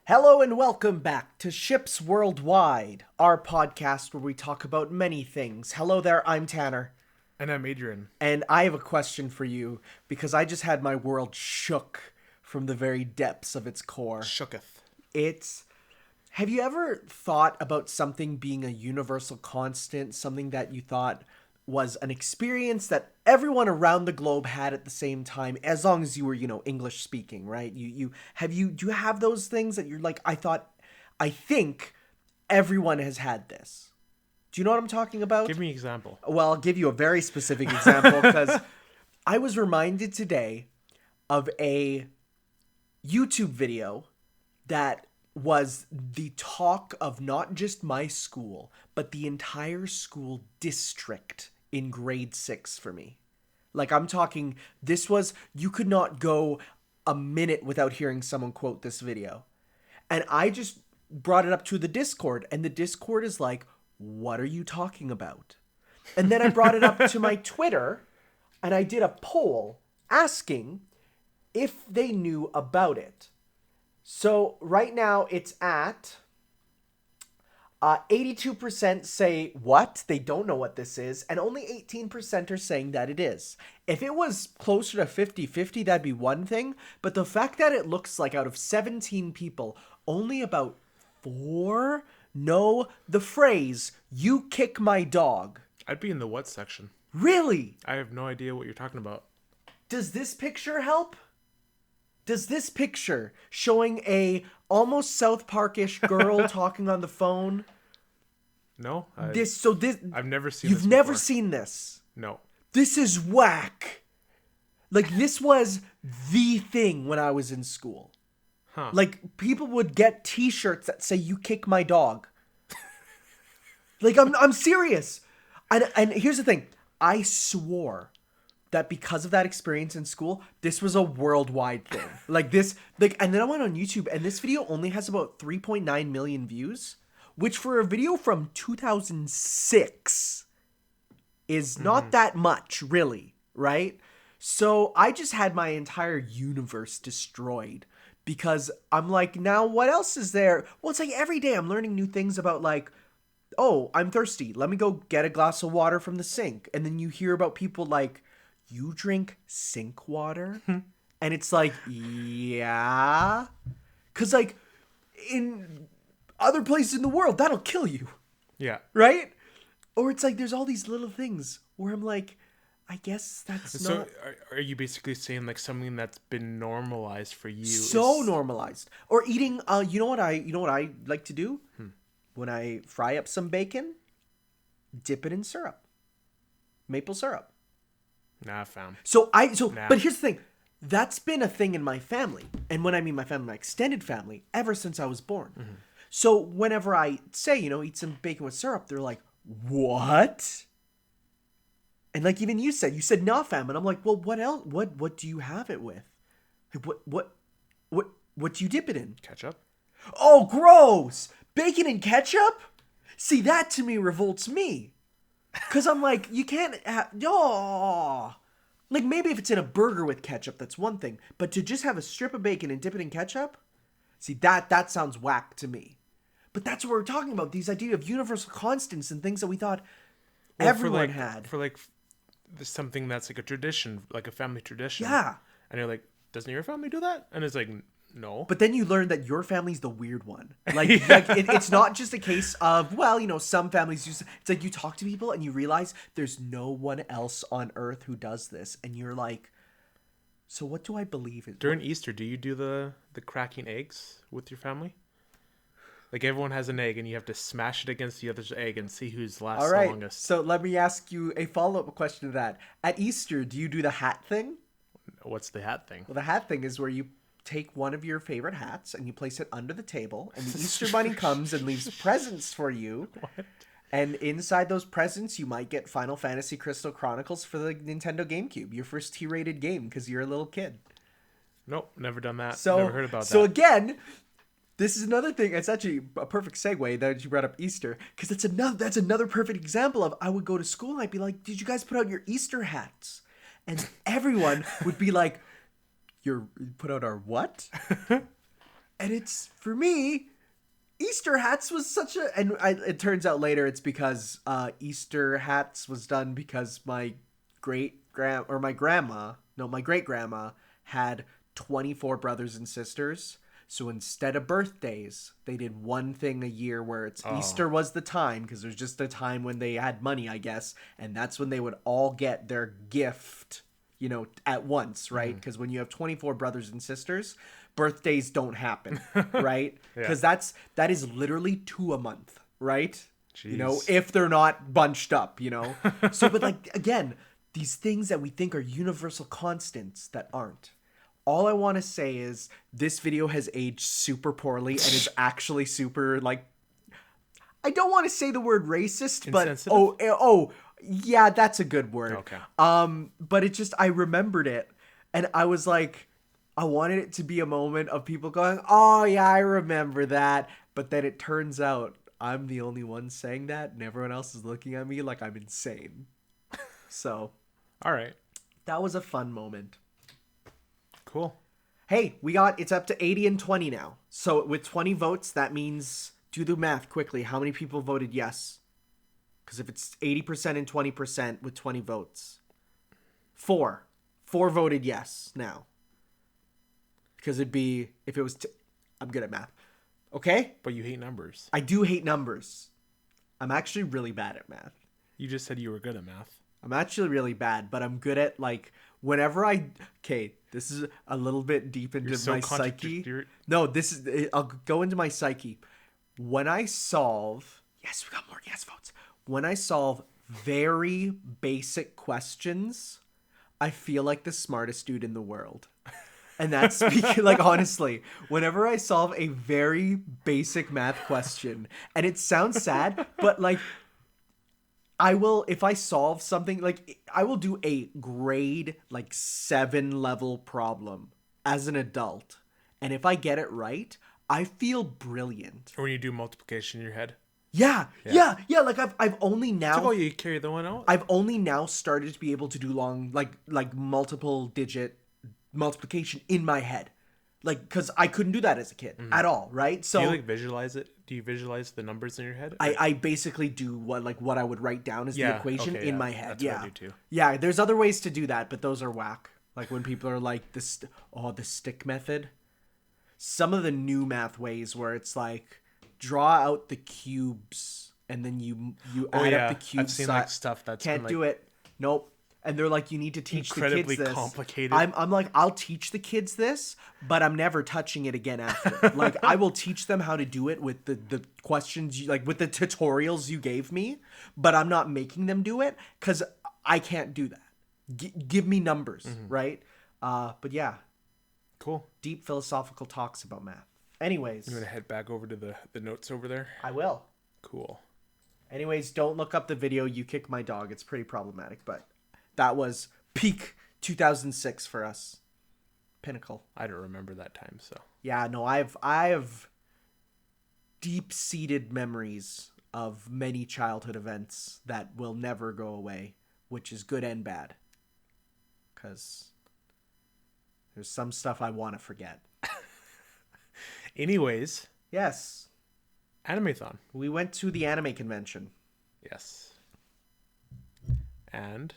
Hello and welcome back to Ships Worldwide, our podcast where we talk about many things. Hello there, I'm Tanner. And I'm Adrian. And I have a question for you because I just had my world shook from the very depths of its core. Shooketh. Have you ever thought about something being a universal constant, something that you thought was an experience that everyone around the globe had at the same time, as long as you were, English speaking, right? Do you have those things that you're like, I think everyone has had this. Do you know what I'm talking about? Give me an example. Well, I'll give you a very specific example because I was reminded today of a YouTube video that was the talk of not just my school, but the entire school district in grade 6 for me. Like, I'm talking, you could not go a minute without hearing someone quote this video. And I just brought it up to the Discord, and the Discord is like, what are you talking about? And then I brought it up to my Twitter, and I did a poll asking if they knew about it. So right now it's at 82% say what? They don't know what this is. And only 18% are saying that it is. If it was closer to 50-50, that'd be one thing. But the fact that it looks like out of 17 people, only about 4 know the phrase, "you kick my dog." I'd be in the what section. Really? I have no idea what you're talking about. Does this picture help? Does this picture showing a almost South Park-ish girl talking on the phone? No. I've never seen this You've never before. seen this? No. This is whack. Like, this was the thing when I was in school. Huh. Like, people would get t-shirts that say, "you kick my dog." Like, I'm serious. And here's the thing. I swore that because of that experience in school, this was a worldwide thing. And then I went on YouTube, and this video only has about 3.9 million views, which for a video from 2006 is not that much, really, right? So I just had my entire universe destroyed because I'm like, now what else is there? Well, it's like every day I'm learning new things about, like, oh, I'm thirsty. Let me go get a glass of water from the sink. And then you hear about people like, you drink sink water? And it's like, yeah. Because, like, in other places in the world, that'll kill you. Yeah. Right? Or it's like, there's all these little things where I'm like, I guess that's so not... are you basically saying, like, something that's been normalized for you? Normalized. Or eating, you know what I like to do? When I fry up some bacon, dip it in syrup. Maple syrup. Nah, fam. But here's the thing. That's been a thing in my family. And when I mean my family, my extended family, ever since I was born. Mm-hmm. So whenever I say, eat some bacon with syrup, they're like, what? And like even you said, nah, fam. And I'm like, well, what else? What do you have it with? Like, what do you dip it in? Ketchup. Oh, gross! Bacon and ketchup? See, that to me revolts me. Because I'm like, you can't have... Oh. Like, maybe if it's in a burger with ketchup, that's one thing. But to just have a strip of bacon and dip it in ketchup? See, that sounds whack to me. But that's what we're talking about. These ideas of universal constants and things that we thought everyone had. For, like, something that's like a tradition, like a family tradition. Yeah. And you're like, doesn't your family do that? And it's like... No. But then you learn that your family's the weird one. It's not just a case of, some families use... It's like you talk to people and you realize there's no one else on earth who does this. And you're like, so what do I believe in? During Easter, do you do the cracking eggs with your family? Like, everyone has an egg and you have to smash it against the other's egg and see who's lasts the longest. So let me ask you a follow-up question to that. At Easter, do you do the hat thing? What's the hat thing? Well, the hat thing is where you take one of your favorite hats and you place it under the table, and the Easter Bunny comes and leaves presents for you. What? And inside those presents, you might get Final Fantasy Crystal Chronicles for the Nintendo GameCube, your first T-rated game because you're a little kid. Nope, never done that. So, Never heard about so that. again, this is another thing. It's actually a perfect segue that you brought up Easter, because that's another perfect example of I would go to school and I'd be like, "Did you guys put out your Easter hats?" And everyone would be like, "You put out our what?" And it's, for me, Easter hats was such a, and it turns out later it's because Easter hats was done because my great grandma had 24 brothers and sisters. So instead of birthdays, they did one thing a year where it's Easter was the time, because there's just a time when they had money, I guess, and that's when they would all get their gift, at once, right? Because when you have 24 brothers and sisters, birthdays don't happen, right? Because that is literally 2 a month, right? Jeez. If they're not bunched up, So, but like, again, these things that we think are universal constants that aren't. All I want to say is this video has aged super poorly and is actually super, like, I don't want to say the word racist, but yeah, that's a good word. Okay. But it just, I remembered it and I was like, I wanted it to be a moment of people going, "Oh yeah, I remember that." But then it turns out I'm the only one saying that and everyone else is looking at me like I'm insane. So, all right. That was a fun moment. Cool. Hey, it's up to 80 and 20 now. So with 20 votes, that means, do the math quickly. How many people voted yes? Because if it's 80% and 20% with 20 votes. 4 voted yes now. Because it'd be, if it was, I'm good at math. Okay? But you hate numbers. I do hate numbers. I'm actually really bad at math. You just said you were good at math. I'm actually really bad, but I'm good at, like, whenever okay, this is a little bit deep into my psyche. No, I'll go into my psyche. When I solve, yes, we got more yes votes. When I solve very basic questions, I feel like the smartest dude in the world. And that's speaking, like, honestly, whenever I solve a very basic math question, and it sounds sad, but, like, if I solve something, like, I will do a grade, like, 7 level problem as an adult. And if I get it right, I feel brilliant. Or when you do multiplication in your head. Yeah. Like, I've only now. It's like, oh, you carry the one out? I've only now started to be able to do long, like multiple digit multiplication in my head. Like, because I couldn't do that as a kid at all, right? So do you, like, visualize it? Do you visualize the numbers in your head? I basically do what I would write down as the equation in my head. That's what I do too. Yeah, there's other ways to do that, but those are whack. Like when people are like, the stick method. Some of the new math ways where it's like, draw out the cubes and then you add up the cubes. I've seen like stuff that's can't do it. Nope. And they're like, you need to teach the kids this. Incredibly complicated. I'm like, I'll teach the kids this, but I'm never touching it again after. Like, I will teach them how to do it with the questions, with the tutorials you gave me, but I'm not making them do it because I can't do that. Give me numbers, right? But yeah. Cool. Deep philosophical talks about math. Anyways. You want to head back over to the notes over there? I will. Cool. Anyways, don't look up the video, You Kick My Dog. It's pretty problematic, but that was peak 2006 for us. Pinnacle. I don't remember that time, so. Yeah, no, I have deep-seated memories of many childhood events that will never go away, which is good and bad. Because there's some stuff I want to forget. Anyways. Yes. Animathon. We went to the anime convention. Yes. And?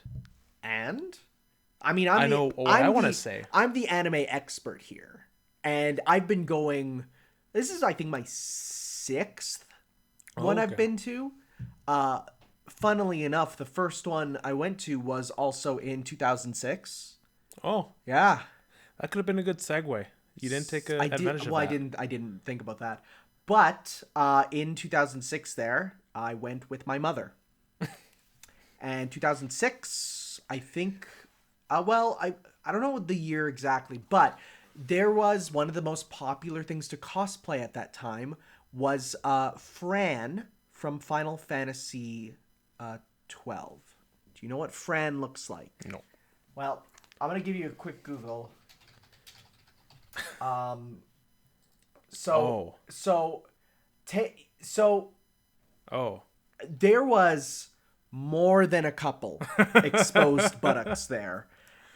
I mean, I know what I want to say. I'm the anime expert here. And I've been going... This is, I think, my 6th one I've been to. Funnily enough, the first one I went to was also in 2006. Oh. Yeah. That could have been a good segue. You didn't take advantage of that. I didn't think about that. But in 2006 there, I went with my mother. And 2006, I think... I don't know the year exactly, but there was one of the most popular things to cosplay at that time was Fran from Final Fantasy 12. Do you know what Fran looks like? No. Well, I'm going to give you a quick Google. So Oh. there was more than a couple exposed buttocks there.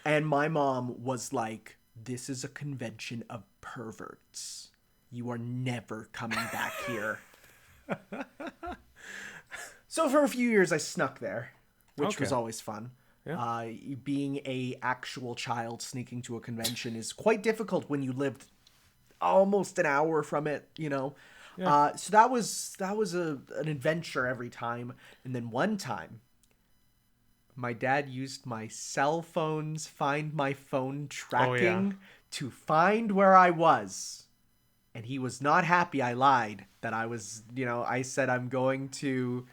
And my mom was like, this is a convention of perverts. You are never coming back here. So for a few years, I snuck there, which was always fun. Yeah. Being a actual child sneaking to a convention is quite difficult when you lived almost an hour from it, you know. Yeah. So that was an adventure every time. And then one time, my dad used my cell phone's Find My Phone tracking to find where I was. And he was not happy I lied that I was, you know, I said I'm going to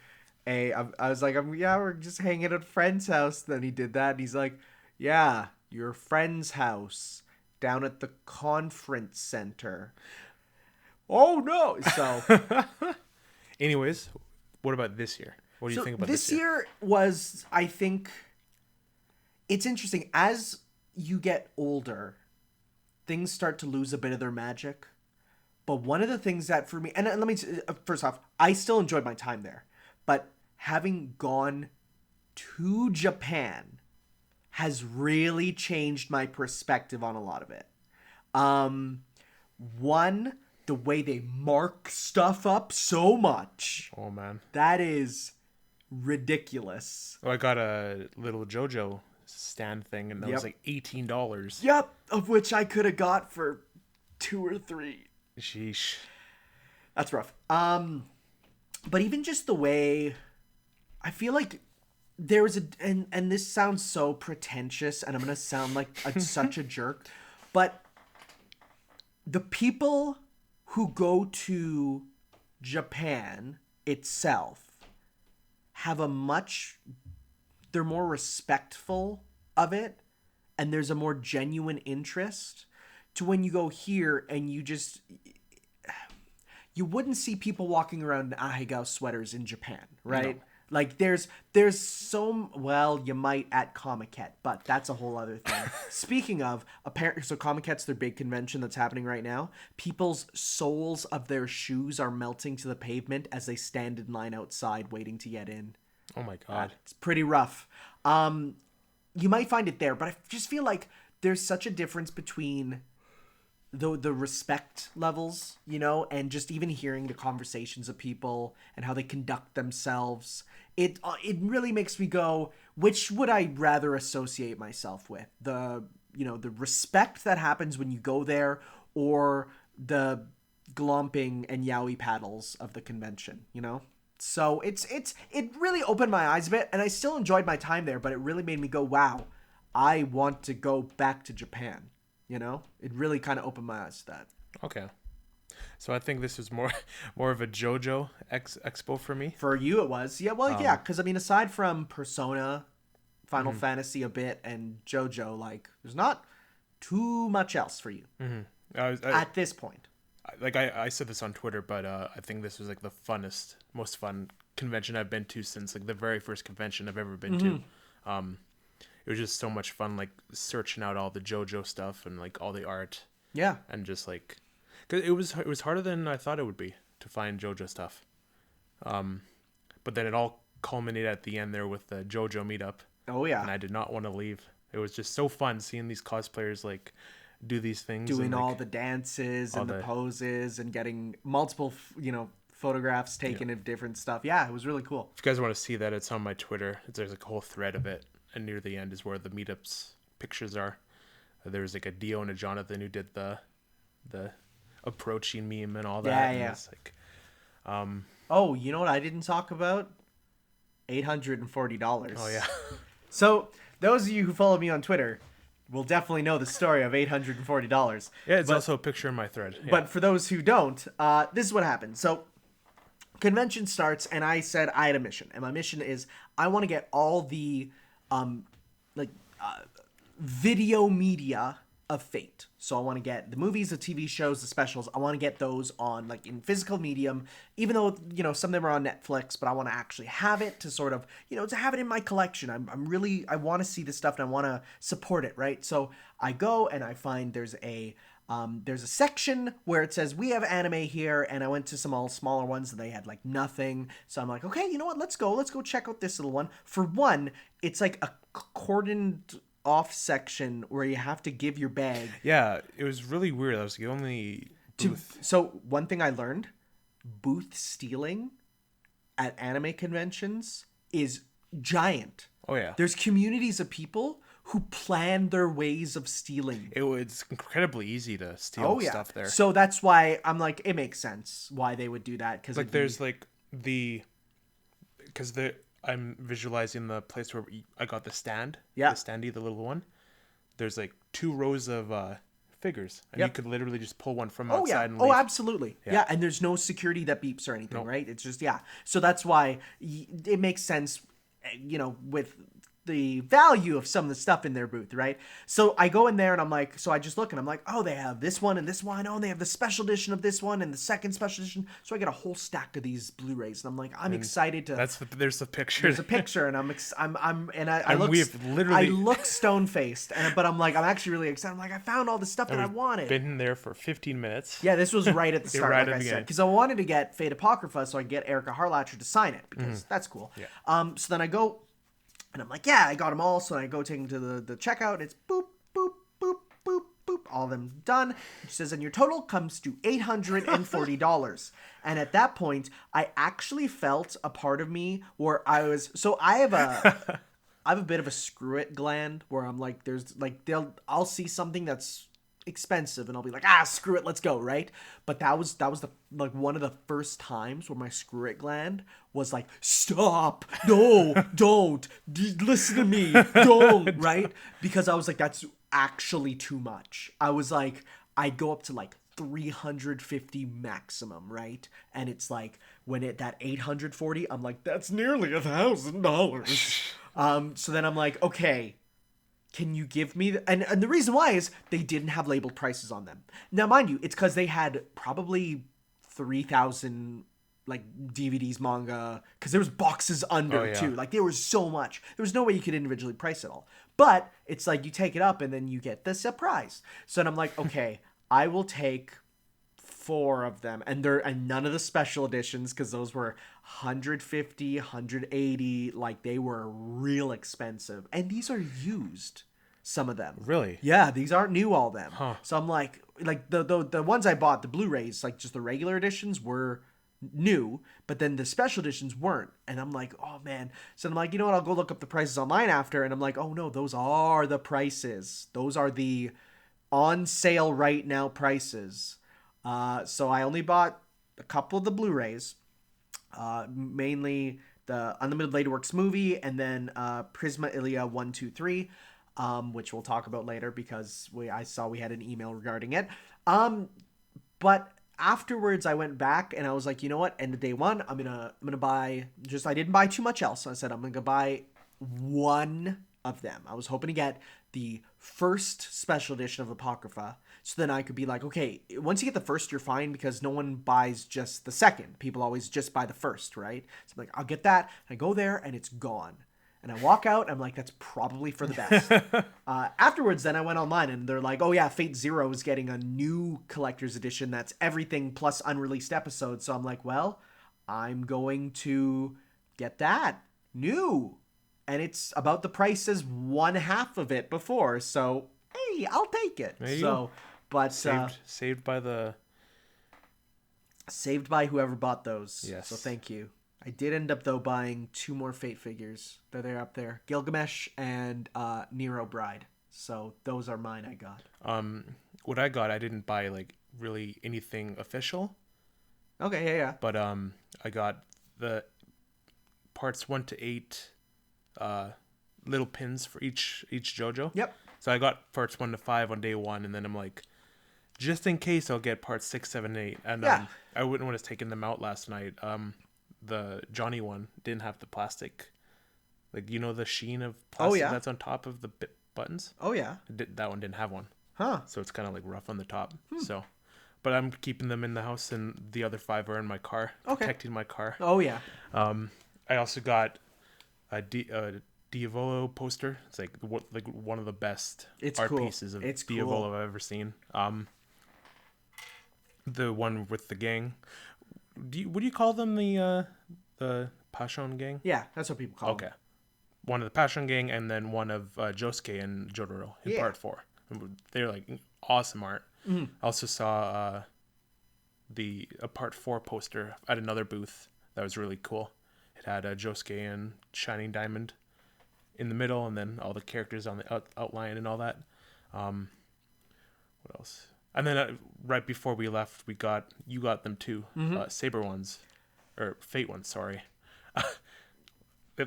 I was like, we're just hanging at a friend's house. Then he did that. And he's like, yeah, your friend's house down at the conference center. Oh, no. So, anyways, what about this year? What do you think about this year? This year was, I think, it's interesting. As you get older, things start to lose a bit of their magic. But one of the things that for me, and let me, first off, I still enjoyed my time there. But having gone to Japan has really changed my perspective on a lot of it. One, the way they mark stuff up so much. Oh, man. That is ridiculous. Oh, I got a little JoJo stand thing, and that was like $18. Yep, of which I could have got for 2 or 3. Sheesh. That's rough. But even just the way, I feel like there was and this sounds so pretentious, and I'm gonna sound like such a jerk, but the people who go to Japan itself have they're more respectful of it, and there's a more genuine interest to when you go here and you wouldn't see people walking around in ahegao sweaters in Japan, right? No. Like there's you might at Comiket, but that's a whole other thing. Speaking of, apparently, so Comiket's their big convention that's happening right now. People's soles of their shoes are melting to the pavement as they stand in line outside waiting to get in. Oh my God. It's pretty rough. You might find it there, but I just feel like there's such a difference between the respect levels, you know, and just even hearing the conversations of people and how they conduct themselves. It really makes me go, which would I rather associate myself with? The respect that happens when you go there, or the glomping and yaoi paddles of the convention, you know? So it really opened my eyes a bit, and I still enjoyed my time there, but it really made me go, wow, I want to go back to Japan. You know, it really kind of opened my eyes to that. Okay. So I think this was more of a JoJo expo for me. For you it was. Yeah, well, yeah, because I mean, aside from Persona, Final Fantasy a bit, and JoJo, like, there's not too much else for you at this point. I said this on Twitter, but I think this was like the most fun convention I've been to since like the very first convention I've ever been to. It was just so much fun, like searching out all the JoJo stuff and like all the art. Yeah. And just like, cause it was harder than I thought it would be to find JoJo stuff. But then it all culminated at the end there with the JoJo meetup. Oh yeah. And I did not want to leave. It was just so fun seeing these cosplayers like do these things, doing and, like, all the dances and the poses and getting multiple, photographs taken of different stuff. Yeah, it was really cool. If you guys want to see that, it's on my Twitter. There's like a whole thread of it. And near the end is where the meetups pictures are. There's like a Dio and a Jonathan who did the approaching meme and all that. Yeah, and yeah. It's like, oh, you know what I didn't talk about? $840. Oh yeah. So those of you who follow me on Twitter will definitely know the story of $840. Yeah, it's also a picture in my thread. Yeah. But for those who don't, this is what happened. So convention starts, and I said I had a mission, and my mission is I want to get all the video media of Fate. So I want to get the movies, the TV shows, the specials. I want to get those on like in physical medium, even though, some of them are on Netflix, but I want to actually have it to sort of, to have it in my collection. I want to see this stuff and I want to support it. Right. So I go and I find there's a There's a section where it says we have anime here, and I went to some all smaller ones and they had like nothing. So I'm like, okay, you know what? Let's go check out this little one. For one, it's like a cordoned off section where you have to give your bag. Yeah, it was really weird. That was the only booth. So one thing I learned, booth stealing at anime conventions is giant. Oh yeah. There's communities of people who plan their ways of stealing. It was incredibly easy to steal stuff there. So that's why I'm like, it makes sense why they would do that. Cause like there's like I'm visualizing the place where I got the stand. Yeah. The standee, the little one. There's like 2 rows of figures. And you could literally just pull one from outside and leave. Oh, absolutely. Yeah. And there's no security that beeps or anything, right? It's just, So that's why it makes sense, with the value of some of the stuff in their booth, right? So I go in there and I'm like, so I just look and I'm like, oh, they have this one and this one. Oh, and they have the special edition of this one and the second special edition. So I get a whole stack of these Blu-rays and I'm like, I'm excited to. There's a picture. There's a picture and I look stone faced but I'm like, I'm actually really excited. I'm like, I found all the stuff that I wanted. Been there for 15 minutes. Yeah, this was right at the start, right like at I the said, because I wanted to get Fate Apocrypha so I could get Erica Harlatcher to sign it because that's cool. Yeah. So then I go. And I'm like, yeah, I got them all. So I go take them to the checkout. It's boop, boop, boop, boop, boop. All of them done. She says, and your total comes to $840. And at that point, I actually felt a part of me where I was... So I have a bit of a screw it gland where I'm like, I'll see something that's expensive and I'll be like, screw it, let's go, right? But that was the one of the first times where my screw it gland was like, stop, no, don't, listen to me, don't, right? Because I was like, that's actually too much. I was like, I'd go up to like 350 maximum, right? And it's like when that 840, I'm like, that's nearly $1,000. So then I'm like, okay, can you give me and the reason why is they didn't have labeled prices on them. Now, mind you, it's because they had probably 3,000 like DVDs, manga, because there was boxes under too. Like there was so much. There was no way you could individually price it all. But it's like you take it up and then you get the surprise. So then I'm like, okay, I will take 4 of them, and none of the special editions, because those were 150, 180, like they were real expensive, and these are used, some of them. Really? Yeah, these aren't new, all them. So I'm like the ones I bought, the Blu-rays, like just the regular editions were new, but then the special editions weren't, and I'm like, oh man. So I'm like, you know what, I'll go look up the prices online after, and I'm like, oh no, those are the prices. Those are the on sale right now prices. So I only bought a couple of the Blu-rays, mainly the Unlimited Ladyworks movie and then Prisma Ilia 1, 2, 3, which we'll talk about later because I saw we had an email regarding it. But afterwards I went back and I was like, you know what? End of day one, I'm gonna buy. I didn't buy too much else. So I said I'm gonna buy one of them. I was hoping to get the first special edition of Apocrypha. So then I could be like, okay, once you get the first, you're fine because no one buys just the second. People always just buy the first, right? So I'm like, I'll get that. I go there and it's gone. And I walk out. I'm like, that's probably for the best. Afterwards, then I went online and they're like, oh yeah, Fate Zero is getting a new collector's edition. That's everything plus unreleased episodes. So I'm like, well, I'm going to get that new. And it's about the price as one half of it before. So, hey, I'll take it. There you go. But saved by whoever bought those. Yes. So thank you. I did end up though buying 2 more Fate figures. They're up there: Gilgamesh and Nero Bride. So those are mine. I got. What I got, I didn't buy like really anything official. Okay. Yeah. But I got the parts 1 to 8, little pins for each JoJo. Yep. So I got parts 1 to 5 on day 1, and then I'm like, just in case, I'll get parts 6, 7, 8. And I wouldn't want to taken them out last night. The Johnny one didn't have the plastic, like the sheen of plastic that's on top of the buttons. Oh yeah. That one didn't have one. Huh. So it's kind of like rough on the top. So, but I'm keeping them in the house, and the other 5 are in my car, protecting my car. Oh yeah. I also got a Diavolo poster. It's like one of the best art pieces of Diavolo I've ever seen. The one with the gang. Would you call them the Passion gang? Yeah, that's what people call Okay. them. One of the Passion gang, and then one of Josuke and Jotaro in Yeah. part 4. They're like awesome art. Mm-hmm. I also saw the part 4 poster at another booth that was really cool. It had Josuke and Shining Diamond in the middle, and then all the characters on the outline and all that. What else? And then right before we left, you got them too. Saber ones, or Fate ones. Sorry,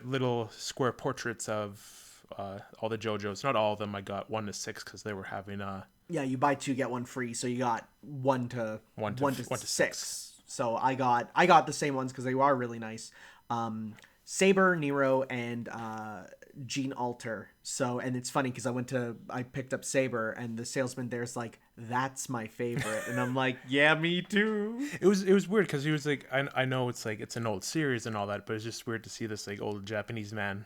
little square portraits of all the JoJos. Not all of them. I got 1 to 6 because they were having Yeah, you buy 2 get 1 free, so you got 1 to 6. So I got the same ones because they are really nice. Saber, Nero, and Gene Alter. So, and it's funny because I picked up Saber, and the salesman there's like, "That's my favorite," and I'm like, "Yeah, me too." It was weird because he was like, I know it's like it's an old series and all that, but it's just weird to see this like old Japanese man.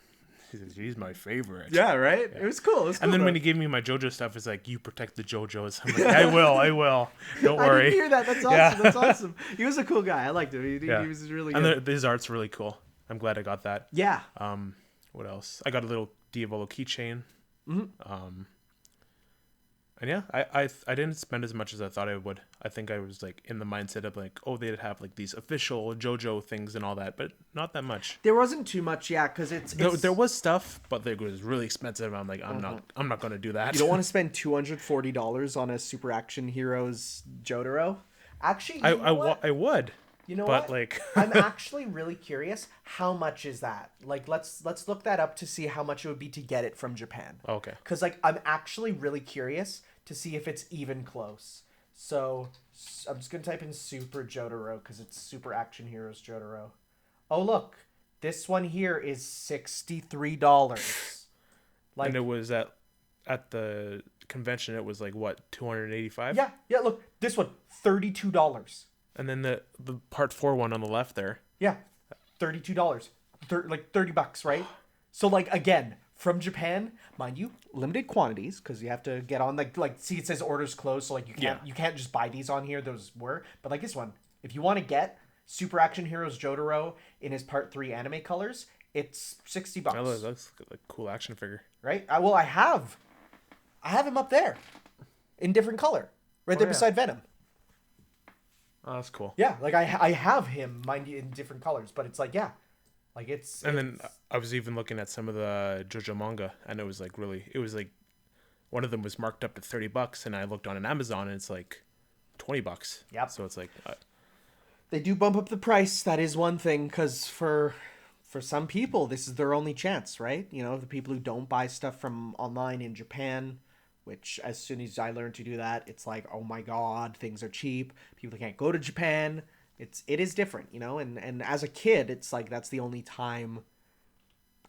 He's my favorite. Yeah, right. Yeah. It was cool. And then when he gave me my JoJo stuff, it's like, you protect the JoJos. I'm like, I will. Don't worry. I didn't hear that. That's awesome. Yeah. That's awesome. He was a cool guy. I liked him. He was really good. And his art's really cool. I'm glad I got that. Yeah. What else? I got a little Diavolo keychain. Mm-hmm. And yeah, I didn't spend as much as I thought I would. I think I was like in the mindset of like, oh, they'd have like these official JoJo things and all that, but not that much. There wasn't too much, yeah, because there was stuff, but it was really expensive. I'm like, I'm not going to do that. You don't want to spend $240 on a Super Action Heroes Jotaro. Actually, I would. You know but what? Like I'm actually really curious. How much is that? Like, let's look that up to see how much it would be to get it from Japan. Okay. Because like I'm actually really curious to see if it's even close. So I'm just gonna type in Super Jotaro because it's Super Action Heroes Jotaro. Oh look, this one here is $63. Like, and it was at the convention. It was like what, $285? Yeah. Look, this one $32. And then the part 4 one on the left there. Yeah, $32. Like $30, right? So like again, from Japan, mind you, limited quantities because you have to get on like see it says orders closed, so like you can't just buy these on here. Those were, but like this one, if you want to get Super Action Heroes Jotaro in his part 3 anime colors, it's $60. Oh, that's a cool action figure, right? I have him up there in different color, right there beside Venom. Oh, that's cool. Yeah, like I have him, mind you, in different colors, but it's like, yeah, like it's. And then I was even looking at some of the JoJo manga, and it was like one of them was marked up to $30, and I looked on an Amazon, and it's like $20. Yep. So it's like they do bump up the price. That is one thing, because for some people, this is their only chance, right? You know, the people who don't buy stuff from online in Japan. Which, as soon as I learned to do that, it's like, oh my god, things are cheap. People can't go to Japan. It is different, you know. And as a kid, it's like that's the only time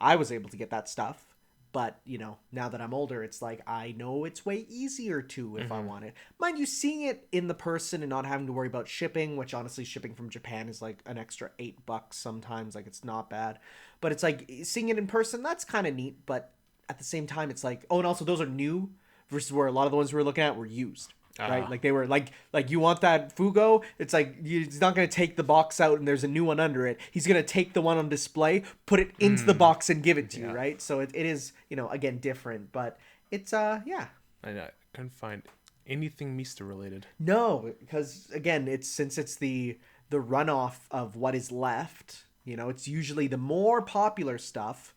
I was able to get that stuff. But you know, now that I'm older, it's like I know it's way easier to if I want it. Mind you, seeing it in the person and not having to worry about shipping, which honestly, shipping from Japan is like an extra $8 sometimes. Like it's not bad, but it's like seeing it in person. That's kind of neat. But at the same time, it's like, oh, and also those are new. Versus where a lot of the ones we were looking at were used, right? Like they were like you want that Fugo? It's like he's not going to take the box out and there's a new one under it. He's going to take the one on display, put it into the box and give it to you, right? So it is, you know, again, different, but it's yeah. I couldn't find anything Mista related. No, because again, since it's the runoff of what is left. You know, it's usually the more popular stuff.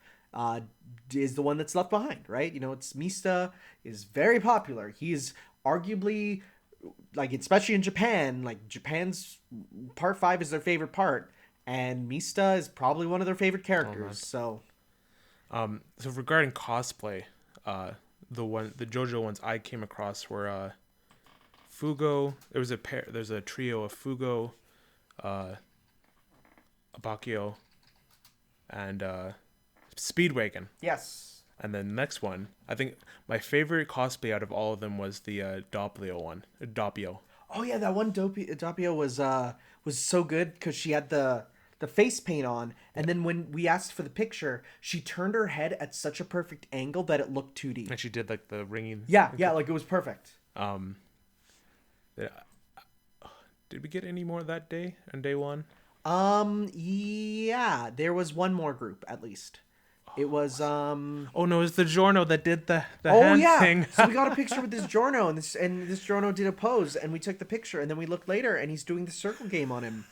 Is the one that's left behind, right? You know, it's Mista is very popular. He's arguably, like, especially in Japan, like Japan's part 5 is their favorite part, and Mista is probably one of their favorite characters. So regarding cosplay, the JoJo ones I came across were Fugo. There's a trio of Fugo, Abakio, and Speedwagon. Yes. And then the next one, I think my favorite cosplay out of all of them was the Doppio one. Doppio. Oh yeah, that one Doppio was so good because she had the face paint on, and then when we asked for the picture, she turned her head at such a perfect angle that it looked 2D. And she did like the ringing. Yeah, like it was perfect. Did we get any more that day on day one? Yeah, there was one more group at least. It was Oh no, it was the Giorno that did the oh hand yeah. thing. So we got a picture with this Giorno, and this Giorno did a pose, and we took the picture, and then we looked later, and he's doing the circle game on him.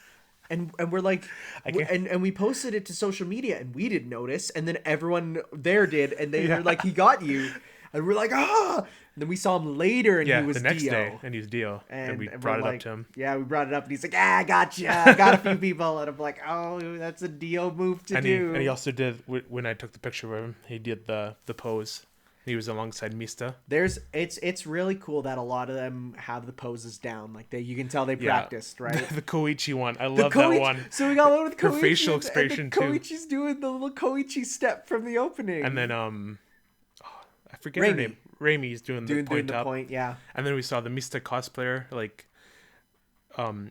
And we're like, and we posted it to social media, and we didn't notice, and then everyone there did, and they were like, he got you, and we're like, ah. And then we saw him later, and he was the next Dio. day, and he's Dio, and we brought it up to him. Yeah, we brought it up, and he's like, "Ah, I got you. I got a few people," and I'm like, "Oh, that's a Dio move to do." And he also did when I took the picture of him. He did the pose. He was alongside Mista. It's really cool that a lot of them have the poses down. Like you can tell they practiced, right? The Koichi one, I love that one. So we got one with her Koichi, facial expression too. Koichi's doing the little Koichi step from the opening, and then I forget her name. Raimi's doing the point, yeah. And then we saw the Mista cosplayer, like,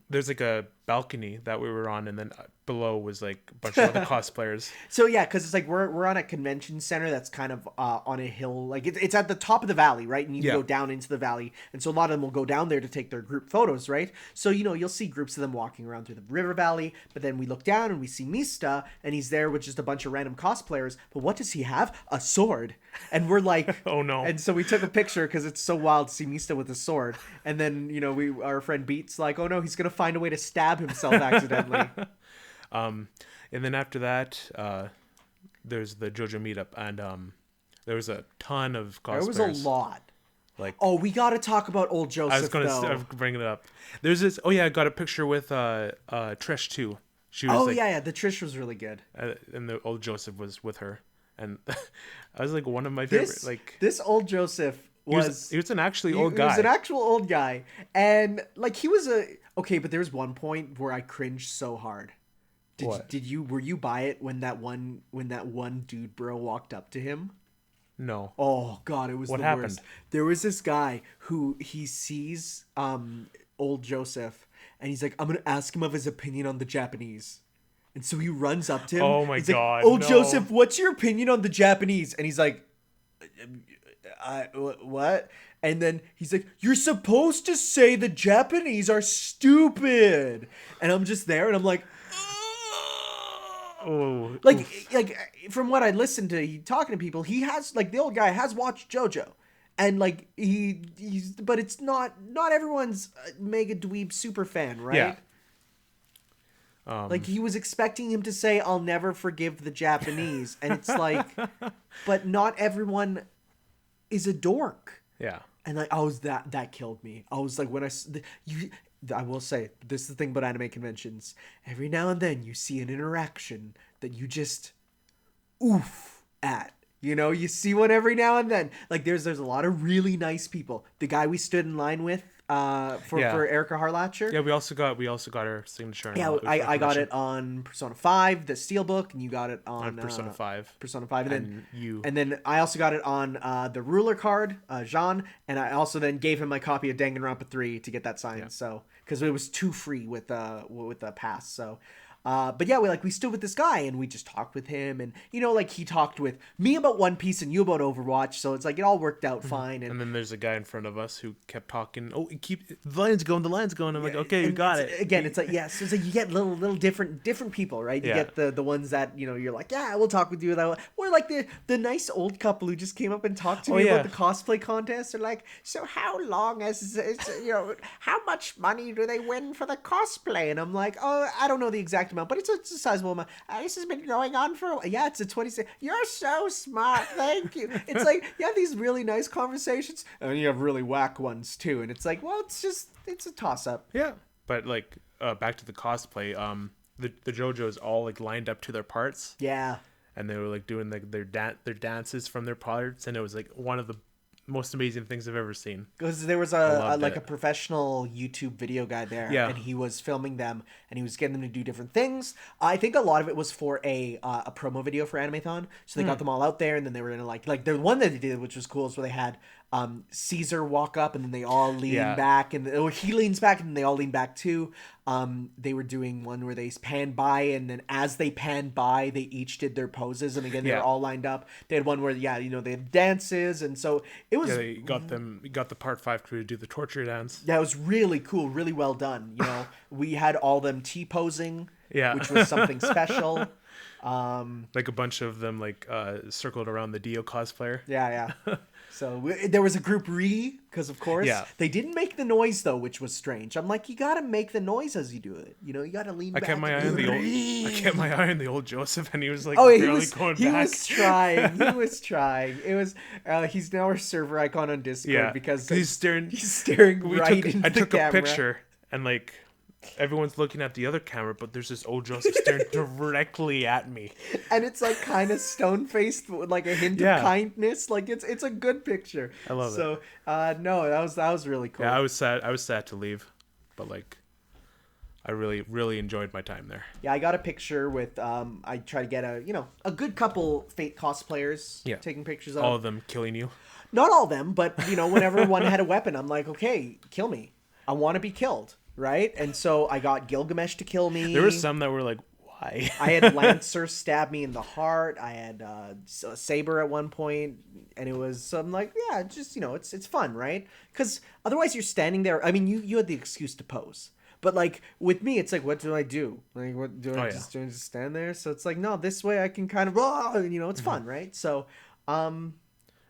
there's like a balcony that we were on, and then below was like a bunch of other cosplayers. So yeah, because it's like we're on a convention center that's kind of on a hill, like it's at the top of the valley, right? And you go down into the valley, and so a lot of them will go down there to take their group photos, right? So you'll see groups of them walking around through the river valley, but then we look down and we see Mista, and he's there with just a bunch of random cosplayers. But what does he have? A sword. And we're like, oh no! And so we took a picture because it's so wild to see Mista with a sword. And then our friend Beat's like, oh no, he's gonna find a way to stab himself accidentally. And then after that, there's the JoJo meetup, and there was a ton of cosplayers. There was a lot. Like, oh, we got to talk about old Joseph. I was going to bring it up. There's this. Oh yeah, I got a picture with Trish too. She was the Trish was really good. And the old Joseph was with her, and I was like one of my favorite. This old Joseph he was an actually old guy. He was an actual old guy, and like he was okay. But there was one point where I cringed so hard. Were you by it when that one dude bro walked up to him? No. Oh god, it was what the happened? Worst. There was this guy who he sees old Joseph, and he's like, I'm gonna ask him of his opinion on the Japanese. And so he runs up to him. Oh my god. Like, old Joseph, what's your opinion on the Japanese? And he's like, what? And then he's like, you're supposed to say the Japanese are stupid. And I'm just there, and I'm like, oh, like from what I listened to, talking to people, he has, like, the old guy has watched JoJo, and like he's but it's not everyone's mega dweeb super fan, right? Yeah. Like he was expecting him to say, I'll never forgive the Japanese, and it's like, but not everyone is a dork. Yeah. And like, that killed me. I was like, I will say, this is the thing about anime conventions. Every now and then you see an interaction that you just oof at. You see one every now and then. Like there's a lot of really nice people. The guy we stood in line with for Erica Harlacher. Yeah, we also got our signature. Yeah, I got it on Persona 5, the Steelbook, and you got it on Persona 5. Persona 5, and then I also got it on the ruler card, Jean, and I also then gave him my copy of Danganronpa 3 to get that signed. Yeah. So because it was 2 free with the pass, so. But yeah, we stood with this guy and we just talked with him, and like he talked with me about One Piece and you about Overwatch, so it's like it all worked out fine. And then there's a guy in front of us who kept talking. Oh, keep the line's going. I'm like, okay, you got it. Again, it's like so it's like you get little different people, right? You get the ones that you're like, yeah, we'll talk with you. Or like the nice old couple who just came up and talked to me about the cosplay contest. They're like, so how long how much money do they win for the cosplay? And I'm like, oh, I don't know the exact amount, but it's a sizable amount. This has been going on for a while. Yeah, it's a 26. You're so smart. Thank you. It's like you have these really nice conversations, and you have really whack ones too. And it's like, well, it's a toss up. Yeah, but like back to the cosplay. The JoJos all like lined up to their parts. Yeah, and they were like doing like their dances from their parts, and it was like one of the most amazing things I've ever seen. Because there was a professional YouTube video guy there, and he was filming them, and he was getting them to do different things. I think a lot of it was for a promo video for Animathon, so they got them all out there, and then they were gonna like the one that they did, which was cool, is where they had Caesar walk up, and then they all lean back, and he leans back, and then they all lean back too. They were doing one where they panned by, and then as they panned by, they each did their poses, and again, they were all lined up. They had one where, they had dances, and so it was... Yeah, they got the Part 5 crew to do the torture dance. Yeah, it was really cool, really well done. We had all them T-posing, Yeah. which was something special. Like a bunch of them circled around the Dio cosplayer. Yeah. So there was a group because of course they didn't make the noise though, which was strange. I'm like, you gotta make the noise as you do it. You gotta lean back. I kept my eye on the old Joseph, and he was like going back. He was trying. He was trying. It was. He's now our server icon on Discord because he's staring. He's staring right into the camera. I took a picture and everyone's looking at the other camera, but there's this old Joseph staring directly at me. And it's kind of stone-faced with a hint of kindness. It's a good picture. I love it. So, no, that was really cool. Yeah, I was sad to leave, but I really, really enjoyed my time there. Yeah, I got a picture with, I try to get a good couple Fate cosplayers taking pictures of. All of them killing you? Not all of them, but, whenever one had a weapon, I'm like, okay, kill me. I want to be killed. Right? And so I got Gilgamesh to kill me. There were some that were like, why? I had Lancer stab me in the heart. I had Saber at one point. And it was, I'm like, yeah, just, it's fun, right? Because otherwise you're standing there. I mean, you had the excuse to pose. But with me, it's like, what do I do? What do I just stand there? So it's like, no, this way I can kind of, it's fun, right? So, Then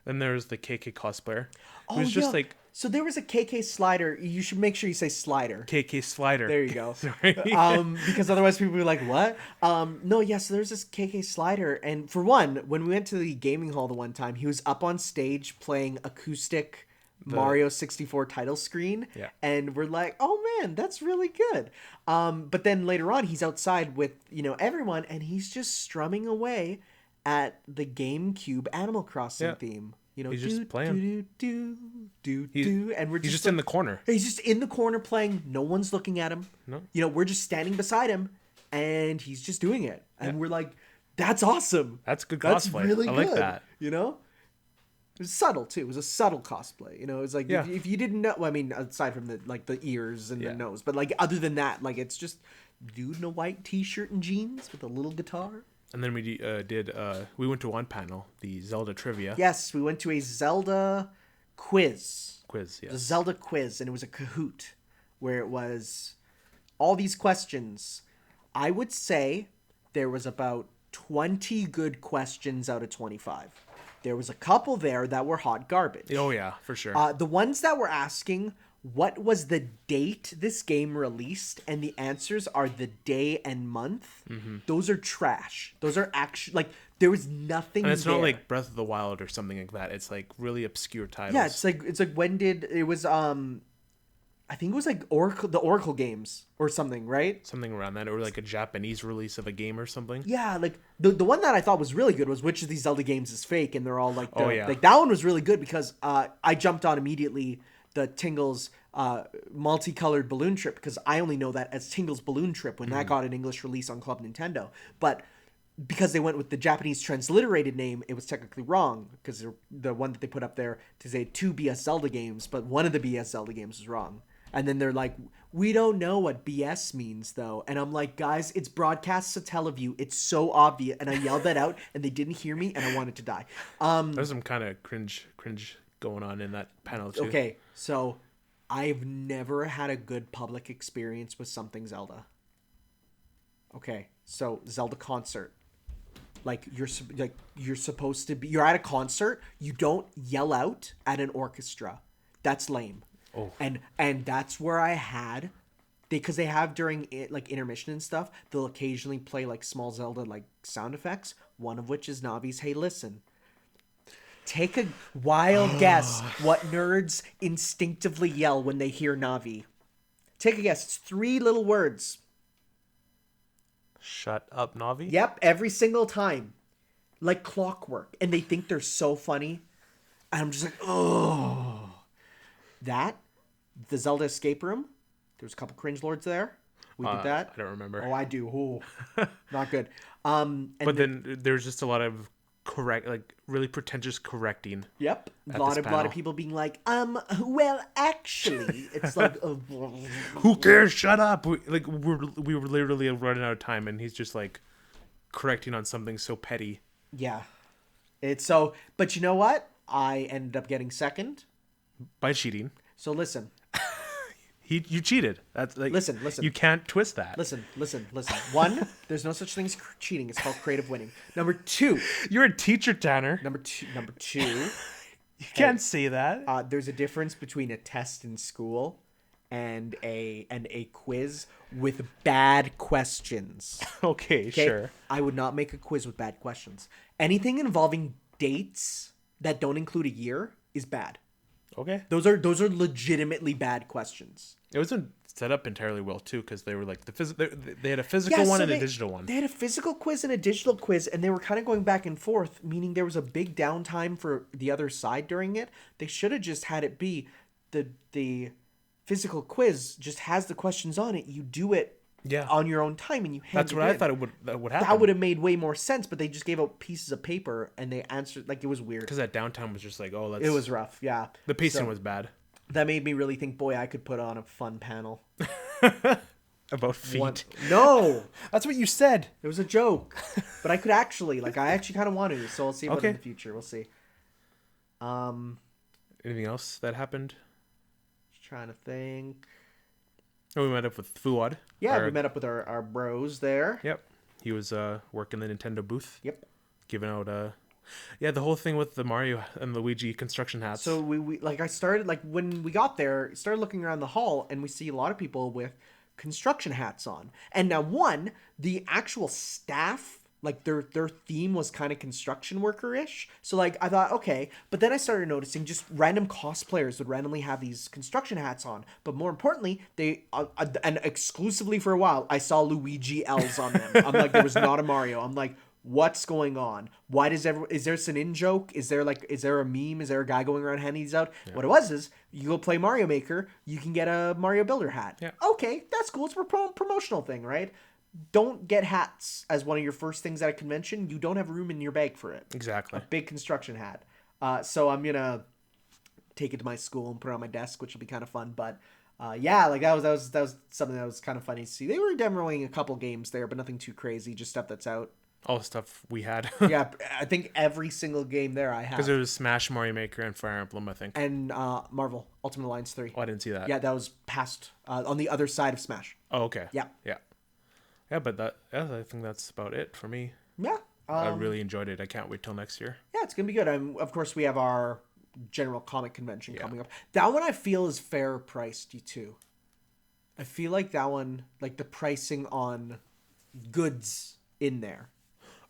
there's the KK cosplayer. Who's just So there was a KK slider. You should make sure you say slider. KK slider. There you go. Sorry. Because otherwise people will be like, what? No, so there's this KK slider. And for one, when we went to the gaming hall the one time, he was up on stage playing acoustic Mario 64 title screen. Yeah. And we're like, oh man, that's really good. But then later on, he's outside with, everyone, and he's just strumming away at the GameCube Animal Crossing theme. He's just playing. And we're he's just in the corner. He's just in the corner playing. No one's looking at him. No. We're just standing beside him, and he's just doing it. And we're like, that's awesome. That's good cosplay. That's really good. I like that. It was subtle too. It was a subtle cosplay. It was like if you didn't know. I mean, aside from the ears and the nose, but other than that, it's just dude in a white T-shirt and jeans with a little guitar. And then we we went to one panel, the Zelda trivia. Yes, we went to a Zelda quiz. Yes. The Zelda quiz, and it was a Kahoot, where it was all these questions. I would say there was about 20 good questions out of 25. There was a couple there that were hot garbage. Oh, yeah, for sure. The ones that were asking, what was the date this game released? And the answers are the day and month. Mm-hmm. Those are trash. Those are actually, there was nothing. And it's there. not like Breath of the Wild or something like that. It's really obscure titles. Yeah, it's like when did, it was, I think it was the Oracle games or something, right? Something around that, or a Japanese release of a game or something. Yeah, the one that I thought was really good was which of these Zelda games is fake, and they're all that one was really good because I jumped on immediately the Tingle's multicolored balloon trip because I only know that as Tingle's Balloon Trip when that got an English release on Club Nintendo, but because they went with the Japanese transliterated name, it was technically wrong because the one that they put up there to say 2 BS Zelda games, but one of the BS Zelda games was wrong. And then they're like, we don't know what BS means, though. And I'm like, guys, it's broadcast Satellaview. It's so obvious. And I yelled that out, and they didn't hear me, and I wanted to die. There's some kind of cringe going on in that panel, too. Okay, so I've never had a good public experience with something Zelda. Okay, so Zelda concert. You're supposed to be... You're at a concert. You don't yell out at an orchestra. That's lame. Oh. And that's where I had, because they have during intermission and stuff, they'll occasionally play small Zelda sound effects. One of which is Navi's "Hey Listen." Take a wild guess what nerds instinctively yell when they hear Navi. Take a guess. It's 3 little words. Shut up, Navi. Yep, every single time, like clockwork, and they think they're so funny, and I'm just like, oh, that. The Zelda escape room. There was a couple cringe lords there. We did that. I don't remember. Oh, I do. Oh, not good. But then there's just a lot of correct, like really pretentious correcting. Yep. At A lot this of panel. people being like, well, actually, it's like, Who cares? Shut up! We were literally running out of time, and he's just like correcting on something so petty. yeah. It's so, but you know what? I ended up getting second. By cheating. So listen. You cheated. That's like Listen. You can't twist that. Listen. One, there's no such thing as cheating. It's called creative winning. Number two. You're a teacher, Tanner. Number two. You can't say that. There's a difference between a test in school and a quiz with bad questions. Okay, sure. I would not make a quiz with bad questions. Anything involving dates that don't include a year is bad. Okay. Those are legitimately bad questions. It wasn't set up entirely well too, because they were like they had a physical one and a digital one. They had a physical quiz and a digital quiz, and they were kind of going back and forth, meaning there was a big downtime for the other side during it. They should have just had it be the physical quiz just has the questions on it. You do it on your own time, and you hand That's it what I in. thought that would happen. That would have made way more sense, but they just gave out pieces of paper and they answered like it was weird. Because that downtime was just like, oh, It was rough, yeah. The pacing was bad. That made me really think, boy, I could put on a fun panel. About feet. No! That's what you said. It was a joke. But I could actually, I actually kind of want to, so I'll see about it in the future. We'll see. Anything else that happened? Just trying to think. Oh, we met up with Fuad. Yeah, we met up with our bros there. Yep. He was working the Nintendo booth. Yep. Giving out the whole thing with the Mario and Luigi construction hats. So we I started when we got there, started looking around the hall, and we see a lot of people with construction hats on. And now the actual staff, their theme was kind of construction worker-ish. So I thought, okay, but then I started noticing just random cosplayers would randomly have these construction hats on. But more importantly, they and exclusively for a while, I saw Luigi L's on them. I'm like, there was not a Mario. I'm like, what's going on? Why does is there a Sany joke? Is there a meme? Is there a guy going around handing these out? Yeah. What it was is you go play Mario Maker, you can get a Mario Builder hat. Yeah. Okay, that's cool. It's a promotional thing, right? Don't get hats as one of your first things at a convention. You don't have room in your bag for it. Exactly. A big construction hat. So I'm gonna take it to my school and put it on my desk, which will be kind of fun. But that was something that was kind of funny to see. They were demoing a couple games there, but nothing too crazy. Just stuff that's out. All the stuff we had. Yeah, I think every single game there I have. Because there was Smash, Mario Maker, and Fire Emblem, I think. And Marvel Ultimate Alliance 3. Oh, I didn't see that. Yeah, that was past on the other side of Smash. Oh, okay. Yeah. Yeah. Yeah, but I think that's about it for me. Yeah. I really enjoyed it. I can't wait till next year. Yeah, it's going to be good. Of course, we have our general comic convention coming up. That one I feel is fair priced, too. I feel like that one, the pricing on goods in there.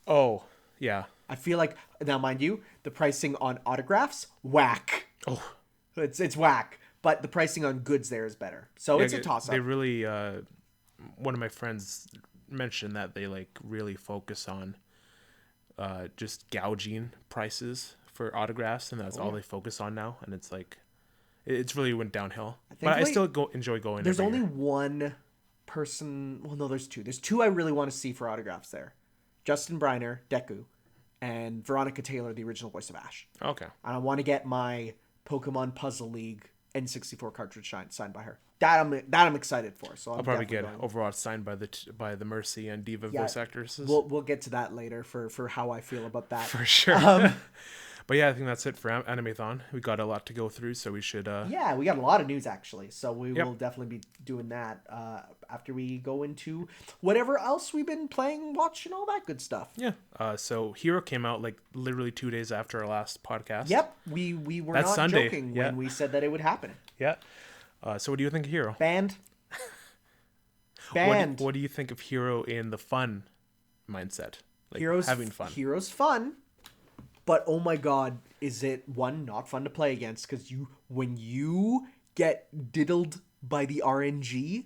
Oh, yeah. I feel like, now mind you, the pricing on autographs, whack. Oh. It's whack. But the pricing on goods there is better. So it's a toss-up. They really, one of my friends mentioned that they really focus on just gouging prices for autographs, and that's all they focus on now. And it's it's really went downhill. But I still enjoy going. There's only one person. Well, no, there's two. There's two I really want to see for autographs there. Justin Briner, Deku, and Veronica Taylor, the original voice of Ash. Okay. And I want to get my Pokemon Puzzle League N64 cartridge signed by her. That I'm excited for. So I'll probably get Overwatch signed by the Mercy and Diva voice actresses. We'll get to that later for how I feel about that. For sure. But yeah, I think that's it for Animathon. We got a lot to go through, so we should... Yeah, we got a lot of news, actually. So we will definitely be doing that after we go into whatever else we've been playing, watching, all that good stuff. Yeah. So Hero came out literally 2 days after our last podcast. Yep. We were not Sunday. joking when we said that it would happen. Yeah. So what do you think of Hero? Banned. What do you think of Hero in the fun mindset? Hero's having fun. Hero's fun. But oh my god, is it not fun to play against? Because when you get diddled by the RNG,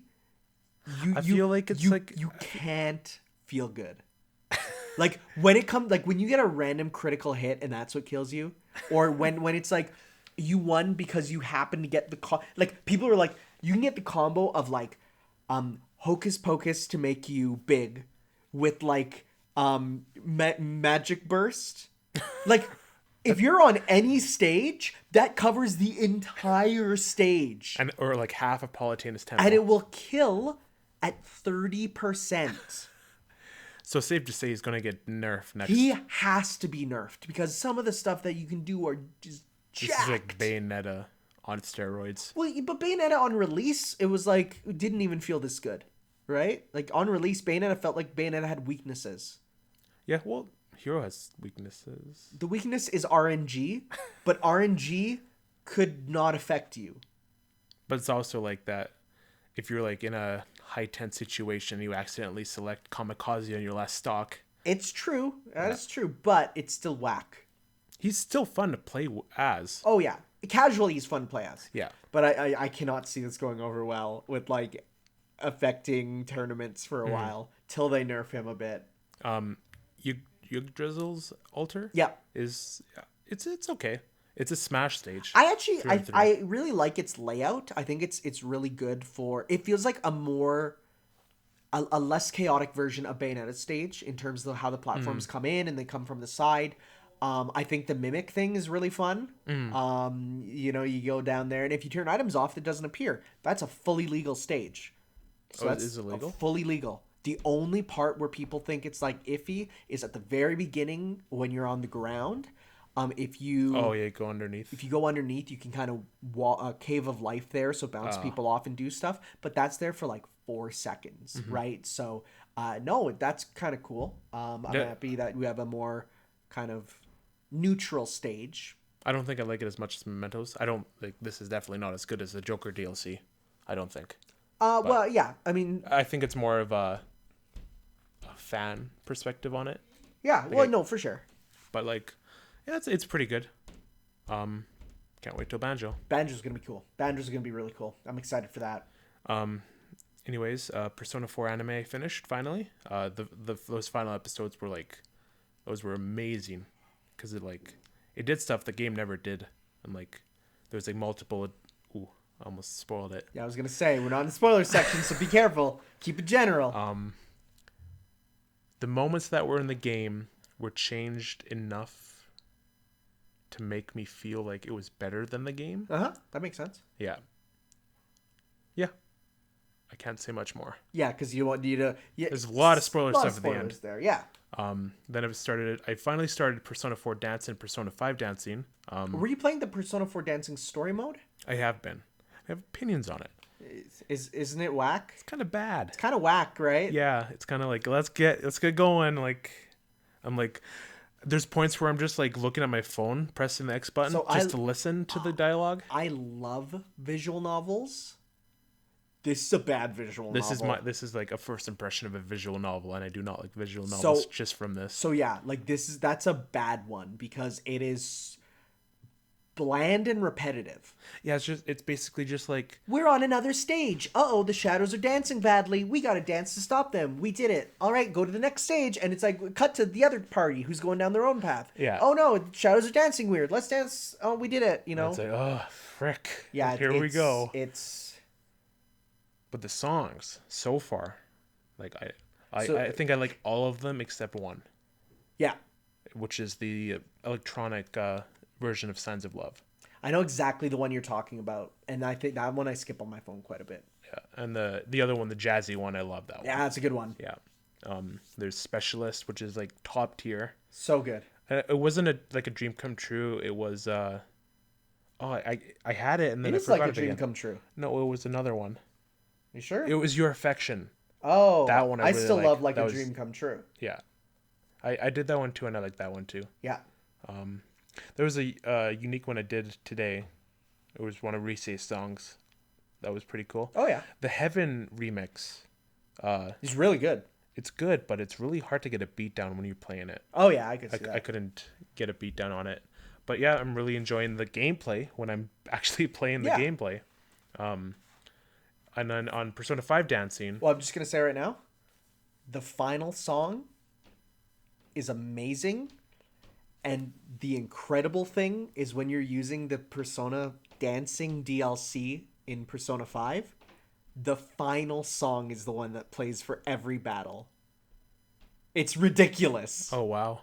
you can't feel good. When you get a random critical hit and that's what kills you, or when it's you won because you happen to get the people are like, you can get the combo of Hocus Pocus to make you big with magic burst Like, if you're on any stage, that covers the entire stage. And or like half of Palutena's tempo. And it will kill at 30%. So safe to say he's going to get nerfed next. He has to be nerfed because some of the stuff that you can do are just This jacked. is like Bayonetta on steroids. Well, but Bayonetta on release, it was like, it didn't even feel this good, right? Like on release, Bayonetta felt like Bayonetta had weaknesses. Yeah, well, Hero has weaknesses. The weakness is RNG, but RNG could not affect you. But it's also like that if you're like in a high tense situation, you accidentally select Kamikaze on your last stock. It's true. That is true, but it's still whack. He's still fun to play as. Oh, yeah. Casually, he's fun to play as. Yeah. But I cannot see this going over well with, like, affecting tournaments for a while till they nerf him a bit. Yggdrasil's altar? Yeah. It's okay. It's a Smash stage. I really like its layout. I think it's really good for... It feels like a less chaotic version of Bayonetta stage in terms of how the platforms come in and they come from the side. I think the mimic thing is really fun. You know, you go down there and if you turn items off, it doesn't appear. That's a fully legal stage. So that's is it legal? Fully legal. The only part where people think it's like iffy is at the very beginning when you're on the ground. If you go underneath. If you go underneath, you can kind of a cave of life there, so bounce people off and do stuff. But that's there for like 4 seconds, right? So no, that's kind of cool. I'm happy that we have a more kind of neutral stage. I don't think I like it as much as Mementos. I don't like. This is definitely not as good as the Joker DLC. I don't think. Well, yeah. I mean, I think it's more of a fan perspective on it. Yeah. Well, no, for sure. But like, yeah, it's pretty good. Can't wait till Banjo. Banjo's gonna be cool. Banjo's gonna be really cool. I'm excited for that. Anyways, Persona 4 anime finished finally. Those final episodes were like, those were amazing, because it did stuff the game never did, and like there was like multiple. Ooh, I almost spoiled it. Yeah, I was gonna say we're not in the spoiler section, so be careful. Keep it general. The moments that were in the game were changed enough to make me feel like it was better than the game. That makes sense. Yeah. I can't say much more. Yeah, because you want you to. Yeah, there's a lot of spoiler stuff at the end. There, yeah. Then I finally started Persona 4 Dance and Persona 5 Dancing. Were you playing the Persona 4 Dancing story mode? I have been. I have opinions on it. Isn't it whack? It's kind of bad. It's kind of whack, right? Yeah, it's kind of like let's get going. Like, I'm like, there's points where I'm just like looking at my phone, pressing the X button to listen to the dialogue. I love visual novels. This is a bad visual novel. This is like a first impression of a visual novel, and I do not like visual novels just from this. So yeah, like that's a bad one because it is bland and repetitive. Yeah, it's basically just like we're on another stage. The shadows are dancing badly. We gotta dance to stop them. We did it. All right, go to the next stage, and it's like cut to the other party who's going down their own path. Yeah. Oh no, shadows are dancing weird. Let's dance. Oh, we did it. You know. It's like frick. Yeah. Here we go. But the songs so far, like I think I like all of them except one. Yeah. Which is the electronic version of Signs of Love. I know exactly the one you're talking about, and I think that one I skip on my phone quite a bit. Yeah, and the other one, the jazzy one, I love that one. Yeah, that's a good one. Yeah. There's Specialist, which is like top tier. So good. It wasn't a dream come true. It was I had it and then I forgot like a it dream again. come true. No, it was another one. You sure? It was Your Affection. Oh, that one I really still love that a dream come true. Yeah, I did that one too, and I like that one too. Yeah. There was a unique one I did today. It was one of Risei's songs. That was pretty cool. Oh yeah. The Heaven remix. It's really good. It's good, but it's really hard to get a beat down when you're playing it. Oh yeah, I could see that. I couldn't get a beat down on it. But yeah, I'm really enjoying the gameplay when I'm actually playing the gameplay. And then on Persona 5 Dancing... Well, I'm just going to say right now, the final song is amazing. And the incredible thing is when you're using the Persona Dancing DLC in Persona 5, the final song is the one that plays for every battle. It's ridiculous. Oh, wow.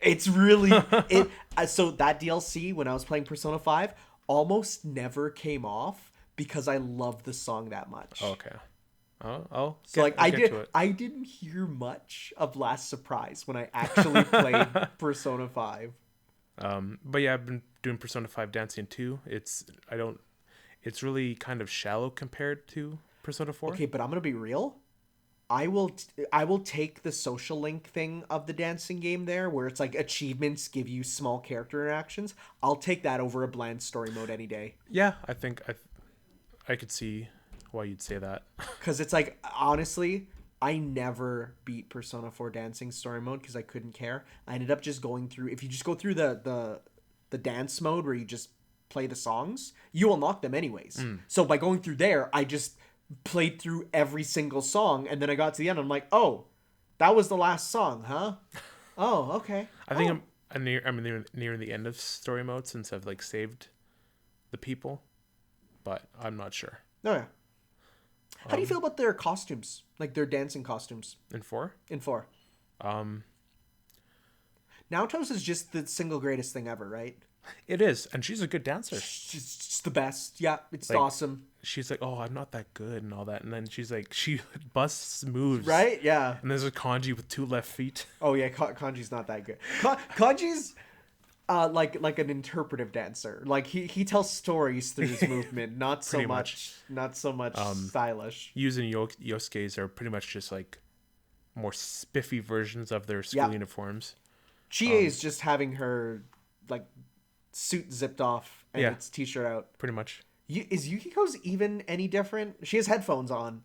It's really it. So that DLC when I was playing Persona 5 almost never came off because I love the song that much. Okay. I'll So like I'll get to it. I didn't hear much of Last Surprise when I actually played Persona 5. But yeah, I've been doing Persona 5 Dancing too. It's really kind of shallow compared to Persona 4. Okay, but I'm gonna be real. I will take the social link thing of the dancing game there, where it's like achievements give you small character interactions. I'll take that over a bland story mode any day. Yeah, I think I could see why you'd say that. Because it's like, honestly, I never beat Persona 4 dancing story mode because I couldn't care. I ended up just going through. If you just go through the dance mode where you just play the songs, you unlock them anyways. So by going through there, I just played through every single song, and then I got to the end. I'm like, oh, that was the last song, huh? Oh, okay. I think I'm near the end of story mode since I've like saved the people, but I'm not sure. Oh yeah. How do you feel about their costumes, like their dancing costumes In 4? in 4? Um, Naoto's is just the single greatest thing ever, right? it is, and she's a good dancer. It's just the best. Yeah, it's Like, awesome. She's like, "Oh, I'm not that good," and all that, and then she's like, she busts moves, Right? Yeah. And there's a kanji with 2 left feet. Oh yeah, Kanji's not that good. Kanji's like an interpretive dancer. Like he tells stories through his movement, not so Pretty much stylish. Yu's and Yosuke's are pretty much just like more spiffy versions of their school Yeah. uniforms. Chie is just having her like suit zipped off and Yeah. its t-shirt out. Pretty much. Is Yukiko's even any different? She has headphones on.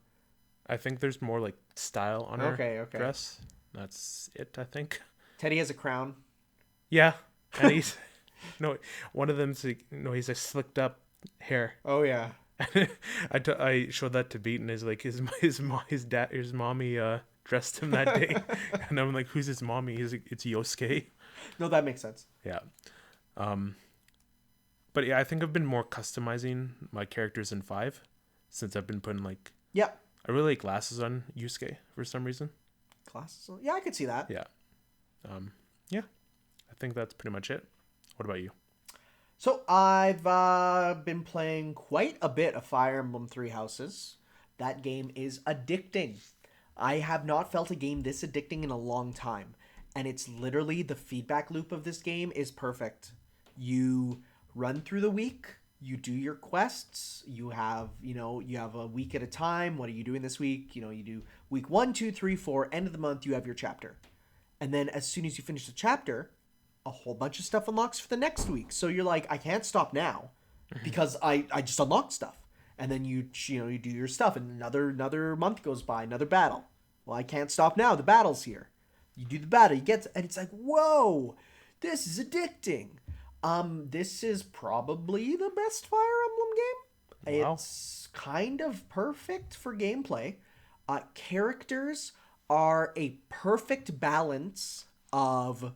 I think there's more like style on her Okay. dress. That's it, I think. Teddy has a crown. Yeah, and he's no one of them's like, he's a slicked up hair. Oh yeah. I showed that to Beat, and his like his mommy dressed him that day, and I'm like, who's his mommy? He's like, it's Yosuke. No, that makes sense. Yeah. But yeah, I think I've been more customizing my characters in 5 since I've been putting like Yeah. I really like glasses on Yusuke for some reason. Glasses. Yeah, I could see that. Yeah. Yeah. I think that's pretty much it. What about you? So I've been playing quite a bit of Fire Emblem Three Houses. That game is addicting. I have not felt a game this addicting in a long time. And it's literally the feedback loop of this game is perfect. You run through the week, you do your quests, you have a week at a time. What are you doing this week? You do week 1, 2, 3, 4, end of the month, you have your chapter. And then as soon as you finish the chapter, a whole bunch of stuff unlocks for the next week. So you're like, I can't stop now because I just unlocked stuff. And then you do your stuff, and another month goes by, another battle. Well, I can't stop now. The battle's here. You do the battle, and it's like, whoa, this is addicting. This is probably the best Fire Emblem game. Wow. It's kind of perfect for gameplay. Characters are a perfect balance of.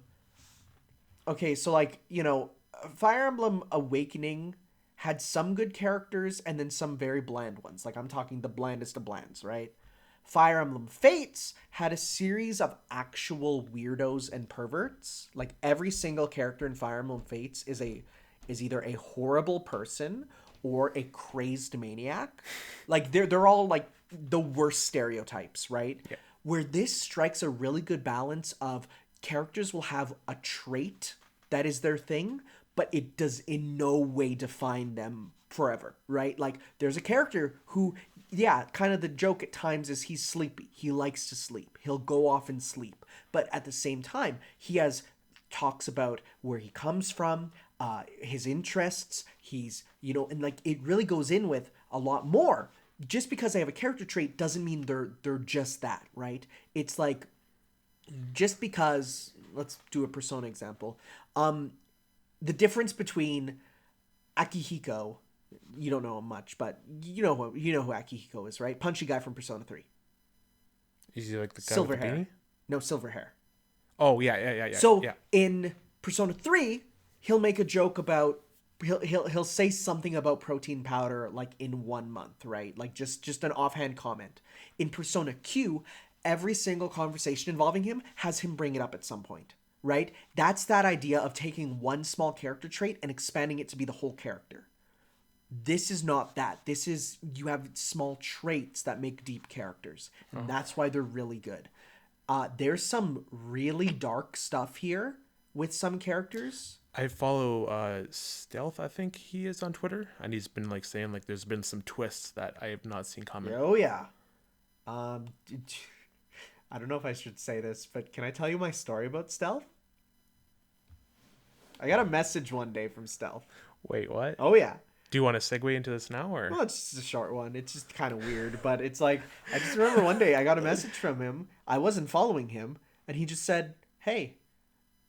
Okay, so Fire Emblem Awakening had some good characters and then some very bland ones. Like, I'm talking the blandest of blands, right? Fire Emblem Fates had a series of actual weirdos and perverts. Like, every single character in Fire Emblem Fates is either a horrible person or a crazed maniac. Like, they're all like the worst stereotypes, right? Yeah. Where this strikes a really good balance of characters will have a trait that is their thing, but it does in no way define them forever, right? Like, there's a character who, yeah, kind of the joke at times is he's sleepy. He likes to sleep. He'll go off and sleep. But at the same time, he talks about where he comes from, his interests, and like, it really goes in with a lot more. Just because they have a character trait doesn't mean they're just that, right? It's like, just because, let's do a Persona example. The difference between Akihiko, you don't know him much, but you know who Akihiko is, right? Punchy guy from Persona 3. Is he like the guy Silver with the hair. beanie? No, silver hair. Oh yeah. So yeah. in Persona 3, he'll make a joke about he'll say something about protein powder like in 1 month, right? Like just an offhand comment. In Persona Q, every single conversation involving him has him bring it up at some point. right? That's that idea of taking one small character trait and expanding it to be the whole character. This is not that. This is, you have small traits that make deep characters. And that's why they're really good. There's some really dark stuff here with some characters. I follow Stealth, I think he is on Twitter, and he's been like saying like there's been some twists that I have not seen coming. Oh yeah. I don't know if I should say this, but can I tell you my story about Stealth? I got a message one day from Stealth. Wait, what? Oh yeah. Do you want to segue into this now, or? Well, it's just a short one. It's just kind of weird, but it's like, I just remember one day I got a message from him. I wasn't following him, and he just said, "Hey,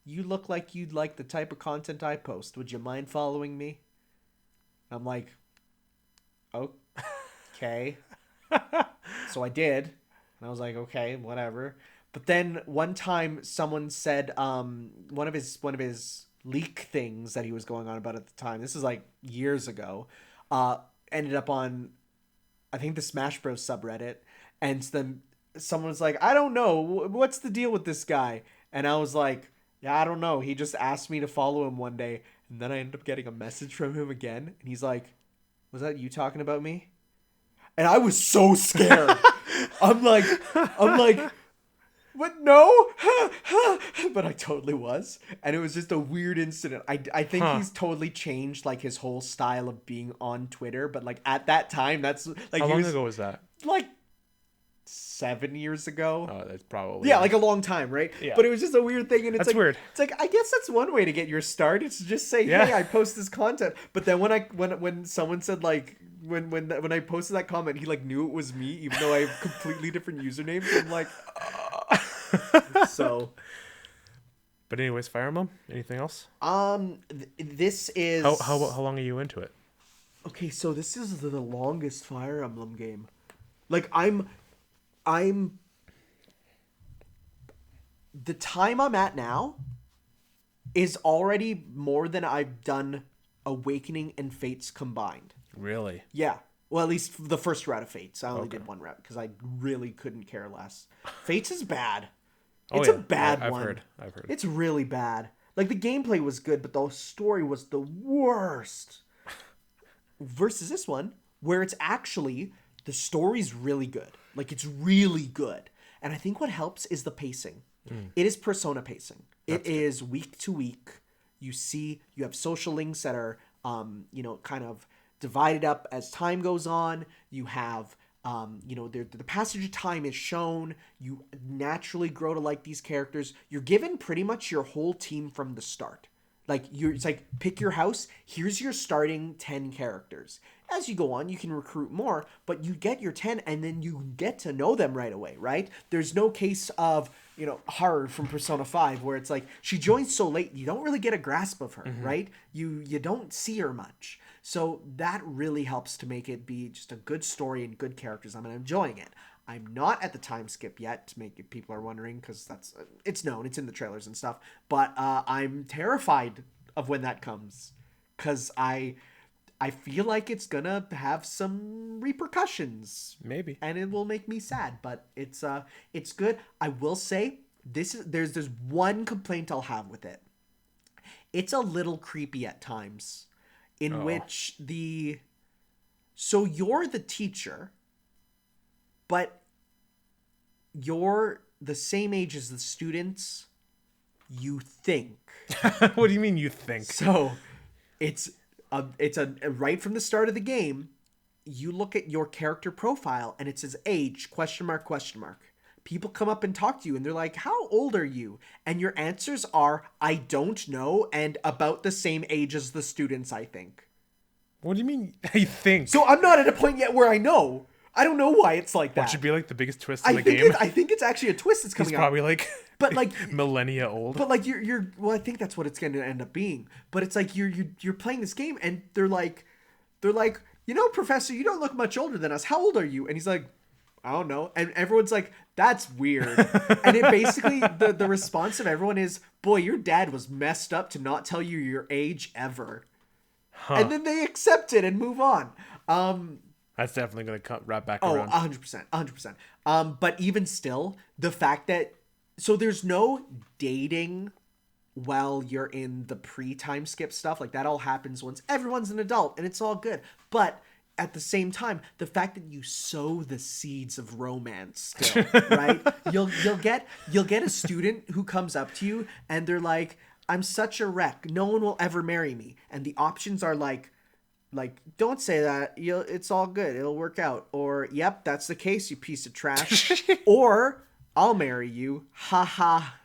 you look like you'd like the type of content I post. Would you mind following me?" I'm like, okay. So I did, and I was like, okay, whatever. But then one time someone said, one of his leak things that he was going on about at the time, this is like years ago, ended up on, I think, the Smash Bros subreddit, and then someone was like, "I don't know, what's the deal with this guy?" And I was like, "Yeah, I don't know, he just asked me to follow him one day." And then I ended up getting a message from him again, and he's like, "Was that you talking about me?" And I was so scared. I'm like, what? No? But I totally was. And it was just a weird incident. I think he's totally changed like his whole style of being on Twitter. But like at that time, that's like, how long ago was that? Like 7 years ago. Oh, that's probably. Yeah, like a long time, right? Yeah. But it was just a weird thing. And it's That's like, weird. It's like, I guess that's one way to get your start. It's to just say, "Hey, I post this content." But then when someone said like, when I posted that comment, he like knew it was me, even though I have completely different usernames. I'm like, so. But anyways, Fire Emblem. Anything else? This is how long are you into it? Okay, so this is the longest Fire Emblem game. Like I'm the time I'm at now is already more than I've done Awakening and Fates combined. Really? Yeah. Well, at least the first route of Fates. I only did one route because I really couldn't care less. Fates is bad. It's a bad one. I've heard. It's really bad. Like, the gameplay was good, but the story was the worst. Versus this one, where it's actually, the story's really good. Like, it's really good. And I think what helps is the pacing. It is Persona pacing. It is week to week. You have social links that are, kind of divided up as time goes on. You have, the passage of time is shown. You naturally grow to like these characters. You're given pretty much your whole team from the start. It's like, pick your house. Here's your starting 10 characters. As you go on, you can recruit more, but you get your 10 and then you get to know them right away, right? There's no case of, Haru from Persona 5 where it's like, she joins so late, you don't really get a grasp of her, right? You don't see her much. So that really helps to make it be just a good story and good characters. I'm enjoying it. I'm not at the time skip yet, to make it, people are wondering, because it's known, it's in the trailers and stuff. But I'm terrified of when that comes, because I feel like it's gonna have some repercussions, Maybe, and it will make me sad. But it's good. I will say there's one complaint I'll have with it. It's a little creepy at times, in which so you're the teacher, but you're the same age as the students, you think. What do you mean you think? So it's right from the start of the game, you look at your character profile and it says age, ? People come up and talk to you and they're like, "How old are you?" And your answers are, "I don't know," and about the same age as the students, I think. What do you mean I think? So I'm not at a point yet where I know. I don't know why it's like that. What should be like the biggest twist in the game? I think it's actually a twist that's coming He's up. probably like, but like millennia old. But like you're well, I think that's what it's going to end up being. But it's like you're playing this game and they're like, "Professor, you don't look much older than us. How old are you?" And he's like, "I don't know." And everyone's like, "That's weird." And it basically the response of everyone is, "Boy, your dad was messed up to not tell you your age ever." And then they accept it and move on. That's definitely going to wrap back Oh, around. 100%. But even still, the fact that... So there's no dating while you're in the pre-time skip stuff. Like that all happens once everyone's an adult and it's all good. But at the same time, the fact that you sow the seeds of romance still, right? You'll get a student who comes up to you and they're like, I'm such a wreck. No one will ever marry me. And the options are like, don't say that. It's all good. It'll work out. Or, yep, that's the case, you piece of trash. Or, I'll marry you. Ha ha.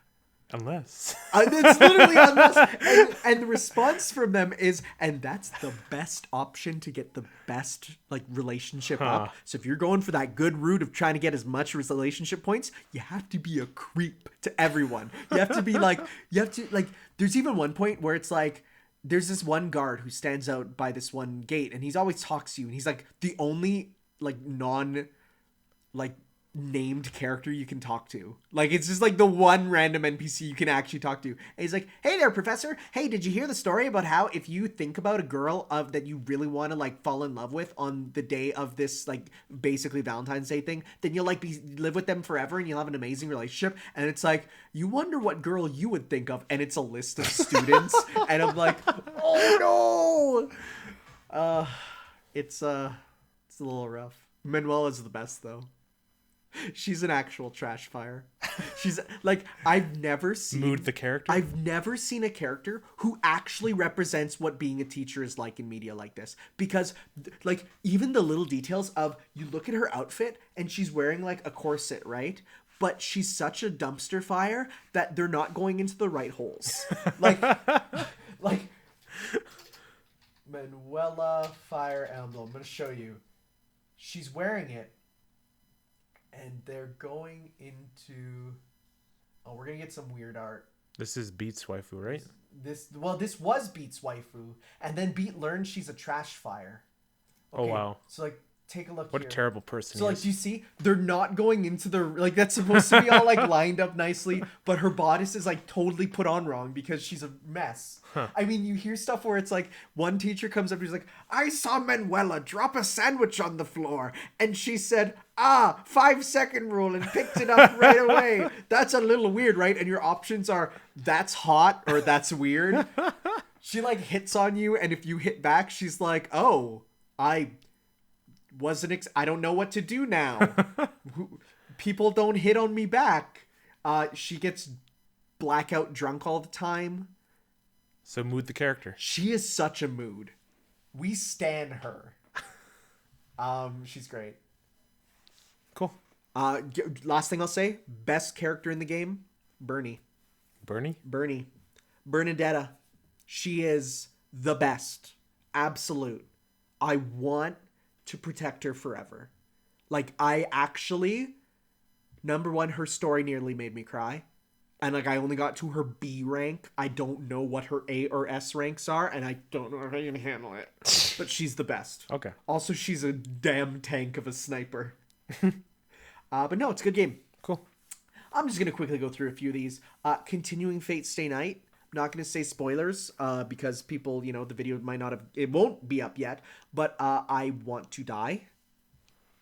Unless. It's literally unless. And the response from them is, and that's the best option to get the best like relationship up. So if you're going for that good route of trying to get as much relationship points, you have to be a creep to everyone. You have to be like, there's even one point where it's like, there's this one guard who stands out by this one gate and he's always talks to you and he's like the only like named character you can talk to. Like it's just like the one random NPC you can actually talk to. And he's like, hey there, professor. Hey, did you hear the story about how if you think about a girl that you really want to like fall in love with on the day of this like basically Valentine's Day thing, then you'll like live with them forever and you'll have an amazing relationship. And it's like, you wonder what girl you would think of, and it's a list of students. And I'm like, oh no. It's a little rough. Manuela's the best though. She's an actual trash fire. She's like, I've never seen Mood the character. I've never seen a character who actually represents what being a teacher is like in media like this. Because like even the little details of, you look at her outfit and she's wearing like a corset, right? But she's such a dumpster fire that they're not going into the right holes. like Manuela Fire Emblem. I'm gonna show you. She's wearing it. And they're going into... Oh, we're going to get some weird art. This is Beat's waifu, right? This was Beat's waifu. And then Beat learned she's a trash fire. Okay, oh, wow. So, like, take a look What here. a terrible person So, he like, is. do you see? They're not going into the... Like, that's supposed to be all, like, lined up nicely. But her bodice is, like, totally put on wrong because she's a mess. Huh. I mean, you hear stuff where it's, like, one teacher comes up and he's like, I saw Manuela drop a sandwich on the floor. And she said, 5-second rule, and picked it up right away. That's a little weird, right? And your options are, that's hot or that's weird. She, like, hits on you, and if you hit back, she's like, oh, I don't know what to do now. People don't hit on me back. She gets blackout drunk all the time. So mood the character. She is such a mood. We stan her. She's great. Cool. Last thing I'll say, best character in the game, Bernie. Bernadetta. She is the best. Absolute. I want to protect her forever. Like, I actually, number one, her story nearly made me cry. And, like, I only got to her B rank. I don't know what her A or S ranks are, and I don't know if I can handle it. But she's the best. Okay. Also, she's a damn tank of a sniper. But no, it's a good game. Cool. I'm just going to quickly go through a few of these. Continuing Fate Stay Night. I'm not going to say spoilers because people, the video might not have... It won't be up yet. But I want to die.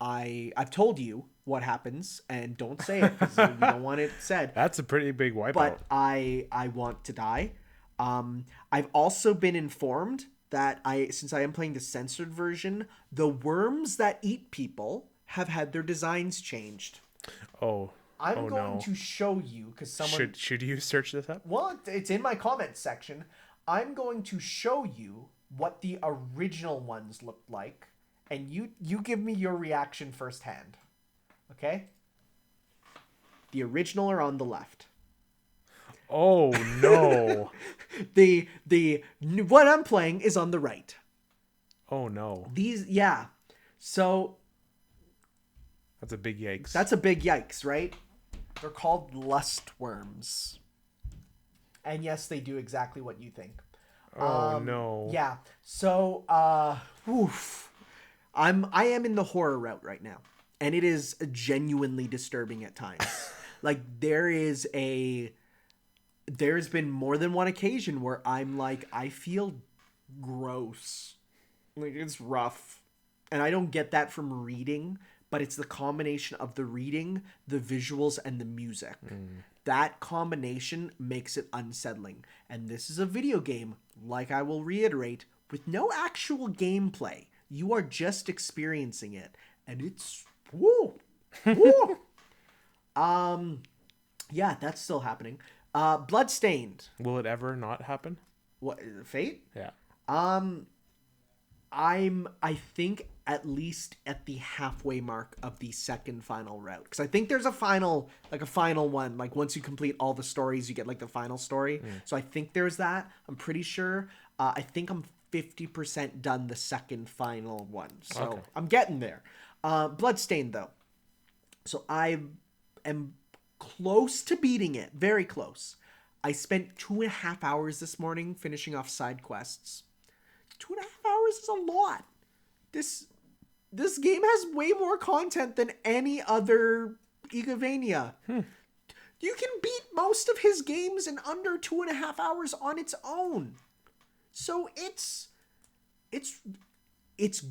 I've told you what happens, and don't say it because we don't want it said. That's a pretty big wipeout. But I want to die. I've also been informed that since I am playing the censored version, the worms that eat people have had their designs changed. I'm going to show you because someone... Should you search this up? Well, it's in my comments section. I'm going to show you what the original ones looked like, and you give me your reaction firsthand. Okay? The original are on the left. Oh no. the what I'm playing is on the right. Oh no. So that's a big yikes. That's a big yikes, right? They're called lust worms. And yes, they do exactly what you think. Oh no. Yeah. So I am in the horror route right now. And it is genuinely disturbing at times. Like there's been more than one occasion where I'm like, I feel gross. Like it's rough. And I don't get that from reading, but it's the combination of the reading, the visuals, and the music. That combination makes it unsettling. And this is a video game, like I will reiterate, with no actual gameplay. You are just experiencing it. And it's... Woo! Woo! Yeah, that's still happening. Bloodstained. Will it ever not happen? What, Fate? Yeah. I think at least at the halfway mark of the second final route, because I think there's a final one. Like once you complete all the stories, you get like the final story. So I think there's that. I'm pretty sure. I think I'm 50% done the second final one. So Okay. I'm getting there. Bloodstained though. So I am close to beating it. Very close. I spent 2.5 hours this morning finishing off side quests. 2.5 hours is a lot. This game has way more content than any other Igavania. You can beat most of his games in under 2.5 hours on its own. So it's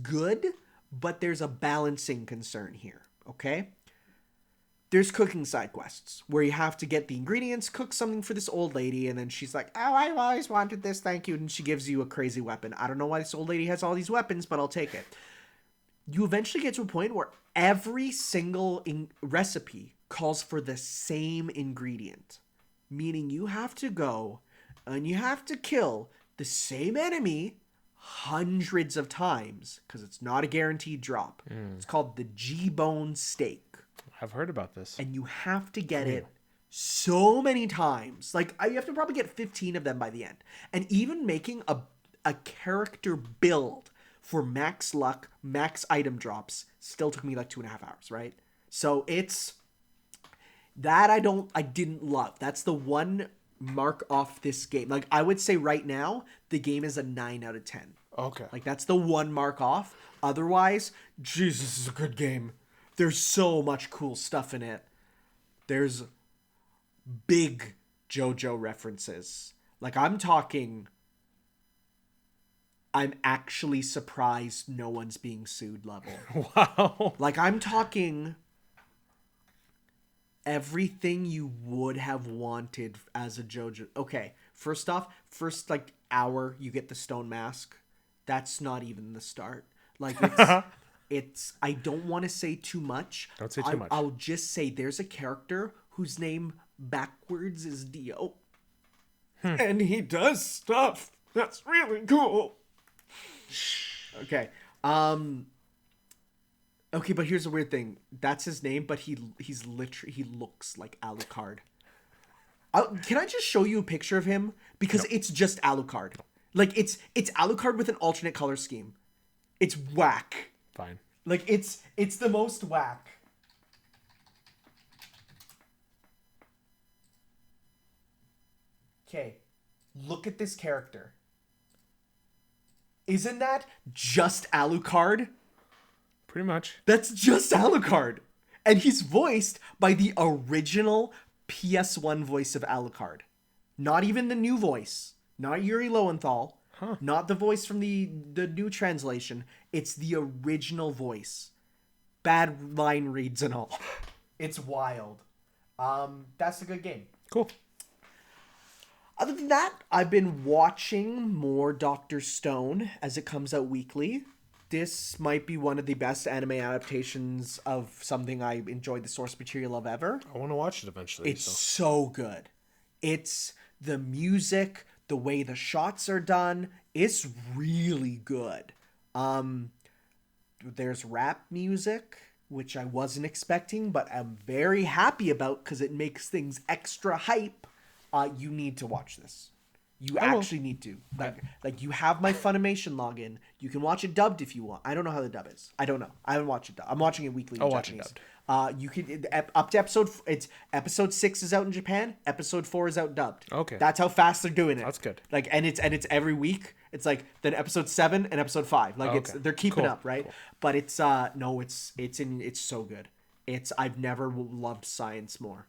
good, but there's a balancing concern here, okay? There's cooking side quests where you have to get the ingredients, cook something for this old lady, and then she's like, oh, I've always wanted this, thank you, and she gives you a crazy weapon. I don't know why this old lady has all these weapons, but I'll take it. You eventually get to a point where every single recipe calls for the same ingredient, meaning you have to go and you have to kill the same enemy hundreds of times because it's not a guaranteed drop. It's called the G-bone steak. I've heard about this. And you have to get it so many times. Like, you have to probably get 15 of them by the end. And even making a character build for max luck, max item drops still took me like 2.5 hours, right? So it's... That I didn't love. That's the one mark off this game. Like, I would say right now, the game is a 9 out of 10. Okay. Like, that's the one mark off. Otherwise, Jesus, this is a good game. There's so much cool stuff in it. There's big JoJo references. Like, I'm actually surprised no one's being sued level. Wow. Like, I'm talking everything you would have wanted as a JoJo. Okay, first off, like hour, you get the stone mask. That's not even the start. Like, it's I don't want to say too much. Don't say too much. I'll just say there's a character whose name backwards is Dio. And he does stuff that's really cool. Okay. Okay, but here's the weird thing. That's his name, but he looks like Alucard. Can I just show you a picture of him? Because it's just Alucard. Like, it's Alucard with an alternate color scheme. It's whack. Fine. Like, it's the most whack. Okay. Look at this character. Isn't that just Alucard? Pretty much. That's just Alucard. And he's voiced by the original PS1 voice of Alucard. Not even the new voice. Not Yuri Lowenthal. Not the voice from the new translation. It's the original voice. Bad line reads and all. It's wild. That's a good game. Cool. Other than that, I've been watching more Dr. Stone as it comes out weekly. This might be one of the best anime adaptations of something I enjoyed the source material of ever. I want to watch it eventually. It's so good. It's the music, the way the shots are done. It's really good. There's rap music, which I wasn't expecting, but I'm very happy about because it makes things extra hype. You need to watch this. You actually need to. Like you have my Funimation login. You can watch it dubbed if you want. I don't know how the dub is. I don't know. I haven't watched it dubbed. I'm watching it weekly in Japanese. Watch it dubbed. You can up to episode 6 is out in Japan. Episode 4 is out dubbed. Okay. That's how fast they're doing it. That's good. Like and it's every week. It's like then episode 7 and episode 5. Like they're keeping up, right? Cool. But it's so good. I've never loved science more.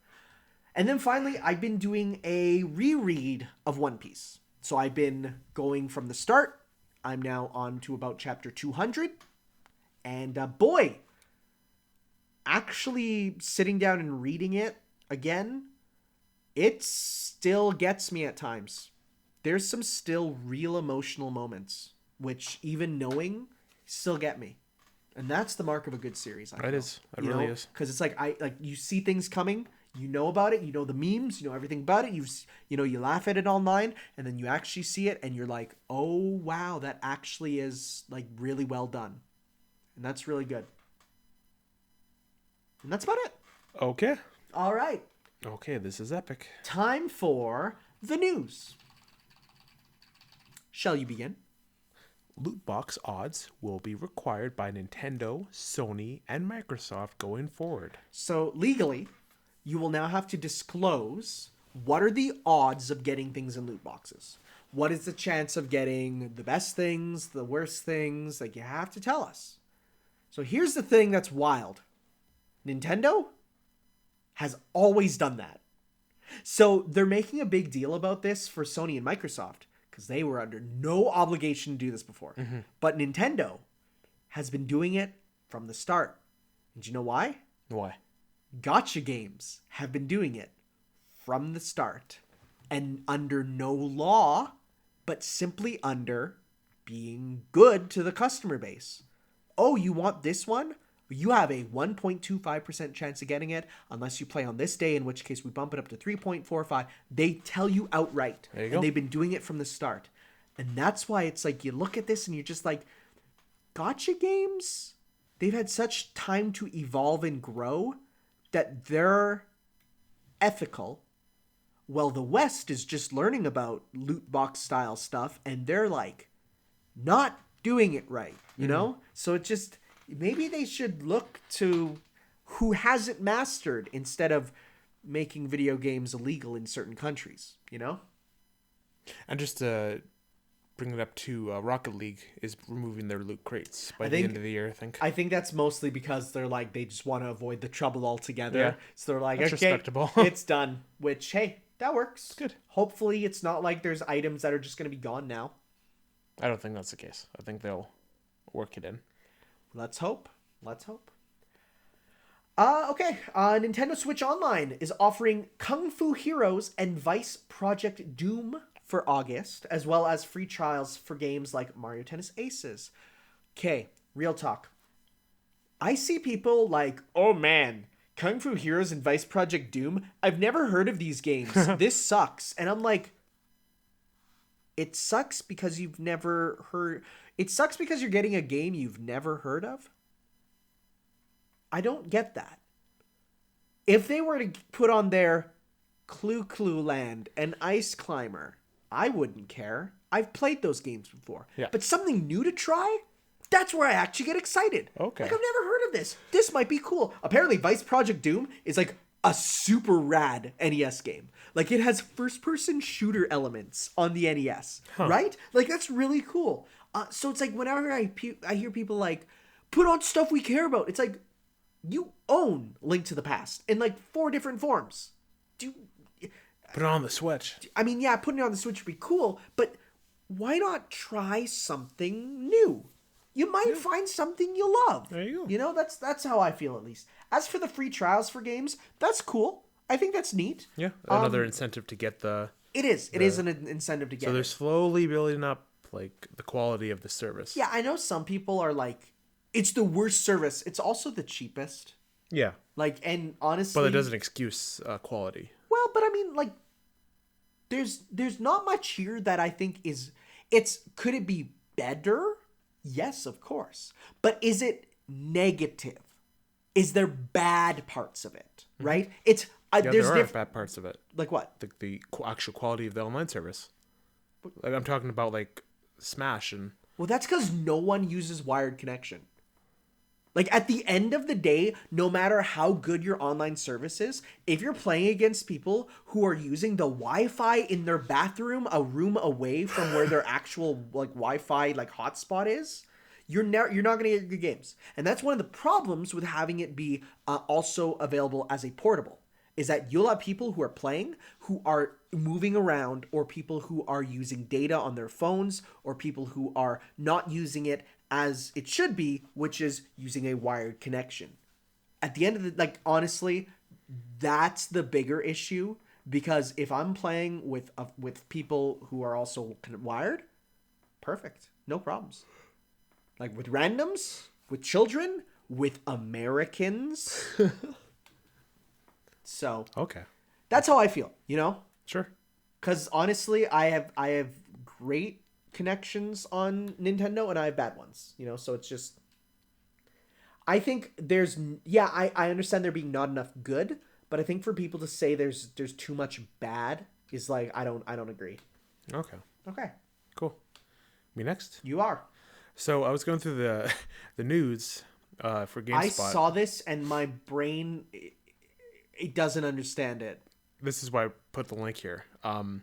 And then finally, I've been doing a reread of One Piece. So I've been going from the start. I'm now on to about chapter 200. And boy, actually sitting down and reading it again, it still gets me at times. There's some still real emotional moments, which even knowing still get me. And that's the mark of a good series. It is. It really is. Because it's like you see things coming, you know about it, you know the memes, you know everything about it. You laugh at it online, and then you actually see it, and you're like, oh wow, that actually is like really well done, and that's really good. And that's about it. Okay. All right. Okay, this is epic. Time for the news. Shall you begin? Loot box odds will be required by Nintendo, Sony, and Microsoft going forward. So legally, you will now have to disclose what are the odds of getting things in loot boxes. What is the chance of getting the best things, the worst things? Like, you have to tell us. So here's the thing that's wild. Nintendo has always done that. So they're making a big deal about this for Sony and Microsoft because they were under no obligation to do this before. Mm-hmm. But Nintendo has been doing it from the start. And do you know why? Why? Gacha games have been doing it from the start. And under no law, but simply under being good to the customer base. Oh, you want this one? You have a 1.25% chance of getting it unless you play on this day, in which case we bump it up to 3.45. They tell you outright. There you and go. They've been doing it from the start. And that's why it's like you look at this and you're just like, gacha games, they've had such time to evolve and grow that they're ethical. Well, the West is just learning about loot box style stuff and they're like not doing it right, you know? So it just... Maybe they should look to who hasn't mastered instead of making video games illegal in certain countries, you know? And just to bring it up to Rocket League is removing their loot crates by the end of the year, I think. I think that's mostly because they're like, they just want to avoid the trouble altogether. Yeah. So they're like, that's okay, respectable. It's done. Which, hey, that works. Good. Hopefully it's not like there's items that are just going to be gone now. I don't think that's the case. I think they'll work it in. Let's hope. Okay. Nintendo Switch Online is offering Kung Fu Heroes and Vice Project Doom for August, as well as free trials for games like Mario Tennis Aces. Okay, real talk. I see people like, oh man, Kung Fu Heroes and Vice Project Doom? I've never heard of these games. This sucks. And I'm like, it sucks because you've never heard... It sucks because you're getting a game you've never heard of? I don't get that. If they were to put on their Clue Land and Ice Climber, I wouldn't care. I've played those games before. Yeah. But something new to try? That's where I actually get excited. Okay. Like, I've never heard of this. This might be cool. Apparently, Vice Project Doom is like a super rad NES game. Like, it has first-person shooter elements on the NES, right? Like, that's really cool. So it's like whenever I hear people like, put on stuff we care about, it's like, you own Link to the Past in like 4 different forms. Put it on the Switch. I mean, yeah, putting it on the Switch would be cool, but why not try something new? You might find something you love. There you go. You know, that's how I feel at least. As for the free trials for games, that's cool. I think that's neat. Yeah, another incentive to get the... It is. It is an incentive to get So they're slowly building up like the quality of the service. Yeah, I know some people are like, it's the worst service. It's also the cheapest. Yeah. Like, and honestly... But it doesn't excuse quality. Well, but I mean, like, there's not much here that I think is... Could it be better? Yes, of course. But is it negative? Is there bad parts of it? Right? It's... there are bad parts of it. Like what? The actual quality of the online service. Like, I'm talking about, like, Smash and... Well, that's because no one uses wired connection. Like, at the end of the day, no matter how good your online service is, if you're playing against people who are using the Wi-Fi in their bathroom, a room away from where their actual, like, Wi-Fi, like, hotspot is, you're not going to get good games. And that's one of the problems with having it be also available as a portable. Is that you'll have people who are playing, who are moving around, or people who are using data on their phones, or people who are not using it as it should be, which is using a wired connection. at the end of the, like, honestly, that's the bigger issue, because if I'm playing with people who are also wired, perfect, no problems. Like with randoms, with children, with Americans. So Okay. that's how I feel, you know? Sure. Because honestly, I have great connections on Nintendo and I have bad ones, you know? So it's just, I think there's, yeah, I understand there being not enough good, but I think for people to say there's too much bad is like, I don't agree. Okay. Okay. Cool. Me next? You are. So I was going through the news for GameSpot. I saw this and my brain, it doesn't understand it. This is why I put the link here. I'm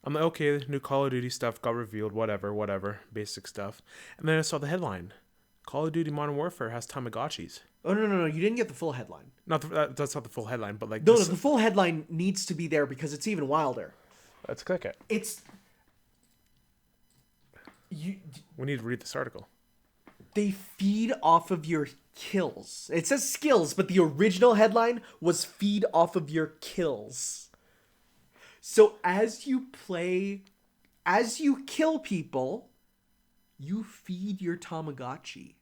like, okay, the new Call of Duty stuff got revealed, whatever, basic stuff. And then I saw the headline. Call of Duty Modern Warfare has Tamagotchis. Oh, no, you didn't get the full headline. That's not the full headline, but like... No, the full headline needs to be there because it's even wilder. Let's click it. It's... We need to read this article. They feed off of your kills. It says skills, but the original headline was feed off of your kills. So as you kill people, you feed your Tamagotchi.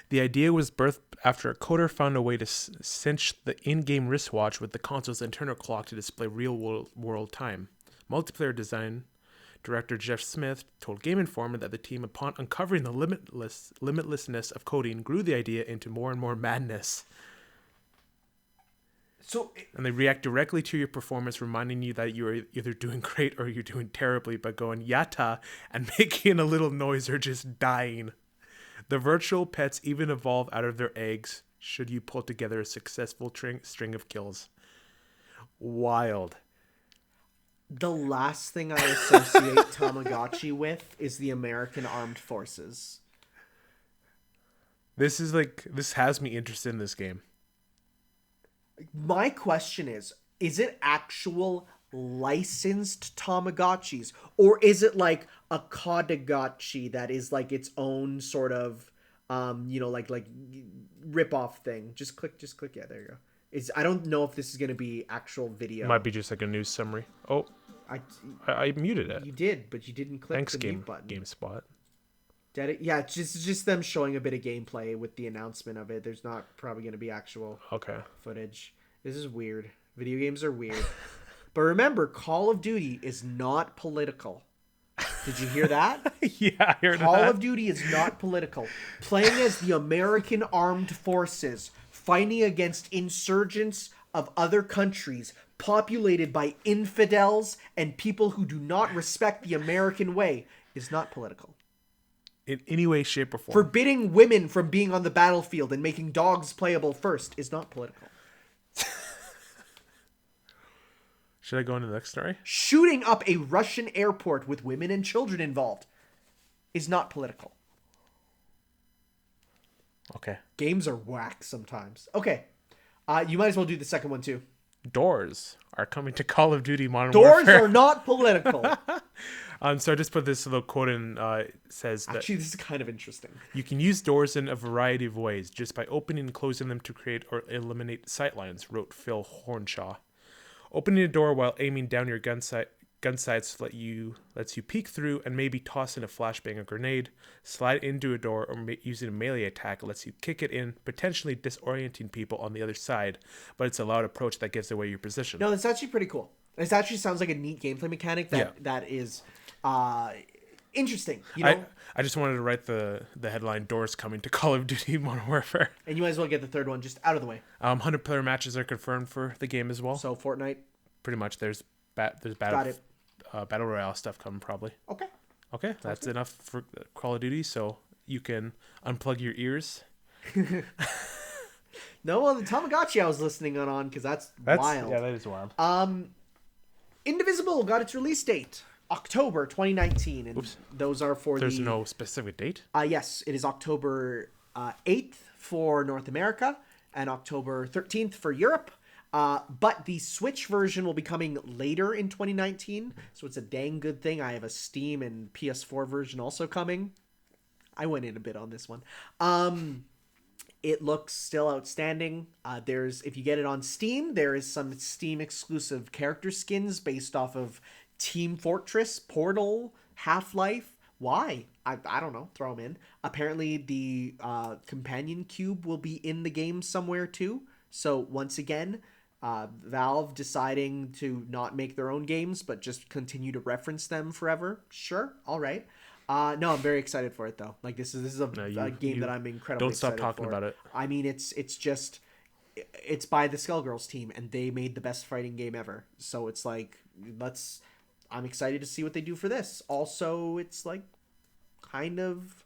The idea was birthed after a coder found a way to cinch the in-game wristwatch with the console's internal clock to display real-world time. Multiplayer design director Jeff Smith told Game Informer that the team, upon uncovering the limitlessness of coding, grew the idea into more and more madness. And they react directly to your performance, reminding you that you are either doing great or you're doing terribly by going yatta and making a little noise or just dying. The virtual pets even evolve out of their eggs should you pull together a successful string of kills. Wild. The last thing I associate Tamagotchi with is the American Armed Forces. This has me interested in this game. My question is it actual licensed Tamagotchis, or is it like a Kodagotchi that is like its own sort of like rip off thing? Just click, yeah, there you go. I don't know if this is gonna be actual video. It might be just like a news summary. Oh, I muted it. You did, but you didn't click Thanks, the mute button. GameSpot. Did it? Yeah, it's just them showing a bit of gameplay with the announcement of it. There's not probably gonna be actual footage. This is weird. Video games are weird. But remember, Call of Duty is not political. Did you hear that? Yeah, I heard that. Call of Duty is not political. Playing as the American Armed Forces, fighting against insurgents of other countries, populated by infidels and people who do not respect the American way, is not political. In any way, shape, or form. Forbidding women from being on the battlefield and making dogs playable first is not political. Should I go into the next story? Shooting up a Russian airport with women and children involved is not political. Okay. Games are whack sometimes. Okay. You might as well do the second one too. Doors are coming to Call of Duty Modern Doors Warfare. are not political. So I just put this little quote in. It says that actually, this is kind of interesting. You can use doors in a variety of ways, just by opening and closing them to create or eliminate sightlines, wrote Phil Hornshaw. Opening a door while aiming down your gun sights lets you peek through and maybe toss in a flashbang or grenade. Slide into a door or using a melee attack lets you kick it in, potentially disorienting people on the other side, but it's a loud approach that gives away your position. No, that's actually pretty cool. This actually sounds like a neat gameplay mechanic that is interesting. You know? I just wanted to write the headline, Doors coming to Call of Duty Modern Warfare. And you might as well get the third one just out of the way. 100-player matches are confirmed for the game as well. So Fortnite? Pretty much. There's battle royale stuff coming probably. Okay, that's enough for Call of Duty, so you can unplug your ears. No, well, the Tamagotchi I was listening on because that's wild. Yeah, that is wild. Indivisible got its release date, October 2019, and those are for There's no specific date? Yes, it is October 8th for North America and October 13th for Europe. But the Switch version will be coming later in 2019, so it's a dang good thing. I have a Steam and PS4 version also coming. I went in a bit on this one. It looks still outstanding. If you get it on Steam, there is some Steam exclusive character skins based off of Team Fortress, Portal, Half-Life. Why? I don't know. Throw them in. Apparently, the companion cube will be in the game somewhere too. So once again, Valve deciding to not make their own games, but just continue to reference them forever. Sure, all right. No, I'm very excited for it though. Like this is a game that I'm incredibly don't stop excited talking for. about it. I mean, it's it's by the Skullgirls team, and they made the best fighting game ever. So it's like I'm excited to see what they do for this. Also, it's like kind of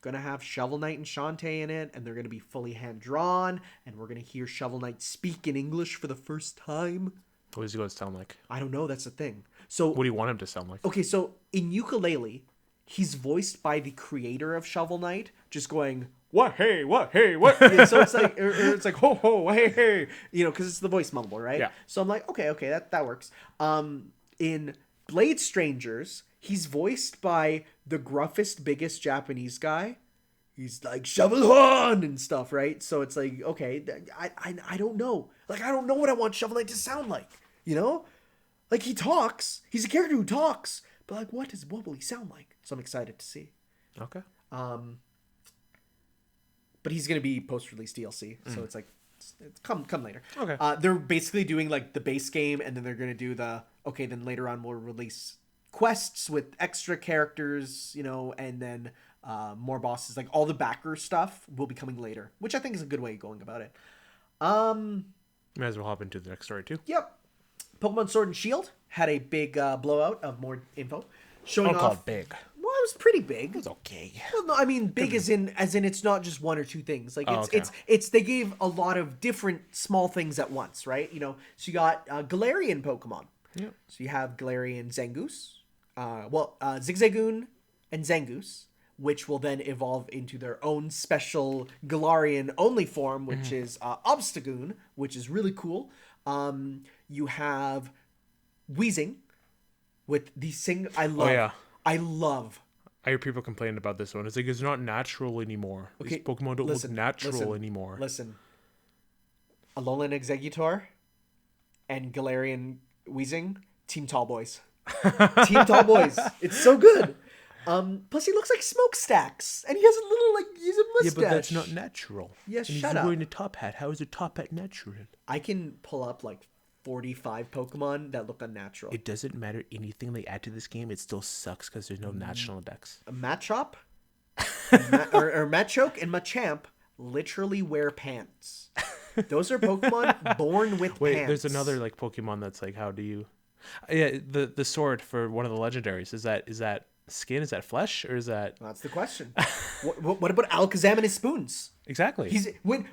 gonna have Shovel Knight and Shantae in it, and they're gonna be fully hand drawn, and we're gonna hear Shovel Knight speak in English for the first time. What is he going to sound like? I don't know. That's the thing. So What do you want him to sound like? okay, so in Yooka-Laylee, he's voiced by the creator of Shovel Knight, just going, what, hey, what, hey, what? Yeah, so it's like, or it's like, ho, ho, hey, hey, because it's the voice mumble, right? Yeah. So I'm like, okay, that works. In Blade Strangers, he's voiced by the gruffest, biggest Japanese guy. He's like, Shovel on and stuff, right? So it's like, okay, I don't know. Like, I don't know what I want Shovel Knight to sound like, Like, he talks. He's a character who talks. But, like, what will he sound like? So I'm excited to see. Okay. But he's going to be post-release DLC. So it's like, it's come later. Okay. They're basically doing, like, the base game, and then they're going to do then later on we'll release quests with extra characters, and then more bosses. Like, all the backer stuff will be coming later, which I think is a good way of going about it. Might as well hop into the next story, too. Yep. Pokemon Sword and Shield had a big blowout of more info. Showing off big. Well, it was pretty big. It was okay. Well, no, I mean big as in it's not just one or two things. Like okay. it's they gave a lot of different small things at once, right? So you got Galarian Pokemon. Yeah. So you have Galarian Zangoose, Zigzagoon and Zangoose, which will then evolve into their own special Galarian only form, which is Obstagoon, which is really cool. You have Weezing with the I love. Oh, yeah. I love. I hear people complaining about this one. It's like, it's not natural anymore. Okay, These Pokemon don't look natural anymore. Listen. Alolan Exeggutor and Galarian Weezing, Team Tall Boys. Team Tall Boys. It's so good. Plus he looks like Smokestacks, and he has a mustache. Yeah, but that's not natural. Yes, and shut he's up. wearing a top hat. How is a top hat natural? I can pull up like 45 Pokemon that look unnatural. It doesn't matter anything they add to this game. It still sucks because there's no national dex. A Machop, or Machoke and Machamp literally wear pants. Those are Pokemon born with pants. There's another like Pokemon that's like, how do you? Yeah, the sword for one of the legendaries is that skin? Is that flesh or is that? That's the question. What about Alakazam and his spoons? Exactly. He's when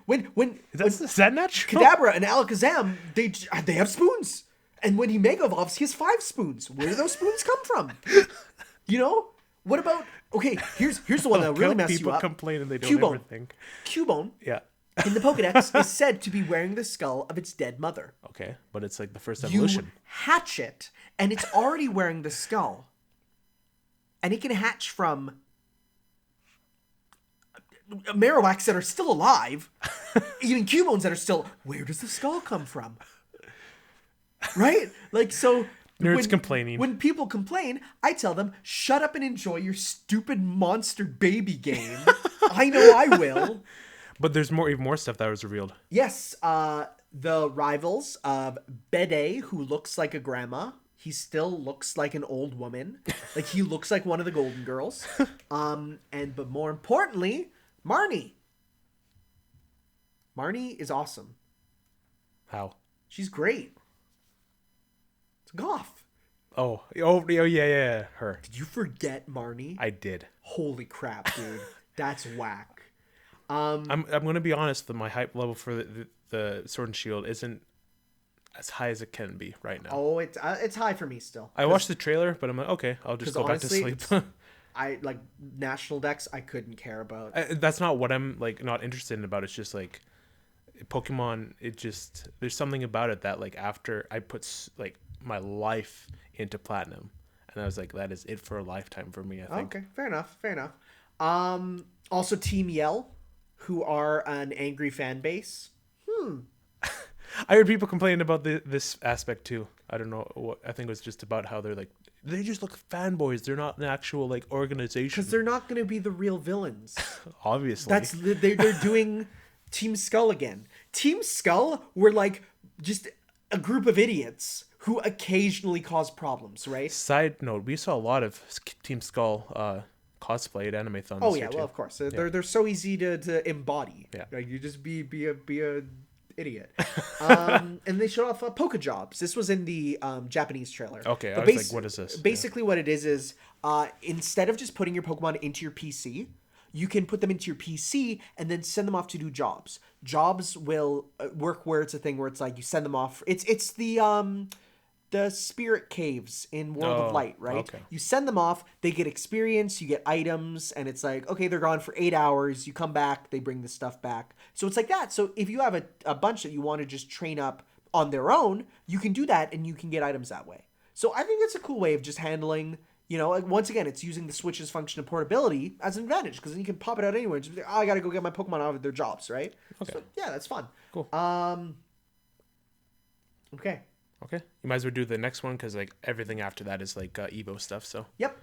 is that natural? Kadabra and Alakazam, they have spoons, and when he Mega Evolves, he has 5 spoons. Where do those spoons come from? What about? Okay, here's the one that really messes you People up. complain and they don't Cubone. ever think. Cubone. Yeah. In the Pokedex is said to be wearing the skull of its dead mother. Okay, but it's like the first You evolution. hatch it, and it's already wearing the skull. And it can hatch from Marowaks that are still alive, even Cubones that are still. Where does the skull come from? Right? Like, so. Nerds complaining. When people complain, I tell them, shut up and enjoy your stupid monster baby game. I know I will. But there's even more stuff that was revealed. Yes, the rivals of Bede, who looks like a grandma. He still looks like an old woman. Like, he looks like one of the Golden Girls. But more importantly, Marnie. Marnie is awesome. How? She's great. It's Goth. Oh, yeah, her. Did you forget Marnie? I did. Holy crap, dude. That's whack. I'm going to be honest, my hype level for the Sword and Shield isn't as high as it can be right now. Oh, it's high for me still. I watched the trailer, but I'm like, okay, I'll just go honestly, back to sleep. I like National Dex. I couldn't care about. That's not what I'm like not interested in about. It's just like Pokemon. There's something about it that like after I put like my life into Platinum, and I was like, that is it for a lifetime for me. I think. Okay, fair enough. Also, Team Yell, who are an angry fan base. I heard people complaining about this aspect too. I don't know what. I think it was just about how they're like, they just look fanboys. They're not an actual like organization. Because they're not going to be the real villains. Obviously. They're doing Team Skull again. Team Skull were like just a group of idiots who occasionally cause problems, right? Side note, we saw a lot of Team Skull cosplay at Anime-thon. Oh yeah, well of course. They're so easy to embody. Yeah. Like you just be a idiot. And they showed off Poke Jobs. This was in the Japanese trailer. Okay, But I was like, what is this? Basically what it is instead of just putting your Pokemon into your PC, you can put them into your PC and then send them off to do jobs. Jobs will work where it's a thing where it's like you send them off. It's the spirit caves in World of Light, right? Okay. You send them off, they get experience, you get items, and it's like, okay, they're gone for 8 hours, you come back, they bring the stuff back. So it's like that. So if you have a bunch that you want to just train up on their own, you can do that and you can get items that way. So I think that's a cool way of just handling, like, once again, it's using the Switch's function of portability as an advantage, because then you can pop it out anywhere and just be like, I gotta go get my Pokemon out of their jobs, right? Okay. So, yeah, that's fun. Cool. Okay. Okay. You might as well do the next one because like everything after that is like Evo stuff. So. Yep.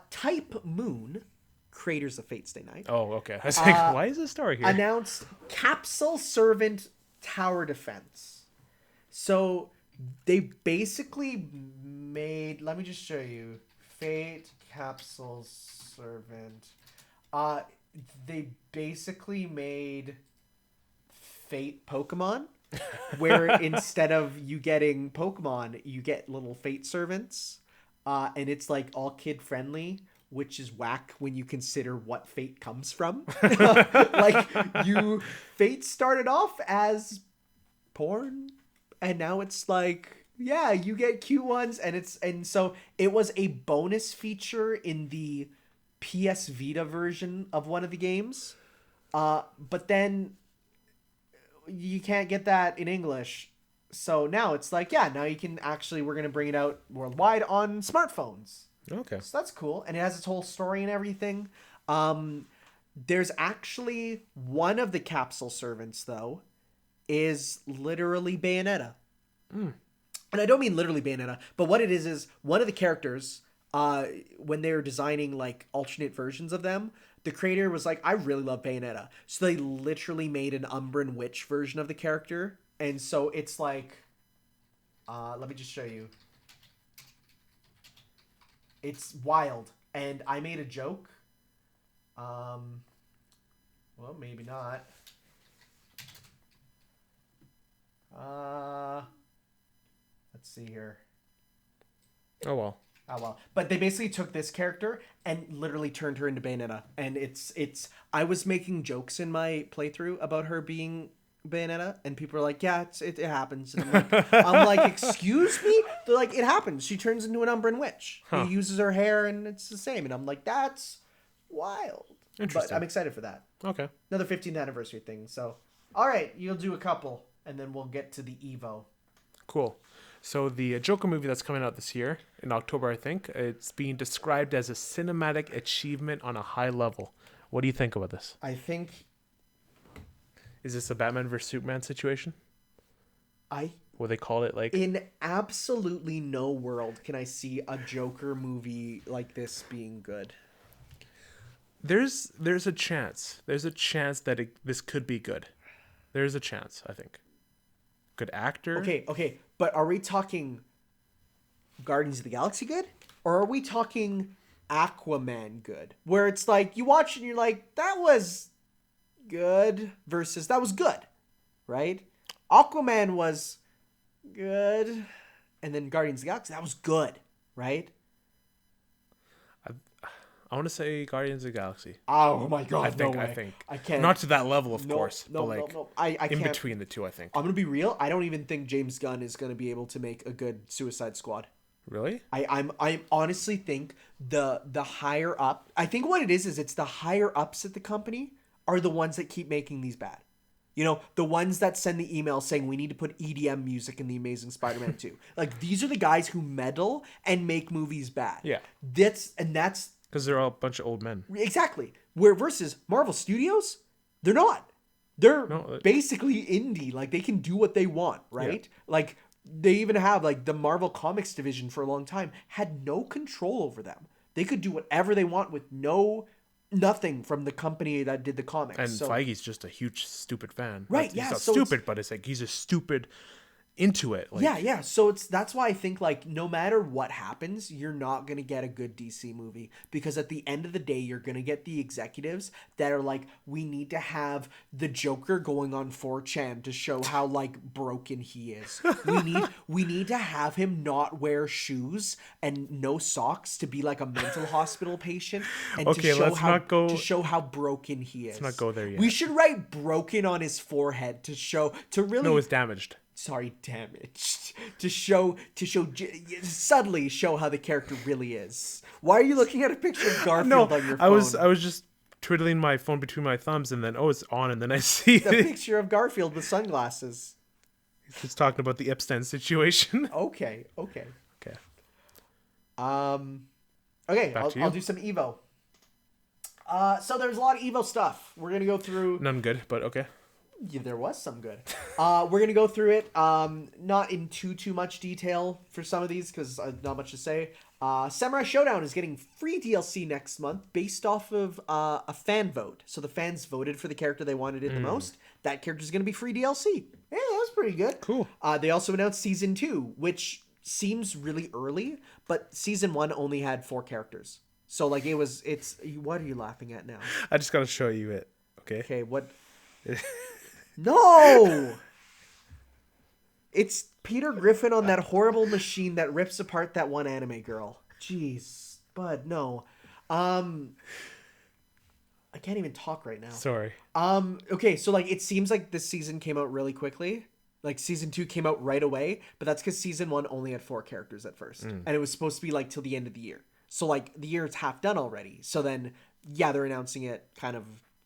Type Moon, creators of Fate Stay Night, Oh, okay. I was like, why is this story here? announced Capsule Servant Tower Defense. So they basically made. Let me just show you. Fate Capsule Servant. They basically made Fate Pokemon. Where instead of you getting Pokemon, you get little Fate servants, and it's like all kid friendly, which is whack when you consider what Fate comes from. Like Fate started off as porn, and now it's like, yeah, you get cute ones, and so it was a bonus feature in the PS Vita version of one of the games, but then you can't get that in English. So now it's like, yeah, now you can actually, we're going to bring it out worldwide on smartphones. Okay. So that's cool. And it has its whole story and everything. There's actually one of the capsule servants, though, is literally Bayonetta. And I don't mean literally Bayonetta, but what it is one of the characters, when they were designing like alternate versions of them, the creator was like, I really love Bayonetta. So they literally made an Umbran Witch version of the character. And so it's like, let me just show you. It's wild. And I made a joke. Well, maybe not. Let's see here. Oh, well. Oh well, but they basically took this character and literally turned her into Bayonetta, and it's. I was making jokes in my playthrough about her being Bayonetta, and people are like, "Yeah, it happens." And I'm like, "Excuse me?" They're like, "It happens. She turns into an Umbran Witch. He uses her hair, and it's the same." And I'm like, "That's wild." Interesting. But I'm excited for that. Okay. Another 15th anniversary thing. So, all right, you'll do a couple, and then we'll get to the Evo. Cool. So the Joker movie that's coming out this year in October, I think, it's being described as a cinematic achievement on a high level. What do you think about this? I think Is this a Batman vs Superman situation? I What they call it like? in absolutely no world can I see a Joker movie like this being good. There's a chance. There's a chance that this could be good. There's a chance, I think. Good actor. Okay, but are we talking Guardians of the Galaxy good? Or are we talking Aquaman good? Where it's like, you watch and you're like, that was good versus that was good, right? Aquaman was good, and then Guardians of the Galaxy, that was good, right? I want to say Guardians of the Galaxy. Oh my god, I think. I can't. Not to that level, of course. No, but like no. I in can't. between the two, I think. I'm gonna be real. I don't even think James Gunn is gonna be able to make a good Suicide Squad. Really? I honestly think the higher up. I think what it is it's the higher ups at the company are the ones that keep making these bad. You know, the ones that send the email saying we need to put EDM music in the Amazing Spider-Man 2. Like, these are the guys who meddle and make movies bad. Yeah. That's Because they're all a bunch of old men. exactly where versus Marvel Studios. They're not. They're No, basically indie. Like, they can do what they want, right? Like, they even have, like, the Marvel Comics division for a long time had no control over them. They could do whatever they want with nothing from the company that did the comics. and So, Feige's just a huge stupid fan. Right, He's yeah, not so stupid, but it's like he's just stupid into it. Like, yeah. So that's why I think, like, no matter what happens, you're not gonna get a good DC movie, because at the end of the day, you're gonna get the executives that are like, we need to have the Joker going on 4chan to show how, like, broken he is. We need to have him not wear shoes and no socks to be like a mental hospital patient, and Okay, to show let's how not go- to show how broken he is. not go there yet. We should write broken on his forehead to really no, it's damaged. sorry, damaged, to subtly show how the character really is. Why are you looking at a picture of Garfield on your phone? I was just twiddling my phone between my thumbs, and then it's on, and then I see The picture of Garfield with sunglasses. He's just talking about the Epstein situation. Okay. Okay. Okay, Back to you. I'll do some Evo. So there's a lot of Evo stuff. We're gonna go through. None good, but okay. Yeah, there was some good. We're gonna go through it. Not in too much detail for some of these, because not much to say. Samurai Showdown is getting free DLC next month based off of a fan vote. So the fans voted for the character they wanted it the most. That character is gonna be free DLC. Yeah, that was pretty good. Cool. They also announced Season 2, which seems really early, but Season 1 only had 4 characters. So, like, it's... What are you laughing at now? I just gotta show you it. Okay. Okay, what... No! It's Peter Griffin on that horrible machine that rips apart that one anime girl. Jeez. Bud, no. I can't even talk right now. Sorry. Okay, so, like, it seems like this season came out really quickly. Like, Season 2 came out right away, but that's because Season 1 only had 4 characters at first. And it was supposed to be, like, till the end of the year. So, like, the year is half done already. So then, yeah, they're announcing it kind of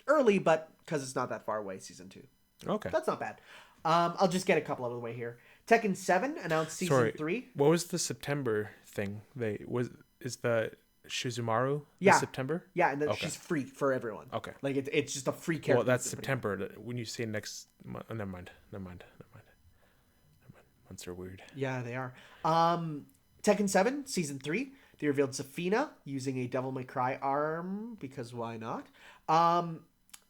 early, but because it's not that far away, Season 2. Okay. That's not bad. I'll just get a couple out of the way here. Tekken 7 announced Season 3. What was the September thing? Is the Shizumaru Yeah. September? Yeah, and then she's free for everyone. Okay. Like, it's just a free character. Well, that's September. When you say next month, never mind. Months are weird. Yeah, they are. Tekken 7 Season 3. They revealed Zafina using a Devil May Cry arm, because why not?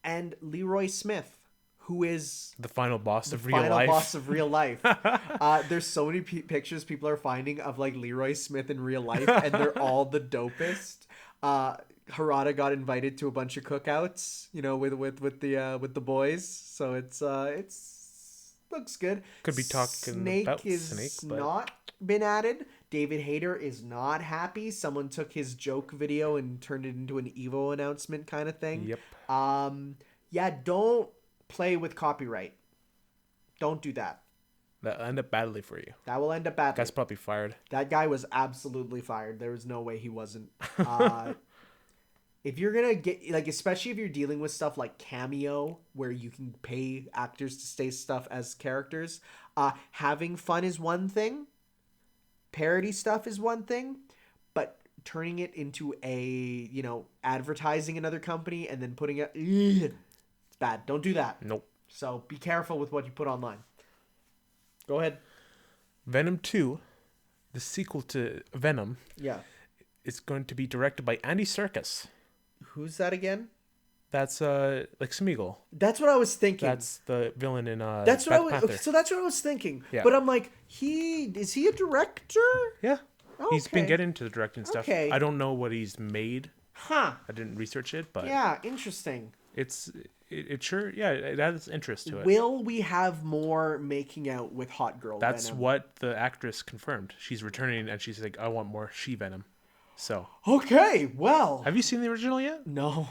And Leroy Smith, who is The final boss of the real final life. boss of real life. There's so many pictures people are finding of, like, Leroy Smith in real life, and they're all the dopest. Harada got invited to a bunch of cookouts, you know, with the boys. So it's looks good. Could be talking about Snake, but... not been added. David Hayter is not happy. Someone took his joke video and turned it into an Evo announcement kind of thing. Yep. Yeah, don't play with copyright. Don't do that. That'll end up badly for you. That will end up badly. Guy's probably fired. That guy was absolutely fired. There was no way he wasn't. If you're gonna get, like, especially if you're dealing with stuff like Cameo, where you can pay actors to say stuff as characters, having fun is one thing. Parody stuff is one thing, but turning it into advertising another company and then putting it, it's bad. Don't do that. Nope. So be careful with what you put online. Go ahead. Venom 2, the sequel to Venom, Yeah. is going to be directed by Andy Serkis. Who's that again? That's like Smeagol. That's what I was thinking. That's the villain in That's Black what Panther. so that's what I was thinking. Yeah. But I'm like, is he a director? Yeah. He's been Okay. getting into the directing stuff. Okay. I don't know what he's made. Huh. I didn't research it, but Yeah, interesting. it sure, yeah, it has interest to it. Will we have more making out with Hot Girl That's Venom? what the actress confirmed. She's returning, and she's like, I want more She-Venom. So, Okay, well. have you seen the original yet? No.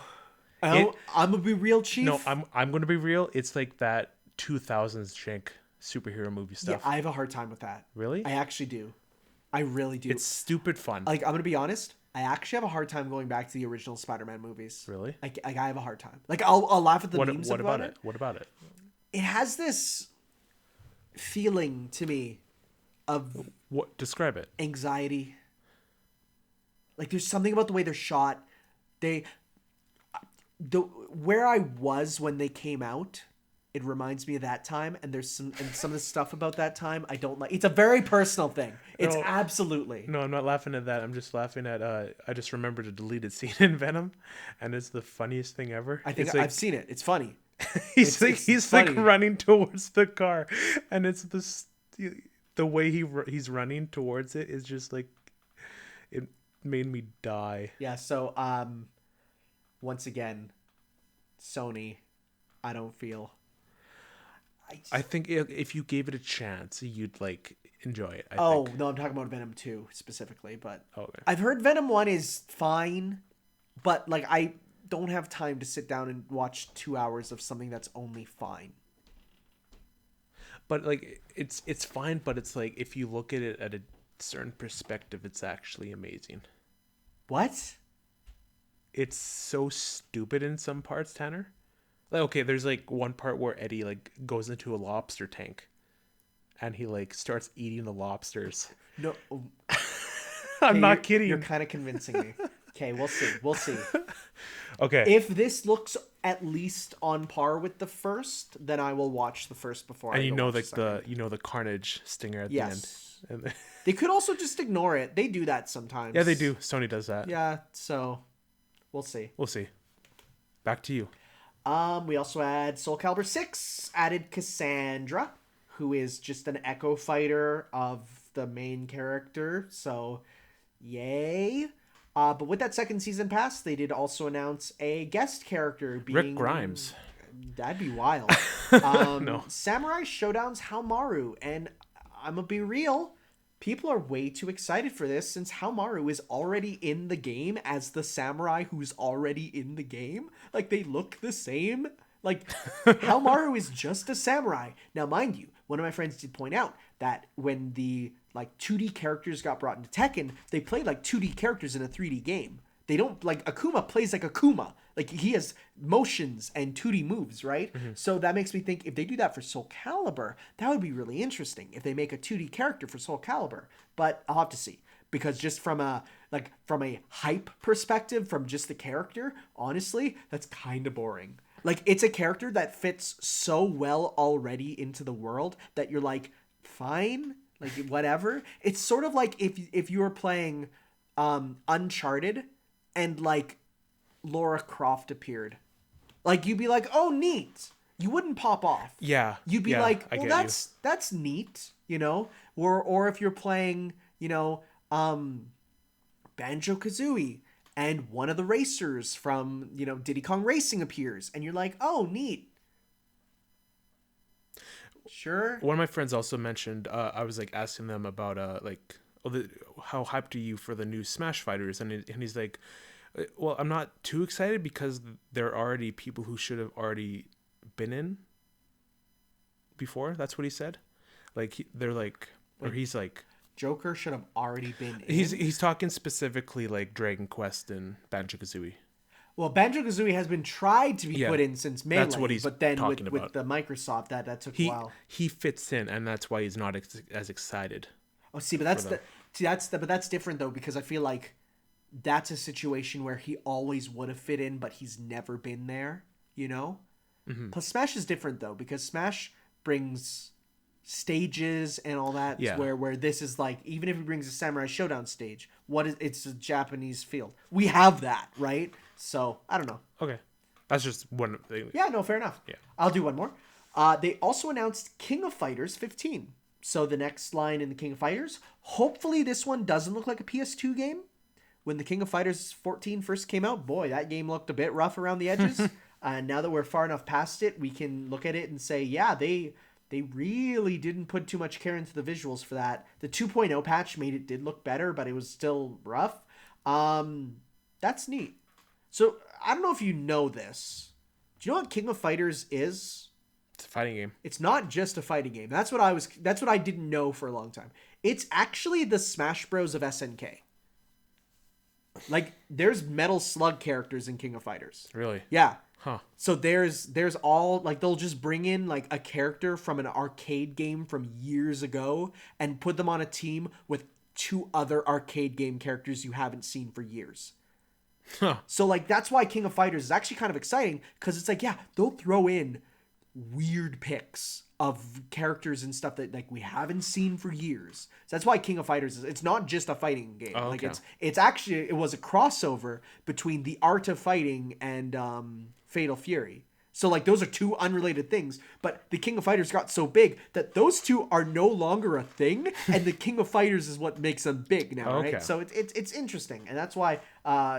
I'm gonna be real, Chief. No, I'm going to be real. It's like that 2000s jank superhero movie Yeah, stuff. I have a hard time with that. Really? I actually do. I really do. It's stupid fun. Like, I'm gonna be honest. I actually have a hard time going back to the original Spider-Man movies. Really? I have a hard time. Like, I'll laugh at the memes What about about it? What about it? It has this feeling to me of What? Describe it. anxiety. Like, there's something about the way they're shot. where I was when they came out, it reminds me of that time, and there's some of the stuff about that time I don't like. It's a very personal thing. It's absolutely. No, I'm not laughing at that. I'm just laughing at I just remembered a deleted scene in Venom, and it's the funniest thing ever. I think it's like, I've seen it. It's funny. he's it's like funny. running towards the car, and it's the way he's running towards it is just like, it made me die. Yeah, so once again, Sony, I don't feel I think if you gave it a chance, you'd like enjoy it. I think. No, I'm talking about Venom 2 specifically, but Okay. I've heard Venom 1 is fine, but like I don't have time to sit down and watch 2 hours of something that's only fine. But like it's fine, but it's like if you look at it at a certain perspective, it's actually amazing. What? It's so stupid in some parts, Tanner. Like, okay, there's like one part where Eddie like goes into a lobster tank and he like starts eating the lobsters. No. I'm not kidding. You're kind of convincing me. Okay, we'll see. We'll see. Okay. If this looks at least on par with the first, then I will watch the first before. And I you go know watch like the the carnage stinger at yes. the end. And They could also just ignore it. They do that sometimes. yeah, they do. Sony does that. Yeah, so we'll see. We'll see. Back to you. We also had Soul Calibur 6, added Cassandra, who is just an echo fighter of the main character, so yay. But with that second season pass, they did also announce a guest character being... Rick Grimes. That'd be wild. No. Samurai Showdown's Haomaru, and I'm gonna be real, people are way too excited for this since Haomaru is already in the game as the samurai who's already in the game. Like, they look the same. Like, Haomaru is just a samurai. Now, mind you, one of my friends did point out that when the, like, 2D characters got brought into Tekken, they played like 2D characters in a 3D game. They don't, like, Akuma plays like Akuma. Like, he has motions and 2D moves, right? Mm-hmm. So that makes me think if they do that for Soul Calibur, that would be really interesting if they make a 2D character for Soul Calibur. But I'll have to see. Because just from a hype perspective, from just the character, honestly, that's kind of boring. Like, it's a character that fits so well already into the world that you're like, fine, like, whatever. It's sort of like if you were playing Uncharted and, like, Lara Croft appeared. Like, you'd be like, oh, neat. You wouldn't pop off. Yeah. You'd be like, well, that's neat, you know? Or if you're playing, you know, Banjo Kazooie and one of the racers from, you know, Diddy Kong Racing appears and you're like, oh, neat. Sure. One of my friends also mentioned, I was like asking them about how hyped are you for the new Smash Fighters? And he's like, well, I'm not too excited because there are already people who should have already been in before. That's what he said. Like, he's like, Joker should have already been in. He's talking specifically like Dragon Quest and Banjo Kazooie. Well, Banjo Kazooie has been tried to be put in since Melee, that's what he's but then talking with about. the Microsoft that took a while. He fits in, and that's why he's not as excited. Oh, see, but that's different though, because I feel like that's a situation where he always would have fit in, but he's never been there. You know. Mm-hmm. Plus, Smash is different though, because Smash brings stages and all that. Yeah. Where this is like, even if he brings a Samurai Showdown stage, it's a Japanese field. We have that, right? So I don't know. Okay, that's just one thing. Yeah, no, fair enough. Yeah, I'll do one more. They also announced King of Fighters 15. So the next line in the King of Fighters. Hopefully this one doesn't look like a PS2 game. When the King of Fighters 14 first came out, boy, that game looked a bit rough around the edges. Now that we're far enough past it, we can look at it and say, yeah, they really didn't put too much care into the visuals for that. The 2.0 patch did look better, but it was still rough. That's neat. So, I don't know if you know this. Do you know what King of Fighters is? It's a fighting game. It's not just a fighting game. That's what I didn't know for a long time. It's actually the Smash Bros of SNK. Like, there's Metal Slug characters in King of Fighters. Really? Yeah. Huh. So there's all, like, they'll just bring in, like, a character from an arcade game from years ago and put them on a team with 2 other arcade game characters you haven't seen for years. Huh. So like that's why King of Fighters is actually kind of exciting, because it's like, yeah, they'll throw in weird picks of characters and stuff that like we haven't seen for years. So that's why King of Fighters it's not just a fighting game. Oh, Like okay. it's actually, it was a crossover between the Art of Fighting and Fatal Fury. So like those are two unrelated things, but the King of Fighters got so big that those two are no longer a thing, and the King of Fighters is what makes them big now, Okay. right? So it's interesting, and that's why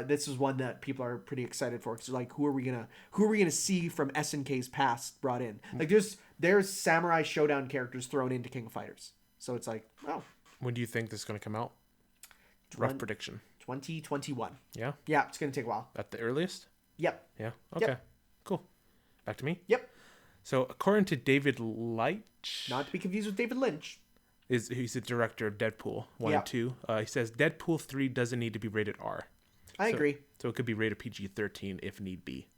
this is one that people are pretty excited for. Because like, who are we gonna see from SNK's past brought in? Like there's Samurai Showdown characters thrown into King of Fighters, so it's like, oh, When do you think this is going to come out? Rough prediction. 2021. Yeah? Yeah, it's gonna take a while. At the earliest? Yep. Yeah? Okay. Yep. Cool. Back to me? Yep. So, according to David Leitch, Not to be confused with David Lynch. he's the director of Deadpool 1 Yeah. and 2. He says Deadpool 3 doesn't need to be rated R. I agree. So, it could be rated PG-13 if need be.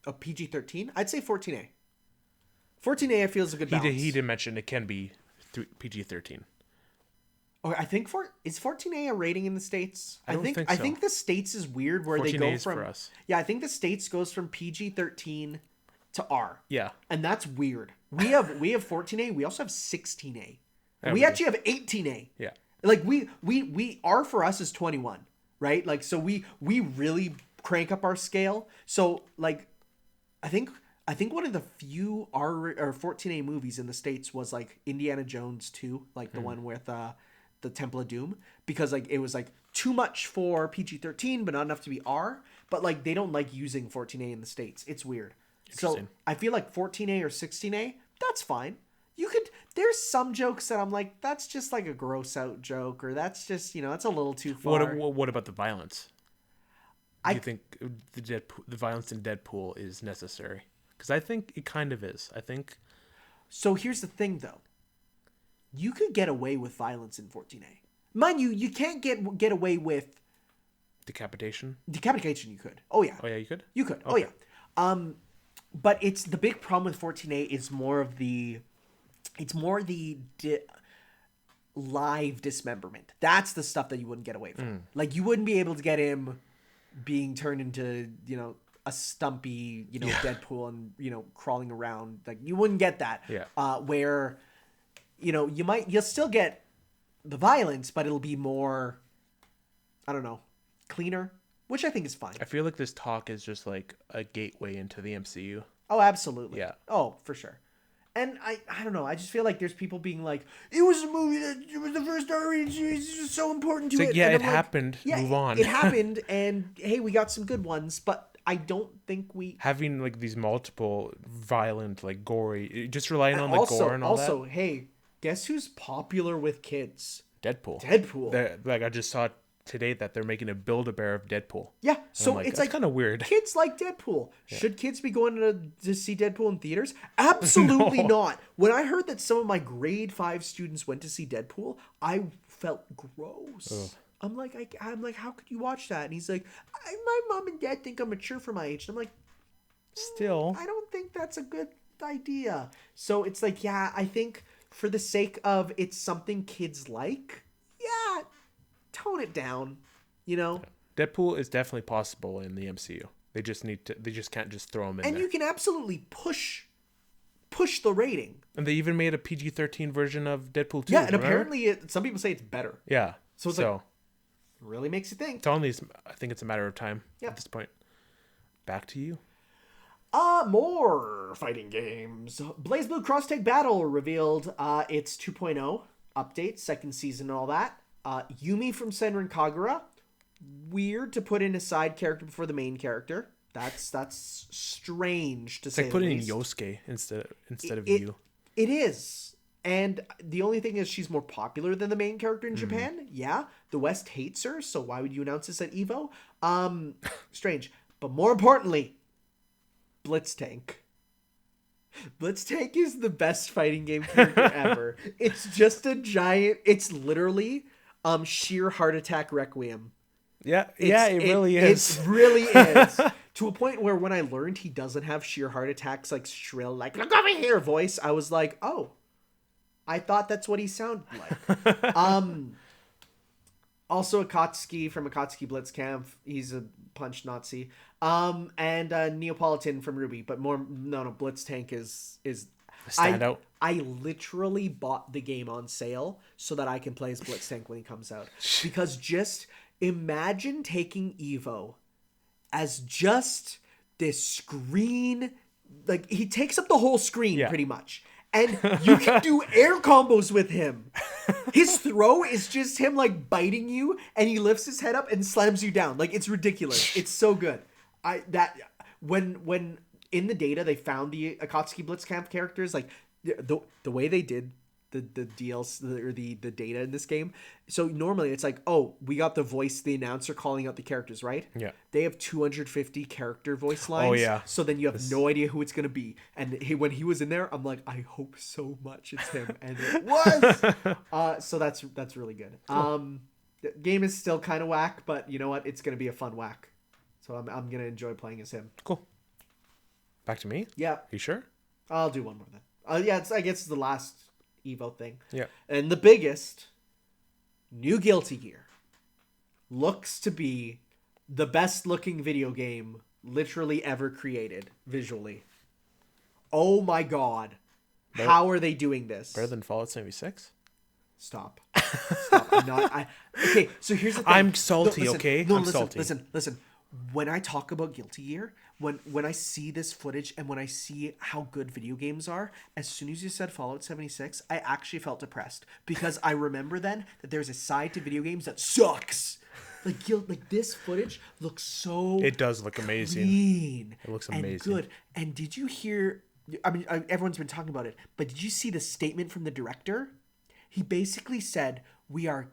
A PG-13? I'd say 14A. 14A I feel is a good balance. He did mention it can be PG-13. Oh, I think is 14A a rating in the States? I don't think so. I think the States is weird where they 14A go is from for us. Yeah, I think the States goes from PG-13 to R. Yeah. And that's weird. We have 14A, we also have 16A. Yeah, We we actually have 18A. Yeah. Like we R for us is 21, right? Like so we really crank up our scale. So like I think one of the few R or 14A movies in the States was like Indiana Jones 2, like the one with the Temple of Doom, because like it was like too much for PG-13 but not enough to be R, but like they don't like using 14A in the States. It's weird. So Interesting. I feel like 14A or 16A, that's fine. There's some jokes that I'm like, that's just like a gross out joke, or that's just, that's a little too far. What about the violence? Do you think the violence in Deadpool is necessary? Because I think it kind of is. I think. So here's the thing, though. You could get away with violence in 14A. Mind you, you can't get away with Decapitation? decapitation. You could. Oh yeah. Oh, yeah, you could? You could. Okay. Oh yeah. But it's the big problem with 14A is more of the. It's more the live dismemberment. That's the stuff that you wouldn't get away from. Like you wouldn't be able to get him being turned into a stumpy Deadpool and crawling around. Like you wouldn't get that. Yeah. Where you'll still get the violence, but it'll be more, I don't know, cleaner, which I think is fine. I feel like this talk is just like a gateway into the MCU. Oh, absolutely. Yeah. Oh, for sure. And I don't know. I just feel like there's people being like, it was a movie it was the first R-rated series. It's just so important to It's it. like, yeah, And it I'm like, happened. yeah, Move on. It happened, and hey, we got some good ones, but I don't think we. Having like these multiple violent, like gory, just relying on the Also, gore and all that. hey, guess who's popular with kids? Deadpool. Deadpool. Like I just saw today that they're making a Build-A-Bear of Deadpool. Yeah, And so I'm it's that's like kind of weird. kids like Deadpool. Should kids be going to see Deadpool in theaters? Absolutely No. not. When I heard that some of my grade 5 students went to see Deadpool, I felt gross. Ugh. I'm like, how could you watch that? And he's like, my mom and dad think I'm mature for my age. And I'm like, Still, I don't think that's a good idea. So it's like, yeah, I think for the sake of it's something kids like, yeah, tone it down, Deadpool is definitely possible in the MCU. They just can't just throw him in And there. you can absolutely push the rating. And they even made a PG-13 version of Deadpool 2. Yeah, and remember? apparently some people say it's better. Yeah. So it's like, really makes you think. it's only, I think it's a matter of time Yep. at this point. Back to you. More fighting games. BlazBlue Cross Tag Battle revealed its 2.0 update, second season and all that. Yumi from Senran Kagura. Weird to put in a side character before the main character. That's strange to It's say like the putting in least. Yosuke instead of you. It is. And the only thing is she's more popular than the main character in Japan. Yeah. The West hates her, so why would you announce this at EVO? Strange. But more importantly, Blitztank. Blitztank is the best fighting game character ever. It's just a giant, it's literally sheer heart attack requiem. Yeah, it really is. It really is. To a point where when I learned he doesn't have sheer heart attacks, like shrill, like, look over here voice, I was like, oh, I thought that's what he sounded like. Also Akatsuki from Akatsuki Blitzcamp. He's a punch Nazi. And Neapolitan from Ruby, but more no Blitztank is Standout. I literally bought the game on sale so that I can play as Blitztank when he comes out. Because just imagine taking Evo as just this screen, like he takes up the whole screen pretty much. And you can do air combos with him. His throw is just him like biting you, and he lifts his head up and slams you down. Like it's ridiculous. It's so good. When in the data they found the Akatsuki Blitzcamp characters, like the way they did the DLC or the data in this game. So normally it's like, oh, we got the announcer calling out the characters, right? Yeah. They have 250 character voice lines. Oh yeah. So then you have no idea who it's gonna be. And when he was in there, I'm like, I hope so much it's him, and it was. So that's really good. Cool. The game is still kind of whack, but you know what? It's gonna be a fun whack. So I'm gonna enjoy playing as him. Cool. Back to me? Yeah. You sure? I'll do one more then. Yeah, I guess it's the last Evo thing. Yeah. And the biggest, new Guilty Gear. Looks to be the best looking video game literally ever created visually. Oh my god. How are they doing this? Better than Fallout 76? Stop. Okay, so here's the thing. I'm salty, listen, okay? No, I'm listen, salty. Listen. When I talk about Guilty Gear, when I see this footage and when I see how good video games are, as soon as you said Fallout 76, I actually felt depressed because I remember then that there's a side to video games that sucks. Like this footage looks so It does look amazing. clean It looks and amazing. good. And did you hear? I mean, everyone's been talking about it, but did you see the statement from the director? He basically said, "We are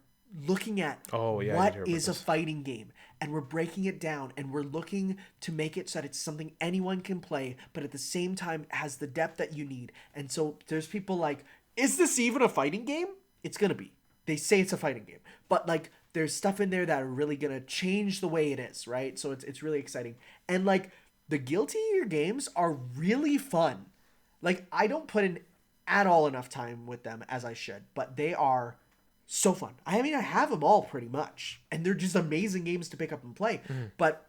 looking at what is a fighting game, and we're breaking it down, and we're looking to make it so that it's something anyone can play, but at the same time has the depth that you need." And so there's people like, is this even a fighting game? It's gonna be. They say it's a fighting game, but like there's stuff in there that are really gonna change the way it is, right? So it's really exciting. And like the Guilty Gear games are really fun. Like I don't put in at all enough time with them as I should, but they are so fun. I mean, I have them all pretty much, and they're just amazing games to pick up and play. But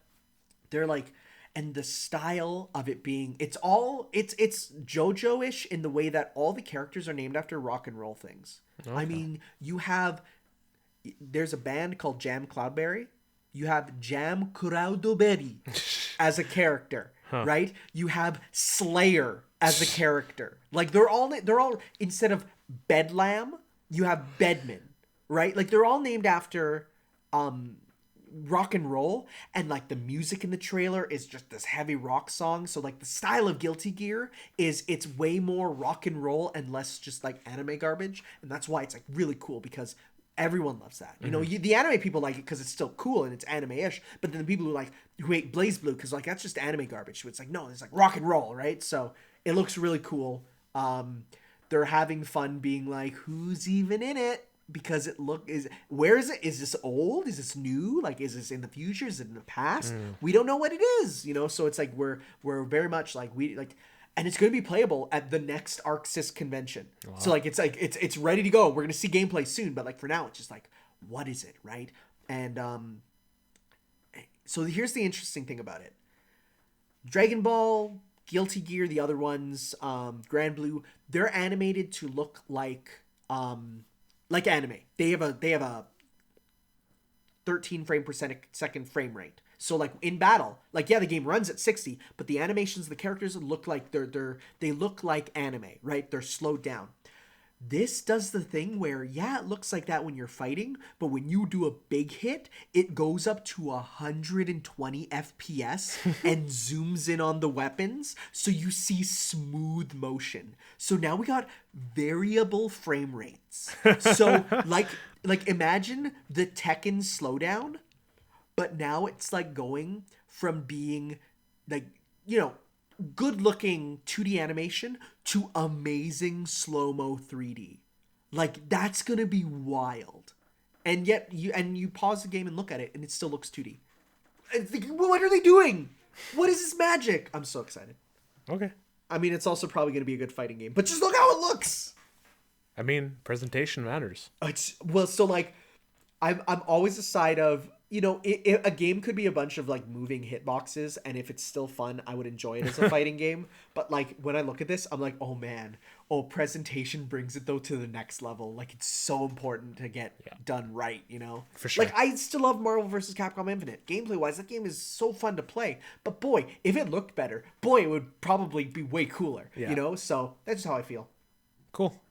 they're like, and the style of it being, it's JoJo-ish in the way that all the characters are named after rock and roll things. Okay. I mean, there's a band called Jam Cloudberry. You have Jam Cloudberry as a character, right? You have Slayer as a character. Like they're all instead of Bedlam, you have Bedman, right? Like they're all named after rock and roll, and like the music in the trailer is just this heavy rock song. So like the style of Guilty Gear it's way more rock and roll and less just like anime garbage, and that's why it's like really cool because everyone loves that. You know, the anime people like it because it's still cool and it's anime-ish, but then the people who hate Blaze Blue because like that's just anime garbage. So it's like no, it's like rock and roll, right? So it looks really cool. They're having fun being like, who's even in it? Because where is it? Is this old? Is this new? Like, is this in the future? Is it in the past? We don't know what it is, you know? So it's like, we're very much like, and it's going to be playable at the next ArcSys convention. Wow. So like, it's ready to go. We're going to see gameplay soon, but like for now, it's just like, what is it? Right. And, so here's the interesting thing about it. Dragon Ball, Guilty Gear, the other ones, Grand Blue, they're animated to look like anime. They have a 13 frame per second frame rate. So like in battle, like yeah, the game runs at 60, but the animations, the characters look like they look like anime, right? They're slowed down. This does the thing where, yeah, it looks like that when you're fighting, but when you do a big hit, it goes up to 120 FPS and zooms in on the weapons, so you see smooth motion. So now we got variable frame rates. So like imagine the Tekken slowdown, but now it's like going from being like, you know, good looking 2D animation to amazing slow-mo 3D. Like that's gonna be wild. And yet you pause the game and look at it and it still looks 2D. And think, what are they doing? What is this magic? I'm so excited. Okay. I mean, it's also probably gonna be a good fighting game, but just look how it looks. I mean, presentation matters. So like I'm always a side of, a game could be a bunch of like moving hitboxes, and if it's still fun, I would enjoy it as a fighting game. But like when I look at this, I'm like, oh man, presentation brings it though to the next level. Like it's so important to get done right, For sure. Like I still love Marvel vs. Capcom Infinite. Gameplay wise, that game is so fun to play. But boy, if it looked better, boy, it would probably be way cooler. So that's just how I feel. Cool.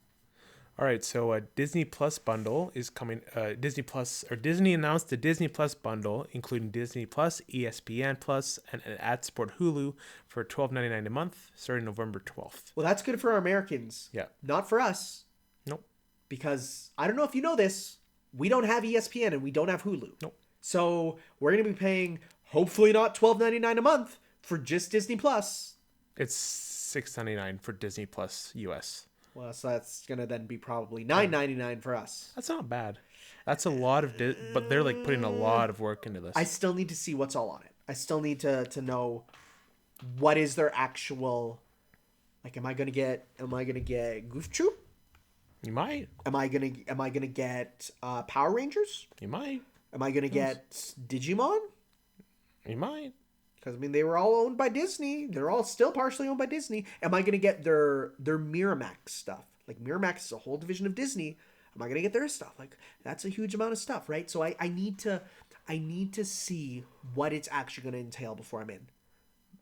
All right, so a Disney Plus bundle is coming. Disney announced a Disney Plus bundle, including Disney Plus, ESPN Plus, and an ad-support Hulu for $12.99 a month, starting November 12th. Well, that's good for our Americans. Yeah. Not for us. Nope. Because I don't know if you know this, we don't have ESPN and we don't have Hulu. Nope. So we're going to be paying, hopefully not $12.99 a month for just Disney Plus. It's $6.99 for Disney Plus US. Well, so that's going to then be probably $9.99 for us. That's not bad. That's a lot of... but they're like putting a lot of work into this. I still need to see what's all on it. I still need to know what is their actual... Like, am I gonna get Goof Troop? You might. Am I gonna get Power Rangers? You might. Am I gonna get Digimon? You might. Because, I mean, they were all owned by Disney. They're all still partially owned by Disney. Am I going to get their Miramax stuff? Like, Miramax is a whole division of Disney. Am I going to get their stuff? Like, that's a huge amount of stuff, right? So I need to see what it's actually going to entail before I'm in.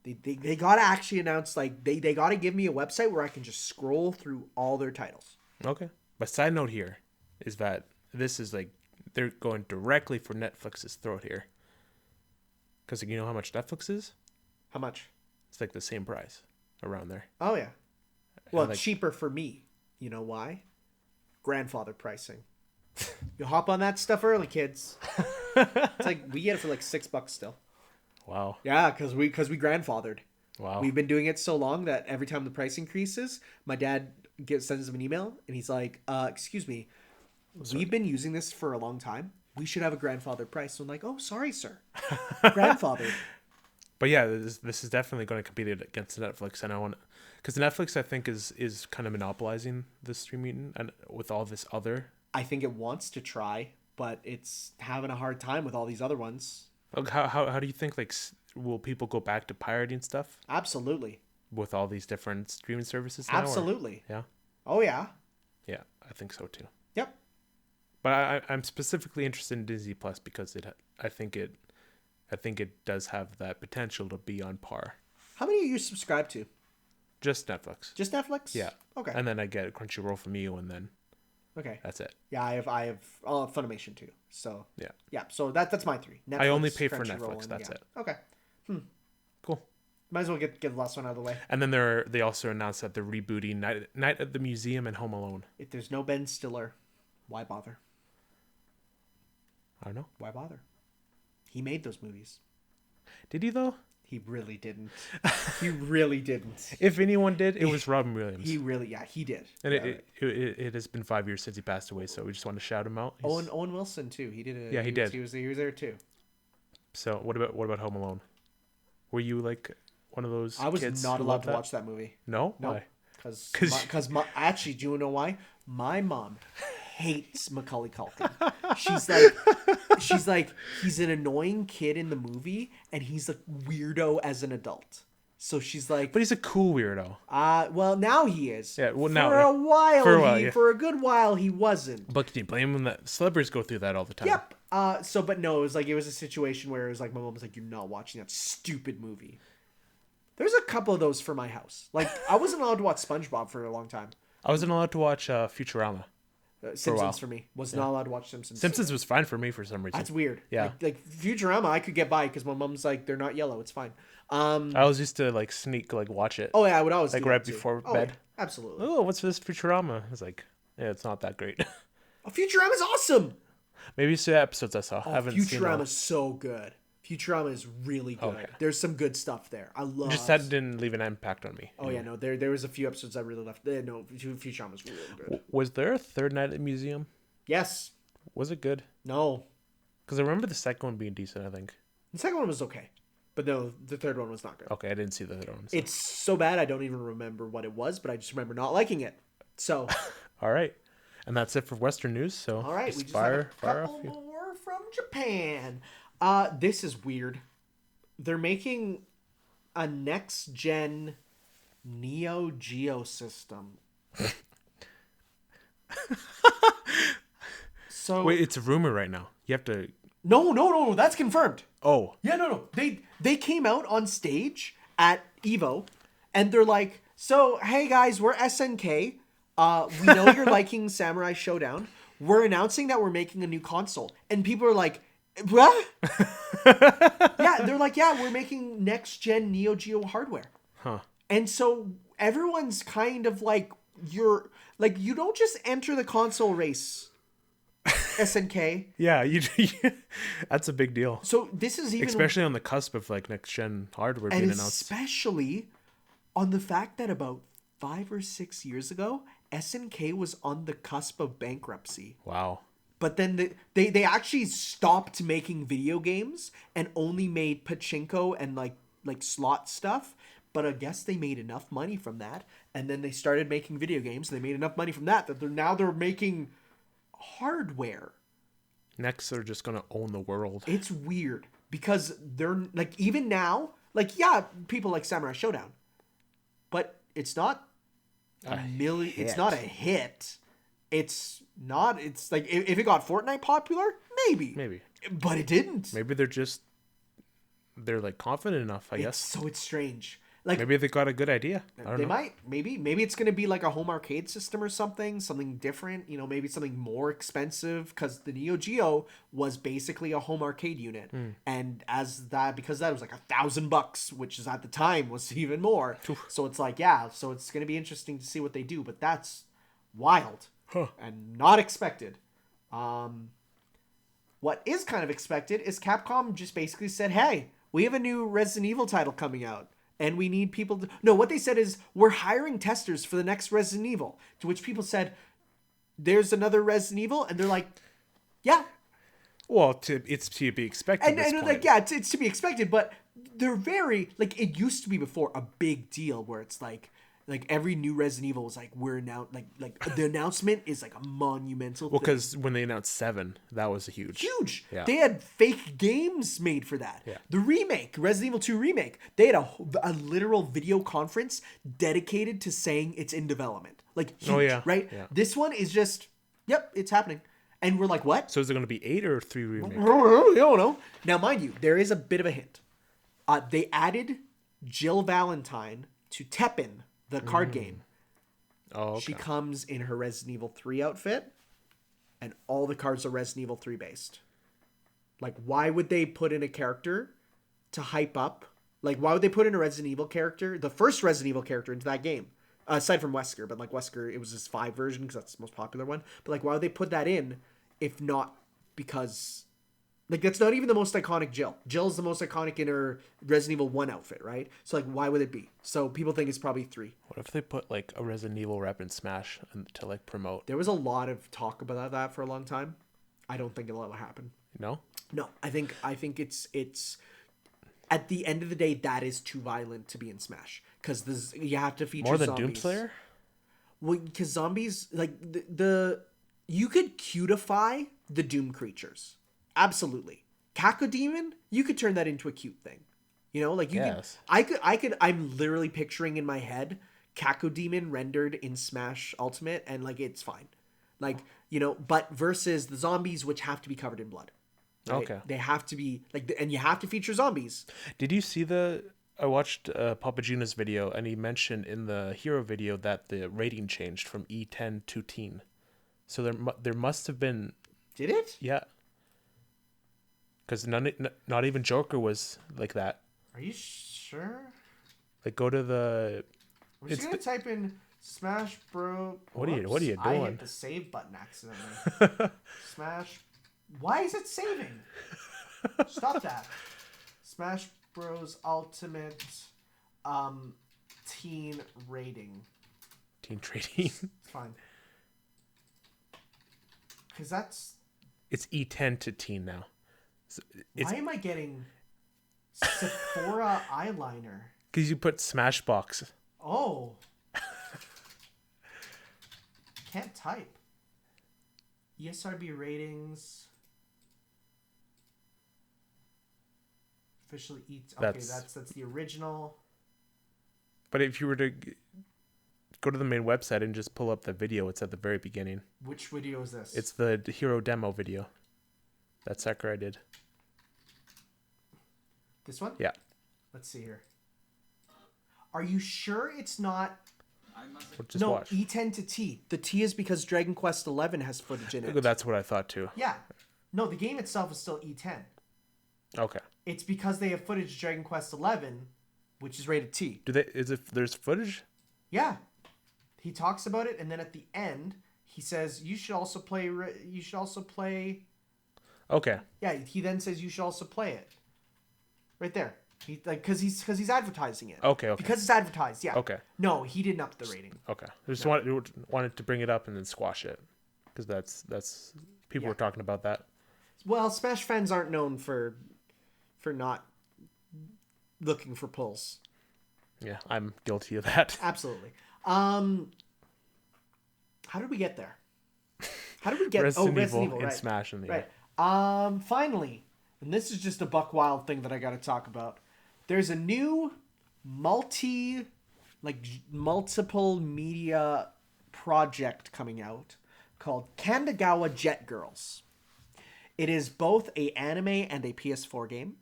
They got to actually announce, like, they got to give me a website where I can just scroll through all their titles. Okay. But side note here is that this is, like, they're going directly for Netflix's throat here. Because you know how much Netflix is? How much? It's like the same price around there. Oh, yeah. Well, like, cheaper for me. You know why? Grandfather pricing. You hop on that stuff early, kids. It's like we get it for like $6 still. Wow. Yeah, because we grandfathered. Wow. We've been doing it so long that every time the price increases, my dad sends him an email and he's like, excuse me, we've been using this for a long time. We should have a grandfather price. So I'm like, oh, sorry, sir. Grandfather. But yeah, this is definitely going to compete against Netflix. And I want... Because Netflix, I think, is kind of monopolizing the streaming and with all this other... I think it wants to try, but it's having a hard time with all these other ones. Like, how do you think, like, will people go back to pirating stuff? Absolutely. With all these different streaming services now? Absolutely. Yeah? Oh, yeah. Yeah, I think so, too. Yep. But I'm specifically interested in Disney Plus because I think it does have that potential to be on par. How many are you subscribed to? Just Netflix. Just Netflix? Yeah. Okay. And then I get Crunchyroll from you, and then okay, that's it. Yeah, I have Funimation too. So yeah. So that's my three. Netflix, I only pay for Crunchyroll, Netflix. That's it. Okay. Cool. Might as well get the last one out of the way. And then they also announced that they're rebooting Night at the Museum and Home Alone. If there's no Ben Stiller, why bother? I don't know. Why bother? He made those movies. Did he though? He really didn't. He really didn't. If anyone did, it was Robin Williams. He did. And it has been 5 years since he passed away, so we just want to shout him out. Owen Wilson too. He did. He did. He was there too. So what about Home Alone? Were you like one of those? I was kids not who allowed loved to watch that movie. No. No. Why? Because actually, do you know why? My mom hates Macaulay Culkin. She's like he's an annoying kid in the movie, and he's a weirdo as an adult. So she's like, but he's a cool weirdo. Well, now he is. Yeah, well, now for a good while he wasn't. But can you blame him? That celebrities go through that all the time. Yep. But no, it was a situation where it was like my mom was like, "You're not watching that stupid movie." There's a couple of those for my house. Like I wasn't allowed to watch SpongeBob for a long time. I wasn't allowed to watch Futurama. Simpsons for me was not allowed to watch Simpsons. Simpsons was fine for me for some reason. That's weird. Yeah, like Futurama, I could get by because my mom's like, they're not yellow. It's fine. I always used to like sneak watch it. Oh yeah, I would always like right before bed. Yeah, absolutely. Oh, what's this Futurama? I was like, yeah, it's not that great. Futurama's awesome. Maybe it's the episodes I saw. Oh, I haven't seen them. Futurama's so good. Futurama is really good. Okay. There's some good stuff there. I love. Just that didn't leave an impact on me. Oh yeah, no. There was a few episodes I really left. No, Futurama's really good. Was there a third Night at the Museum? Yes. Was it good? No. Because I remember the second one being decent. I think the second one was okay, but no, the third one was not good. Okay, I didn't see the third one. So. It's so bad I don't even remember what it was, but I just remember not liking it. So. All right, and that's it for Western news. So all right, we just have a couple more. Japan. This is weird. They're making a next gen Neo Geo system. So Wait, it's a rumor right now. You have to. No, that's confirmed. Oh, Yeah, no. They came out on stage at Evo, and they're like, "So, hey guys, we're SNK. We know you're liking Samurai Showdown. We're announcing that we're making a new console." And people are like, "What?" Yeah, they're like, "Yeah, we're making next gen Neo Geo hardware." huh? And so everyone's kind of like, you don't just enter the console race, SNK. Yeah, you. That's a big deal. So this is even Especially on the cusp of like next gen hardware being and announced. especially on the fact that about 5 or 6 years ago, SNK was on the cusp of bankruptcy. Wow. But then they actually stopped making video games and only made pachinko and like slot stuff. But I guess they made enough money from that, and then they started making video games. They made enough money from that they're making hardware. Next, they're just gonna own the world. It's weird because they're like, even now, like, yeah, people like Samurai Showdown, but it's not a million. hit. It's not a hit. It's not. It's like if it got Fortnite popular, maybe, but it didn't. Maybe they're like confident enough. I guess. So it's strange. Like Maybe they got a good idea. I don't know. might. Maybe it's gonna be like a home arcade system or something different. You know, maybe something more expensive because the Neo Geo was basically a home arcade unit, and because that was like $1,000, which is at the time was even more. So it's like, yeah, so it's gonna be interesting to see what they do, but that's wild and not expected. What is kind of expected is Capcom just basically said, "Hey, we have a new Resident Evil title coming out. And we need people to..." No, what they said is, "We're hiring testers for the next Resident Evil." To which people said, "There's another Resident Evil?" And they're like, "Yeah." Well, it's to be expected. And they're like, "Yeah, it's to be expected." But they're very... Like, it used to be before a big deal where it's like every new Resident Evil was like, we're now... Like the announcement is like a monumental Well, thing. because when they announced 7, that was a huge. Yeah. They had fake games made for that. Yeah. The remake, Resident Evil 2 remake, they had a literal video conference dedicated to saying it's in development. Like, huge, right? Yeah. This one is just, yep, it's happening. And we're like, what? So is it going to be 8 or 3 remake? I don't know. Now, mind you, there is a bit of a hint. They added Jill Valentine to Teppen, the card game. Oh, okay. She comes in her Resident Evil 3 outfit, and all the cards are Resident Evil 3 based. Like, why would they put in a character to hype up? Like, why would they put in a Resident Evil character, the first Resident Evil character, into that game? Aside from Wesker, but like Wesker, it was his 5 version because that's the most popular one. But like, why would they put that in if not because... Like, that's not even the most iconic Jill. Jill's the most iconic in her Resident Evil 1 outfit, right? So, like, why would it be? So, people think it's probably 3. What if they put like a Resident Evil rep in Smash to like promote? There was a lot of talk about that for a long time. I don't think it'll ever happen. No? No, I think it's at the end of the day, that is too violent to be in Smash. Because you have to feature More than zombies. Doomslayer? Well, because zombies, like, you could cutify the Doom creatures. Absolutely. Cacodemon, you could turn that into a cute thing. You know, like, I'm literally picturing in my head Cacodemon rendered in Smash Ultimate, and like, it's fine. Like, you know, but versus the zombies, which have to be covered in blood. Right? Okay. They have to be like, and you have to feature zombies. Did you see I watched Papagina's video, and he mentioned in the hero video that the rating changed from E10 to teen. So there must have been... Did it? Yeah. Because not even Joker was like that. Are you sure? Like, go to the... I'm just going to type in Smash Bro... What are you doing? I hit the save button accidentally. Smash... Why is it saving? Stop that. Smash Bros. Ultimate teen rating. Teen rating. It's fine. Because that's... It's E10 to teen now. So why am I getting Sephora eyeliner? Because you put Smashbox. Oh. Can't type. ESRB ratings. Officially eats. Okay, that's the original. But if you were to go to the main website and just pull up the video, it's at the very beginning. Which video is this? It's the hero demo video that Sakurai did. This one? Yeah. Let's see here. Are you sure it's not? Just watch. E10 to T. The T is because Dragon Quest XI has footage in it. That's what I thought too. Yeah. No, the game itself is still E10. Okay. It's because they have footage of Dragon Quest XI, which is rated T. There's footage? Yeah. He talks about it, and then at the end, he says, you should also play... Okay. Yeah, he then says you should also play it. Right there. Because he's advertising it. Okay. Because it's advertised, yeah. Okay. No, he didn't up the rating. Okay. I just wanted to bring it up and then squash it. Because that's... People were talking about that. Well, Smash fans aren't known for not looking for pulls. Yeah, I'm guilty of that. Absolutely. How did we get there? How did we get Resident Evil and right. Smash in the right. Finally, and this is just a buck wild thing that I got to talk about. There's a new multiple media project coming out called Kandagawa Jet Girls. It is both a anime and a PS4 game.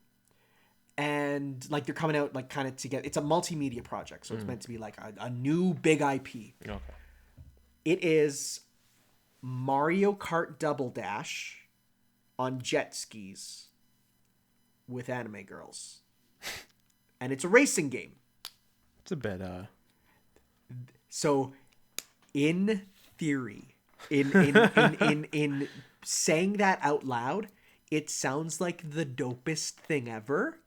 And they're coming out kind of together. It's a multimedia project, so it's meant to be like a new big IP. Okay. It is Mario Kart Double Dash on jet skis with anime girls. And it's a racing game. It's a bit So in theory, in saying that out loud, it sounds like the dopest thing ever.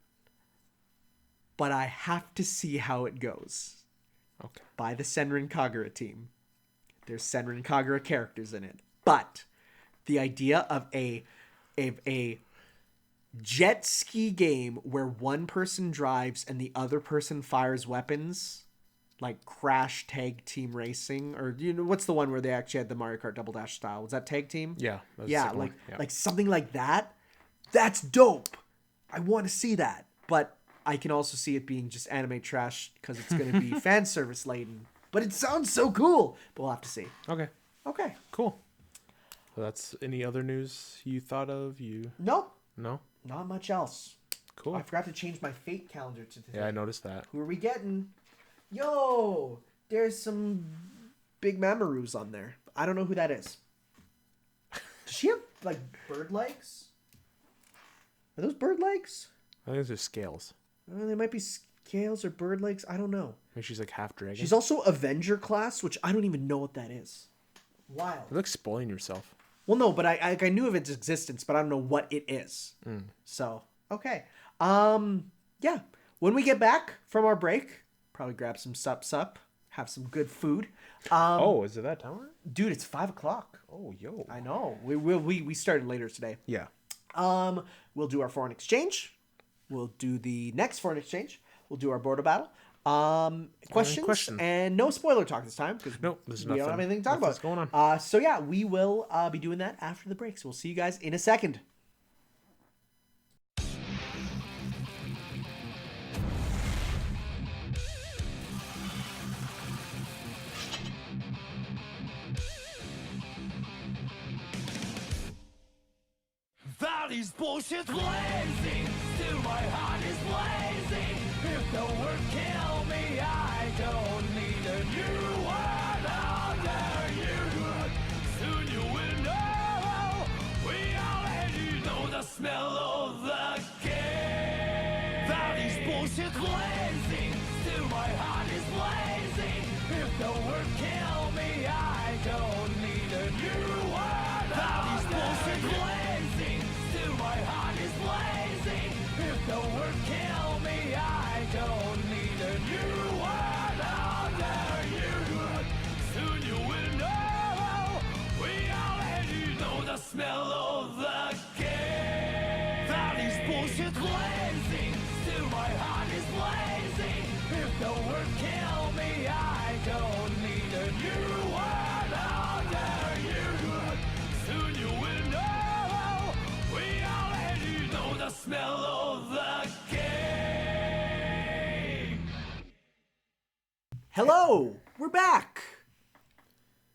But I have to see how it goes. Okay. By the Senran Kagura team. There's Senran Kagura characters in it. But the idea of a jet ski game where one person drives and the other person fires weapons, like Crash Tag Team Racing, or what's the one where they actually had the Mario Kart Double Dash style? Was that Tag Team? Yeah. Like something like that. That's dope. I want to see that. But I can also see it being just anime trash because it's going to be fan service laden. But it sounds so cool. But we'll have to see. Okay. Cool. So that's any other news you thought of? Nope. No? Not much else. Cool. I forgot to change my fate calendar to today. Yeah, I noticed that. Who are we getting? Yo, there's some big Mamoru's on there. I don't know who that is. Does she have bird legs? Are those bird legs? I think those are scales. They might be scales or bird legs. I don't know. Maybe she's like half dragon. She's also Avenger class, which I don't even know what that is. Wild. You're spoiling yourself. Well, no, but I knew of its existence, but I don't know what it is. So, okay. Yeah. When we get back from our break, probably grab some sup, have some good food. Is it that time? Dude, it's 5:00. Oh, yo. I know. We started later today. Yeah. We'll do our foreign exchange. We'll do the next foreign exchange. We'll do our border battle. Questions and no spoiler talk this time because we don't have anything to talk about. What's going on? So yeah, we will be doing that after the break. So we'll see you guys in a second. That is bullshit blazing, still my heart is blazing. If the word kill me, I don't need a new word under you. Soon you will know, we already know the smell of the game. That is bullshit blazing, still my heart is blazing. If the word kill me, I don't need a new word. That is bullshit blazing, still my heart is blazing. If the word kill me, I don't need a new word under you. Soon you will know, we already know the smell of the game. That is bullshit blazing, still my heart is blazing. If the word kill me, I don't need a new word under you. Soon you will know, we already know the smell of the game. Hello, we're back.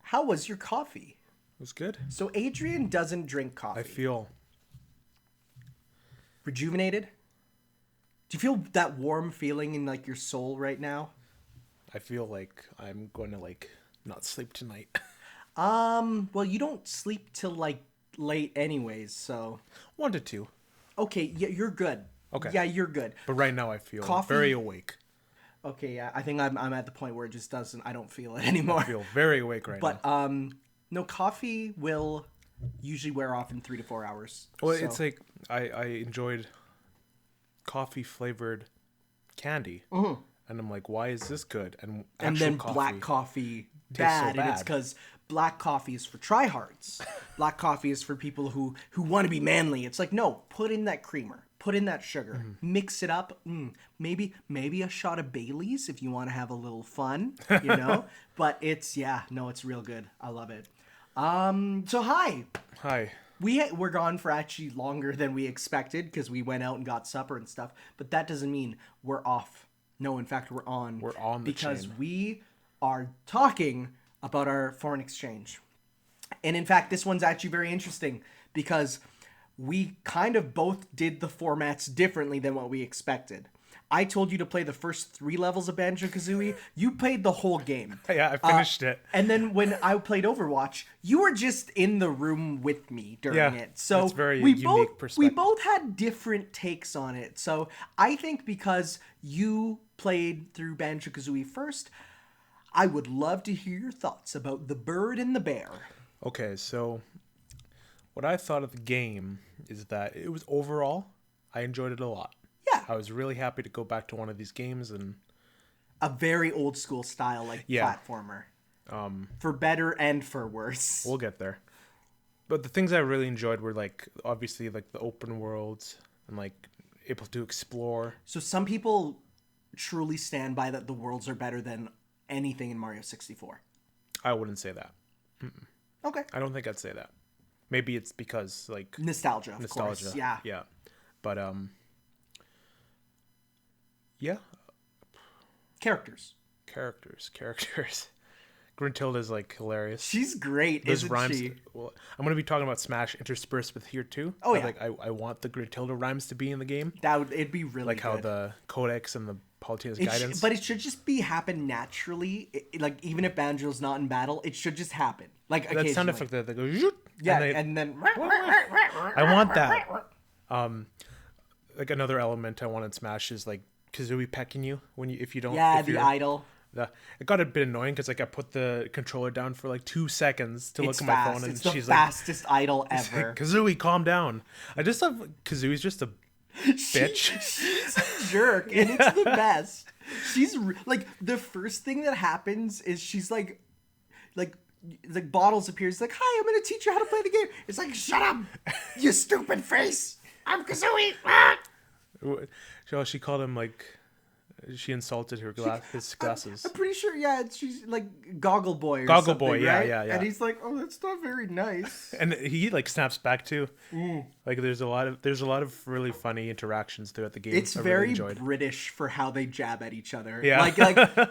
How was your coffee? It was good. So Adrian doesn't drink coffee. I feel rejuvenated. Do you feel that warm feeling in like your soul right now? I feel like I'm going to like not sleep tonight. Well, you don't sleep till like late anyways, so 1 to 2. okay, yeah, you're good. Okay. Yeah, you're good. But right now I feel Coffee- very awake. Okay, yeah, I think I'm at the point where it just doesn't. I don't feel it anymore. I feel very awake right But now. no, coffee will usually wear off in 3 to 4 hours. Well, so- it's like I enjoyed coffee flavored candy, and I'm like, why is this good? And and actual then coffee, black coffee tastes so bad, and it's bad. because black coffee is for tryhards. Black coffee is for people who want to be manly. It's like, no, put in that creamer, put in that sugar, mix it up. Maybe a shot of Bailey's if you want to have a little fun, you know. But it's it's real good. I love it. So hi. Hi. We're gone for actually longer than we expected because we went out and got supper and stuff. But that doesn't mean we're off. No, in fact, we're on. We're on the because chain. we are talking about our foreign exchange. And in fact, this one's actually very interesting because we kind of both did the formats differently than what we expected. I told you to play the first 3 levels of Banjo Kazooie. You played the whole game. Yeah, I finished it. And then when I played Overwatch, you were just in the room with me during it. So that's very we unique we perspective. both had different takes on it. So I think because you played through Banjo Kazooie first, I would love to hear your thoughts about the bird and the bear. Okay, so what I thought of the game is that it was overall, I enjoyed it a lot. Yeah. I was really happy to go back to one of these games, and A very old school style platformer. For better and for worse. we'll get there. But the things I really enjoyed were like obviously like the open worlds and like able to explore. So some people truly stand by that the worlds are better than anything in Mario 64. I wouldn't say that. Okay. I don't think I'd say that. Maybe it's because like Nostalgia, of course. Yeah. Yeah. But yeah, Characters. characters. Gruntilda's like hilarious. She's great, Those isn't rhymes. she? Well, I'm gonna be talking about Smash interspersed with here too. Oh, But, yeah. like I want the Gruntilda rhymes to be in the game, It'd be really like good. how the Codex and the Palutena's It guidance. but it should just happen naturally. Like even if Banjo's not in battle, it should just happen. Like that sound occasionally. effect that they go. Zoop, Yeah, and and then I want that. Like another element I want in Smash is like Kazooie pecking you if you don't. yeah, if the you're- idol. It got a bit annoying because like I put the controller down for like 2 seconds to It's look at my fast. phone and It's the she's fastest idol like, ever. Kazooie, calm down. I just love Kazooie's just a bitch. She's a jerk, and it's the best. Like the first thing that happens is she's like Bottles appears like, "Hi, I'm gonna teach you how to play the game." It's like, "Shut up, you stupid face! I'm Kazooie." She called him like she insulted his glasses. I'm pretty sure, she's like Goggle Boy. Or Goggle something, Boy, yeah, right? yeah. And he's like, "Oh, that's not very nice." And he like snaps back too. Like there's a lot of really funny interactions throughout the game. It's I really very enjoyed. British for how they jab at each other. Yeah. Like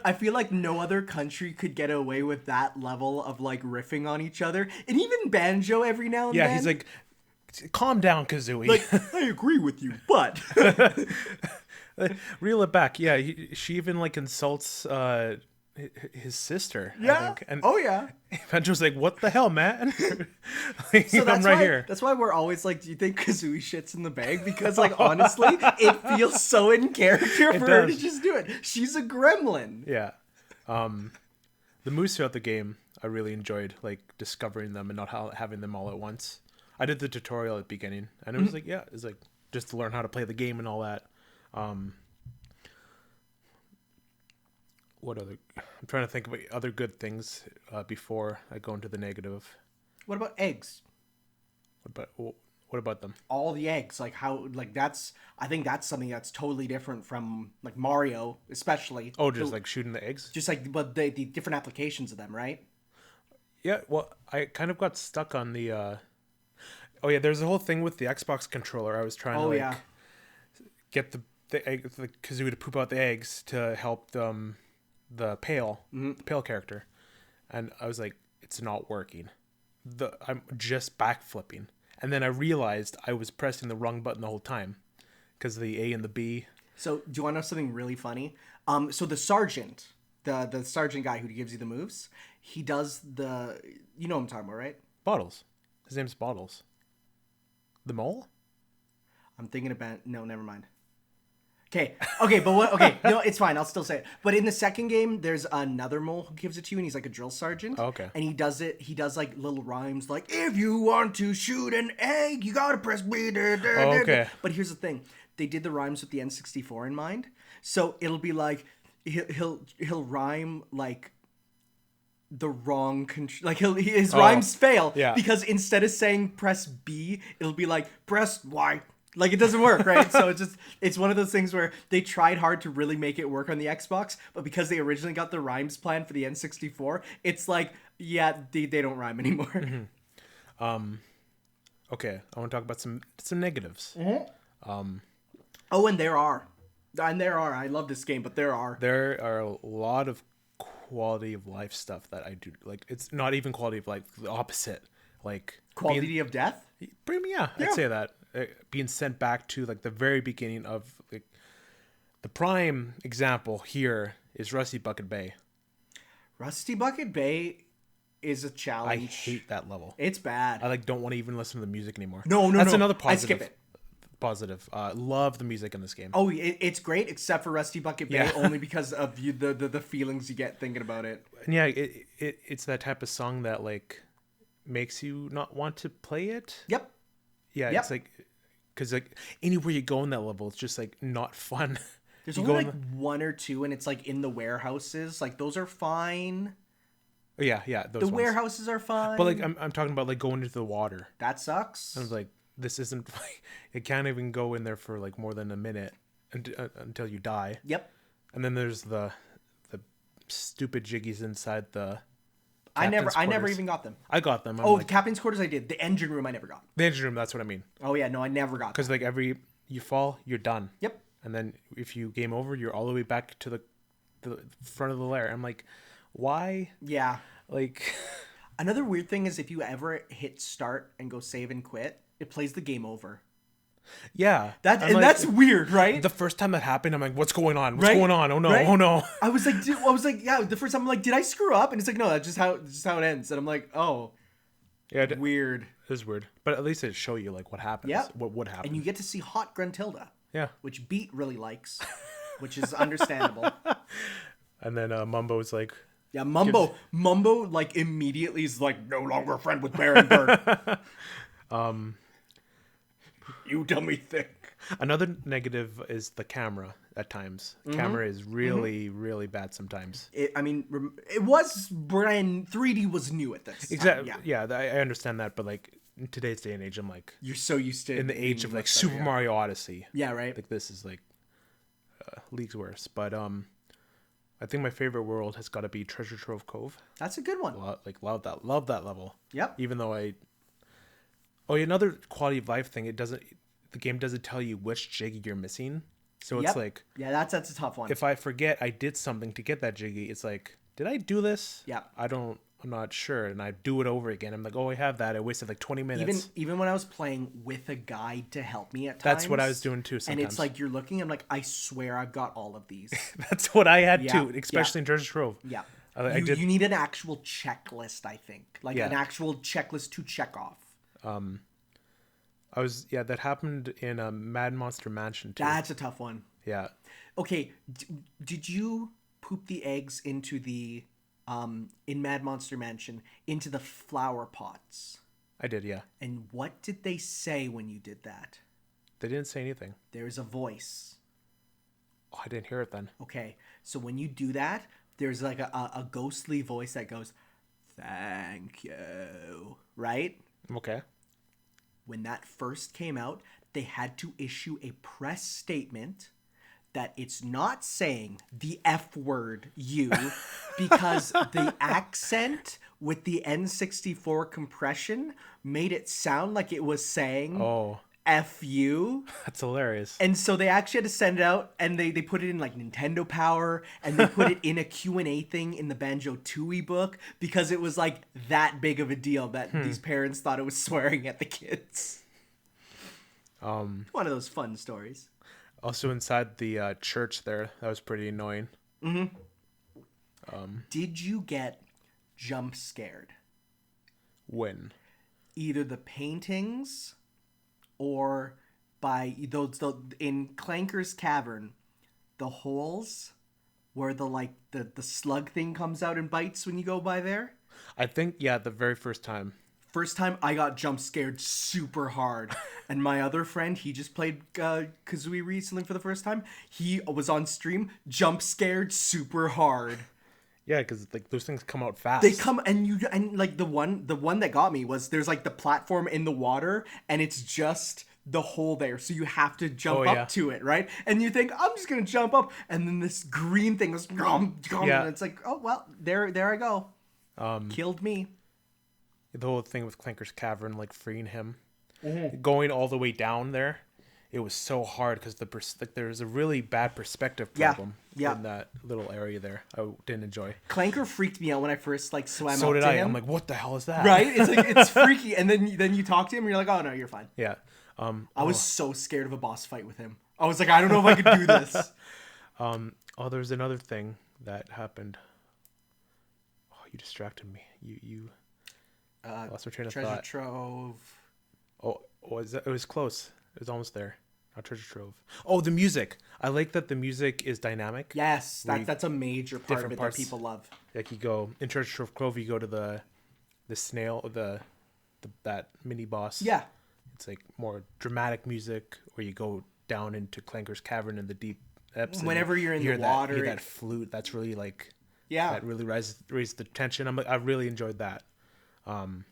I feel like no other country could get away with that level of like riffing on each other. And even Banjo every now and then. Yeah, he's like, calm down, Kazooie. like, I agree with you, but Reel it back. Yeah, she even like insults his sister. I yeah. think. And Oh yeah. Banjo's like, what the hell, man? Like, So I'm that's right why, here. That's why we're always like, do you think Kazooie shits in the bag? Because like honestly, it feels so in character for her to does. just do it. She's a gremlin. Yeah. The moves throughout the game, I really enjoyed like discovering them and not having them all at once. I did the tutorial at the beginning, and it was like, it's like just to learn how to play the game and all that. What other? I'm trying to think of other good things before I go into the negative. What about eggs? What about them? All the eggs, like how, like I think that's something that's totally different from like Mario, especially. Oh, just like shooting the eggs? Just like, but the different applications of them, right? Yeah, well, I kind of got stuck on the oh yeah, there's a whole thing with the Xbox controller. I was trying to get the Kazooie to poop out the eggs to help them the pale character, and I was like, it's not working. I'm just backflipping, and then I realized I was pressing the wrong button the whole time because the A and the B. So do you want to know something really funny? So the sergeant, the sergeant guy who gives you the moves, he does you know what I'm talking about, right? Bottles. His name's Bottles. The mole? I'm thinking about no, never mind. Okay, but what? Okay, no, it's fine. I'll still say it. But in the second game, there's another mole who gives it to you, and he's like a drill sergeant. Oh, okay. And he does like little rhymes, like if you want to shoot an egg, you gotta press B. Oh, okay. But here's the thing: they did the rhymes with the N64 in mind, so it'll be like he'll rhyme like the wrong his rhymes fail because instead of saying press B, it'll be like press Y. Like, it doesn't work, right? So it's one of those things where they tried hard to really make it work on the Xbox, but because they originally got the rhymes plan for the N64, it's like, yeah, they don't rhyme anymore. Mm-hmm. Okay, I want to talk about some negatives. Mm-hmm. And there are. I love this game, but there are a lot of quality of life stuff that I do. Like, it's not even quality of life, the opposite. Like, quality of death? Yeah, I'd say that. Being sent back to like the very beginning of like, the prime example here is Rusty Bucket Bay. Rusty Bucket Bay is a challenge. I hate that level. It's bad. I don't want to even listen to the music anymore. No. That's another positive. I skip it. Positive. Love the music in this game. Oh, it's great, except for Rusty Bucket Bay, only because of the feelings you get thinking about it. And yeah, it's that type of song that like makes you not want to play it. Yep. Yeah, it's like, because like anywhere you go in that level, it's just like not fun. There's only like one or two, and it's like in the warehouses. Like those are fine. Yeah, those ones. Warehouses are fine. But like I'm talking about like going into the water. That sucks. I was like, this isn't. It can't even go in there for like more than a minute until you die. Yep. And then there's the stupid jiggies inside the. I never even got them. I got them. The captain's quarters I did. The engine room I never got. The engine room, that's what I mean. Oh yeah, no, I never got. Because like you fall, you're done. Yep. And then if you game over, you're all the way back to the front of the lair. I'm like, why? Yeah. Like, another weird thing is if you ever hit start and go save and quit, it plays the game over. Yeah. That's weird, right? The first time that happened, I'm like, what's going on? What's going on? Oh no, oh no. I was like, yeah, the first time I'm like, did I screw up? And it's like, no, that's just how it ends. And I'm like, oh. Yeah, weird. It is weird. But at least it show you like what happens. Yeah. What would happen. And you get to see hot Gruntilda. Yeah. Which Beat really likes. Which is understandable. And then Mumbo's like, yeah, Mumbo like immediately is like no longer a friend with Baron Bird. You dummy thing. Another negative is the camera at times. Camera is really, really bad sometimes. It was brand 3D was new at this. Exactly. Yeah, I understand that, but like in today's day and age, I'm like, you're so used to in the age of like Super Mario Odyssey. Yeah, right. Like this is like leagues worse. But I think my favorite world has got to be Treasure Trove Cove. That's a good one. Love that level. Yep. Even though another quality of life thing. The game doesn't tell you which jiggy you're missing, so it's like, yeah, that's a tough one. If I forget I did something to get that jiggy, it's like, did I do this? Yeah. I'm not sure, and I do it over again. I'm like, oh, I have that. I wasted like 20 minutes. Even when I was playing with a guide to help me at times. That's what I was doing too. Sometimes. And it's like you're looking. I'm like, I swear I've got all of these. That's what I had too, especially in Treasure Trove. Yeah. You need an actual checklist, I think, like an actual checklist to check off. That happened in Mad Monster Mansion too. That's a tough one. Yeah. Okay, did you poop the eggs into the in Mad Monster Mansion into the flower pots? I did, yeah. And what did they say when you did that? They didn't say anything. There's a voice. Oh, I didn't hear it then. Okay, so when you do that, there's like a ghostly voice that goes, "Thank you," right? Okay. When that first came out, they had to issue a press statement that it's not saying the F word, you, because the accent with the N64 compression made it sound like it was saying F you. That's hilarious. And so they actually had to send it out, and they put it in like Nintendo Power, and they put it in a Q&A thing in the Banjo Tooie book because it was like that big of a deal that these parents thought it was swearing at the kids. One of those fun stories. Also inside the church there, that was pretty annoying. Did you get jump scared? When? Either the paintings or by those in Clanker's Cavern, the holes where the slug thing comes out and bites when you go by there. I think, yeah, the very first time. First time I got jump scared super hard. And my other friend, he just played Kazooie recently for the first time. He was on stream, jump scared super hard. Yeah, because like those things come out fast. They come and like the one that got me was there's like the platform in the water and it's just the hole there, so you have to jump up to it, right? And you think I'm just gonna jump up, and then this green thing goes, and it's like, oh well, there I go, killed me. The whole thing with Clanker's Cavern, like freeing him, going all the way down there. It was so hard because there's a really bad perspective problem in that little area there. I didn't enjoy. Clanker freaked me out when I first like swam so up did to I. him. I'm like, what the hell is that? Right? It's like it's freaky, and then you talk to him, and you're like, oh no, you're fine. Yeah. I was so scared of a boss fight with him. I was like, I don't know if I could do this. There's another thing that happened. Oh, you distracted me. You lost my train of Treasure thought. trove. Oh, it was close. It was almost there. Not treasure trove. Oh, the music. I like that the music is dynamic. Yes, that's a major part of it that people love. Like you go in Treasure Trove Cove, you go to the snail, that mini boss. Yeah. It's like more dramatic music, or you go down into Clanker's Cavern in the deep depths. Whenever you're in the water, hear that flute. That's really like that really raises the tension. I really enjoyed that. The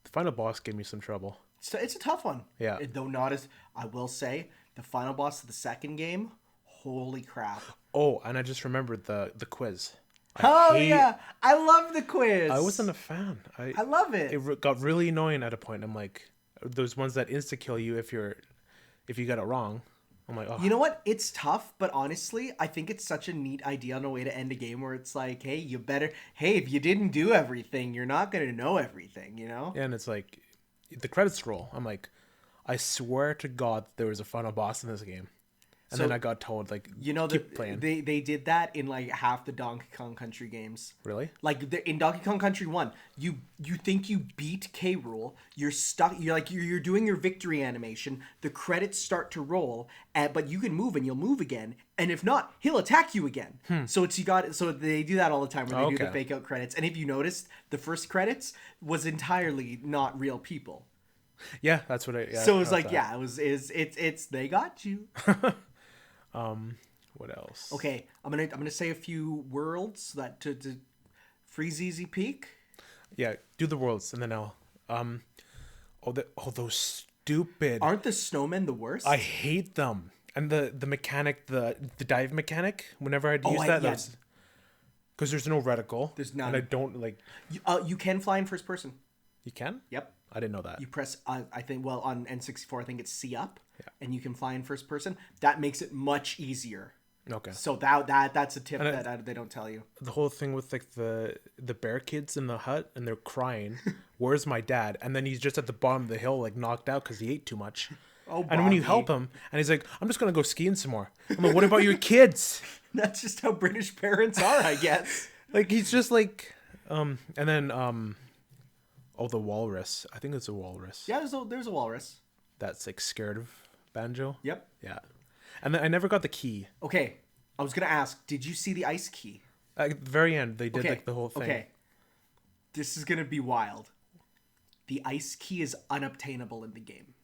final boss gave me some trouble. It's a tough one. Yeah. Though not as, I will say, the final boss of the second game, holy crap. Oh, and I just remembered the quiz. I love the quiz. I wasn't a fan. I love it. It got really annoying at a point. I'm like, those ones that insta kill you if you got it wrong. I'm like, oh. You know what? It's tough, but honestly, I think it's such a neat idea on a way to end a game where it's like, hey, if you didn't do everything, you're not gonna know everything, you know? And it's like, the credits roll. I'm like, I swear to God there was a final boss in this game. And then I got told, like, you know, keep playing. They did that in like half the Donkey Kong Country games. Really? Like in Donkey Kong Country 1, you think you beat K. Rool, you're stuck, you're doing your victory animation, the credits start to roll, but you can move and you'll move again, and if not, he'll attack you again. So they do that all the time where they do the fake out credits. And if you noticed, the first credits was entirely not real people. Yeah, that's what so it was like, it's they got you. What else? Okay, I'm gonna say a few worlds that to freeze easy peek. Yeah, do the worlds and then I'll those stupid. Aren't the snowmen the worst? I hate them. And the mechanic, the dive mechanic. Whenever I'd use that, because there's no reticle. There's none. And I don't like. You can fly in first person. You can? Yep. I didn't know that. You press, I think, well, on N64, I think it's C up, and you can fly in first person. That makes it much easier. Okay. So that's a tip that they don't tell you. The whole thing with like the bear kids in the hut and they're crying, "Where's my dad?" And then he's just at the bottom of the hill, like knocked out because he ate too much. Oh, and when you help him, and he's like, "I'm just gonna go skiing some more." I'm like, "What about your kids?" That's just how British parents are, I guess. Like he's just like, and then the walrus. I think it's a walrus. Yeah, there's a walrus. That's like scared of Banjo. Yep. Yeah. And then I never got the key. Okay, I was gonna ask, did you see the ice key? At the very end, they did like the whole thing. Okay. This is gonna be wild. The ice key is unobtainable in the game.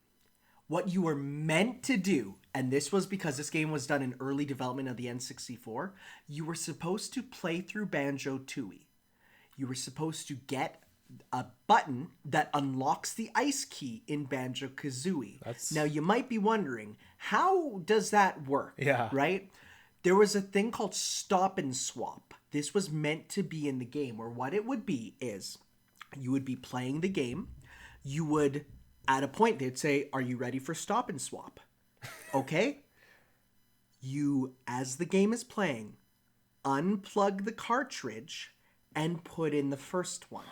What you were meant to do, and this was because this game was done in early development of the N64, you were supposed to play through Banjo Tooie. You were supposed to get a button that unlocks the ice key in Banjo Kazooie. Now you might be wondering, how does that work? Yeah. Right? There was a thing called stop and swap. This was meant to be in the game, where what it would be is you would be playing the game, you would at a point they'd say, "Are you ready for stop and swap?" Okay. You, as the game is playing, unplug the cartridge and put in the first one.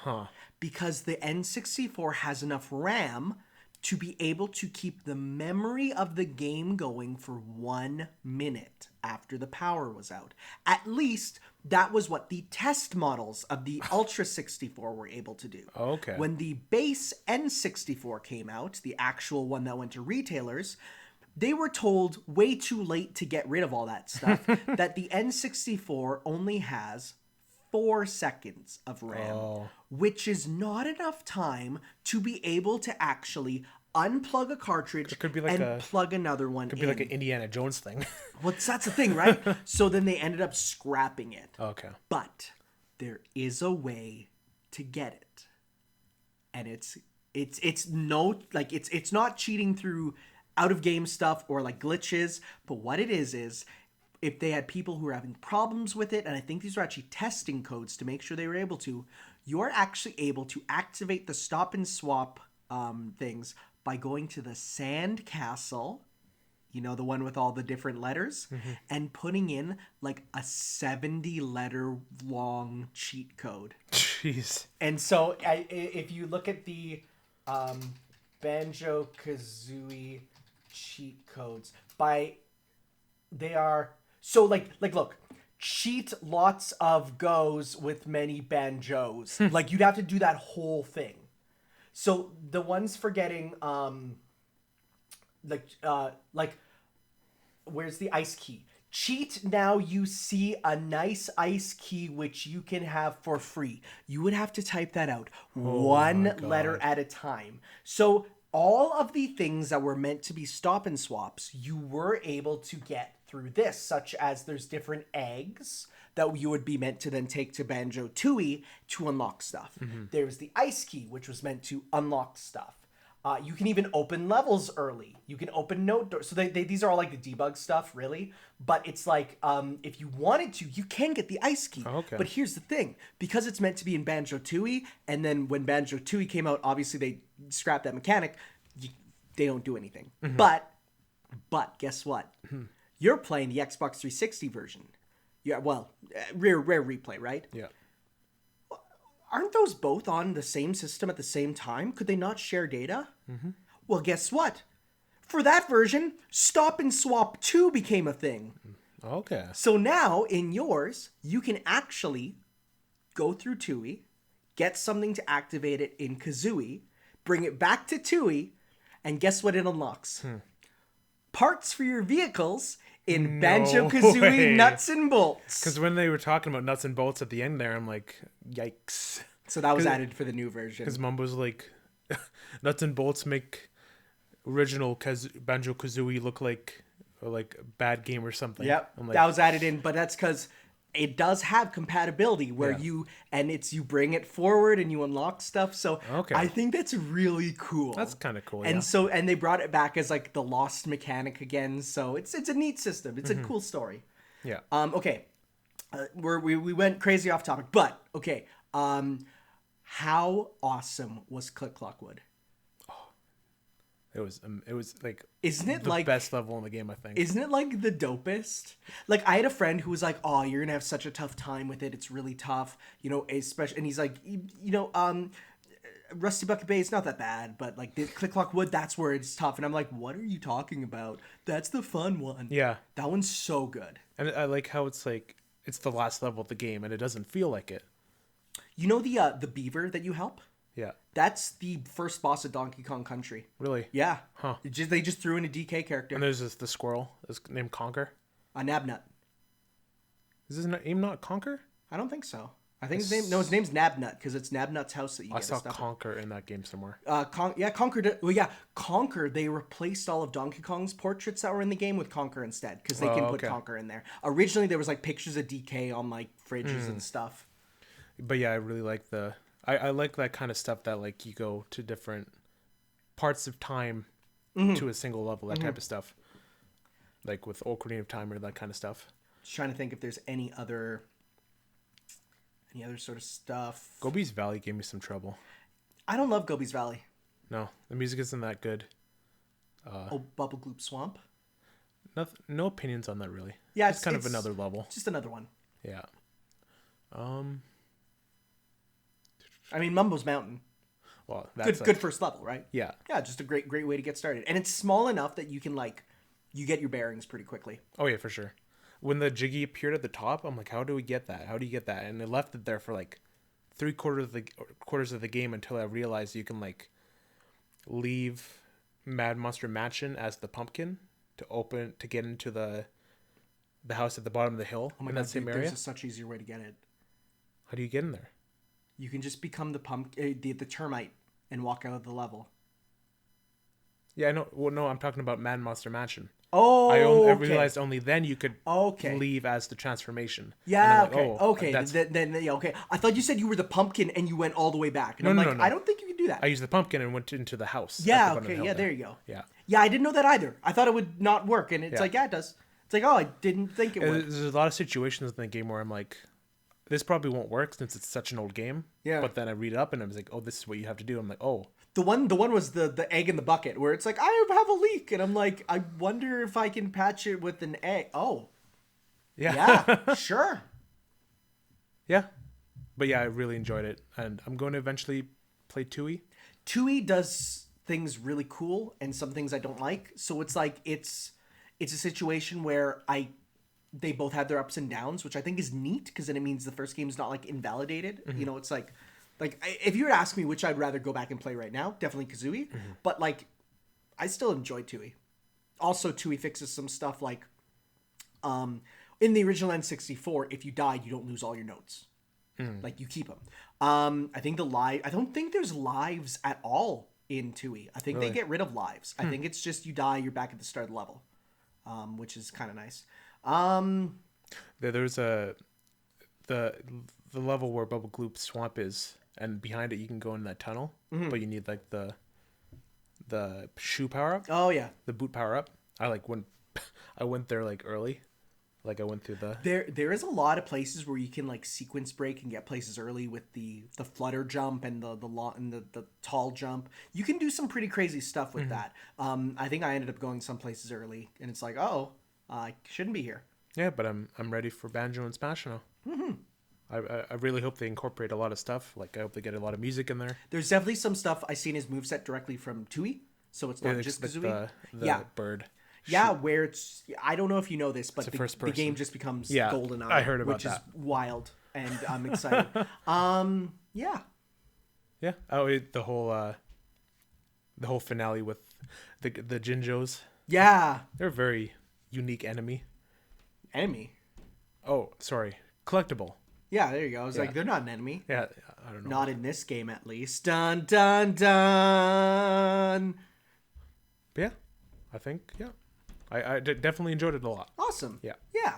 Because the N64 has enough RAM to be able to keep the memory of the game going for 1 minute after the power was out. At least that was what the test models of the Ultra 64 were able to do. Okay. When the base N64 came out, the actual one that went to retailers, they were told way too late to get rid of all that stuff that the N64 only has 4 seconds of RAM, which is not enough time to be able to actually unplug a cartridge and plug another one in. Could be like an Indiana Jones thing. Well, that's the thing, right? So then they ended up scrapping it. Okay. But there is a way to get it. And it's not cheating through out of game stuff or like glitches, but what it is if they had people who were having problems with it, and I think these are actually testing codes to make sure they were able to, you're actually able to activate the stop and swap things by going to the sand castle, you know, the one with all the different letters, and putting in like a 70-letter long cheat code. Jeez. And so if you look at the Banjo Kazooie cheat codes, they are so like look, cheat lots of goes with many banjos. Like you'd have to do that whole thing. So the ones for getting like where's the ice key? Cheat now you see a nice ice key which you can have for free. You would have to type that out one letter at a time. So all of the things that were meant to be stop and swaps, you were able to get through this, such as there's different eggs that you would be meant to then take to Banjo Tooie to unlock stuff. There's the ice key, which was meant to unlock stuff. You can even open levels early. You can open note doors. So these are all like the debug stuff, really. But it's like, if you wanted to, you can get the ice key. Okay. But here's the thing. Because it's meant to be in Banjo Tooie, and then when Banjo Tooie came out, obviously they scrapped that mechanic. They don't do anything. But guess what? You're playing the Xbox 360 version. Yeah, well, rare replay, right? Yeah. Aren't those both on the same system at the same time? Could they not share data? Well, guess what? For that version, Stop and Swap 2 became a thing. Okay. So now, in yours, you can actually go through Tooie, get something to activate it in Kazooie, bring it back to Tooie, and guess what it unlocks? Parts for your vehicles in Banjo Kazooie Nuts and Bolts. Because when they were talking about nuts and bolts at the end there, I'm like, yikes. So that was added for the new version. Because Mumbo's like, nuts and bolts make original Banjo Kazooie look like a bad game or something. Yep, I'm like, that was added in, but that's because it does have compatibility where you bring it forward and you unlock stuff. So I think that's really cool. That's kind of cool. And and they brought it back as like the lost mechanic again. So it's a neat system. It's a cool story. Yeah. Okay. We went crazy off topic, but okay. How awesome was Click Clock Wood? It was like, isn't it the like best level in the game, I think. Isn't it like the dopest? Like I had a friend who was like, "Oh, you're gonna have such a tough time with it. It's really tough, you know." Especially, and he's like, Rusty Bucket Bay is not that bad, but like the Click Clock Wood, that's where it's tough. And I'm like, "What are you talking about? That's the fun one." Yeah, that one's so good. And I like how it's like it's the last level of the game, and it doesn't feel like it. You know the beaver that you help? Yeah. That's the first boss of Donkey Kong Country. Really? Yeah. Huh. They just threw in a DK character. And there's the squirrel. Is named Conker. A Nabnut. Is his name not Conker? I don't think so. I think his name's Nabnut because it's Nabnut's house that you get. I saw stuff Conker in that game somewhere. Conker. Conker. They replaced all of Donkey Kong's portraits that were in the game with Conker instead because they can put Conker in there. Originally, there was like pictures of DK on like fridges and stuff. But yeah, I really like I like that kind of stuff that like you go to different parts of time to a single level, that type of stuff. Like with Ocarina of Time or that kind of stuff. Just trying to think if there's any other sort of stuff. Gobi's Valley gave me some trouble. I don't love Gobi's Valley. No, the music isn't that good. Bubble Gloop Swamp. No opinions on that really. Yeah, it's kind of another level. Just another one. Yeah. I mean, Mumbo's Mountain. Well, that's good first level, right? Yeah. Yeah, just a great way to get started, and it's small enough that you can you get your bearings pretty quickly. Oh yeah, for sure. When the Jiggy appeared at the top, I'm like, how do we get that? How do you get that? And it left it there for like 3/4 of the game until I realized you can leave Mad Monster Mansion as the pumpkin to get into the house at the bottom of the hill in that same area. There's such easier way to get it. How do you get in there? You can just become the termite and walk out of the level. Yeah, I know. Well, no, I'm talking about Mad Monster Mansion. Oh, I realized only then you could leave as the transformation. Yeah, okay. Then okay. I thought you said you were the pumpkin and you went all the way back. And No. I don't think you can do that. I used the pumpkin and went into the house. Yeah, okay, yeah, there you go. Yeah. Yeah, I didn't know that either. I thought it would not work, and it's it does. It's like, oh, I didn't think it would. There's a lot of situations in the game where I'm like, this probably won't work since it's such an old game. Yeah. But then I read it up and I was like, oh, this is what you have to do. I'm like, oh. The one was the egg in the bucket where it's like, I have a leak, and I'm like, I wonder if I can patch it with an egg. Oh. Yeah, sure. Yeah. But yeah, I really enjoyed it, and I'm going to eventually play Tui. Tui does things really cool and some things I don't like. So it's like it's a situation where they both have their ups and downs, which I think is neat because then it means the first game's not invalidated. Mm-hmm. You know, it's like if you were to ask me which I'd rather go back and play right now, definitely Kazooie. Mm-hmm. But I still enjoy Tui. Also, Tui fixes some stuff in the original N64, if you died, you don't lose all your notes. You keep them. I don't think there's lives at all in Tui. I think they get rid of lives. I think it's just you die, you're back at the start of the level, which is kind of nice. There's the level where Bubble Gloop Swamp is, and behind it you can go in that tunnel, but you need the shoe power up. Oh yeah, the boot power up. I went there early. I went through the... There is a lot of places where you can sequence break and get places early with the flutter jump and the tall jump. You can do some pretty crazy stuff with that. I think I ended up going some places early, and it's like, I shouldn't be here. Yeah, but I'm ready for Banjo and Smash now. Mm-hmm. I really hope they incorporate a lot of stuff. I hope they get a lot of music in there. There's definitely some stuff I seen his moveset directly from Tui, so it's not just Kazooie. The bird. Yeah, where it's... I don't know if you know this, but the game just becomes GoldenEye. I heard about which is wild, and I'm excited. Yeah. Yeah. Oh, the whole finale with the Jinjos. Yeah. They're a very unique enemy. Enemy? Oh, sorry. Collectible. Yeah, there you go. I was like, they're not an enemy. Yeah, I don't know. Not in this game, at least. Dun, dun, dun. But yeah, I think, I definitely enjoyed it a lot. Awesome. Yeah. Yeah.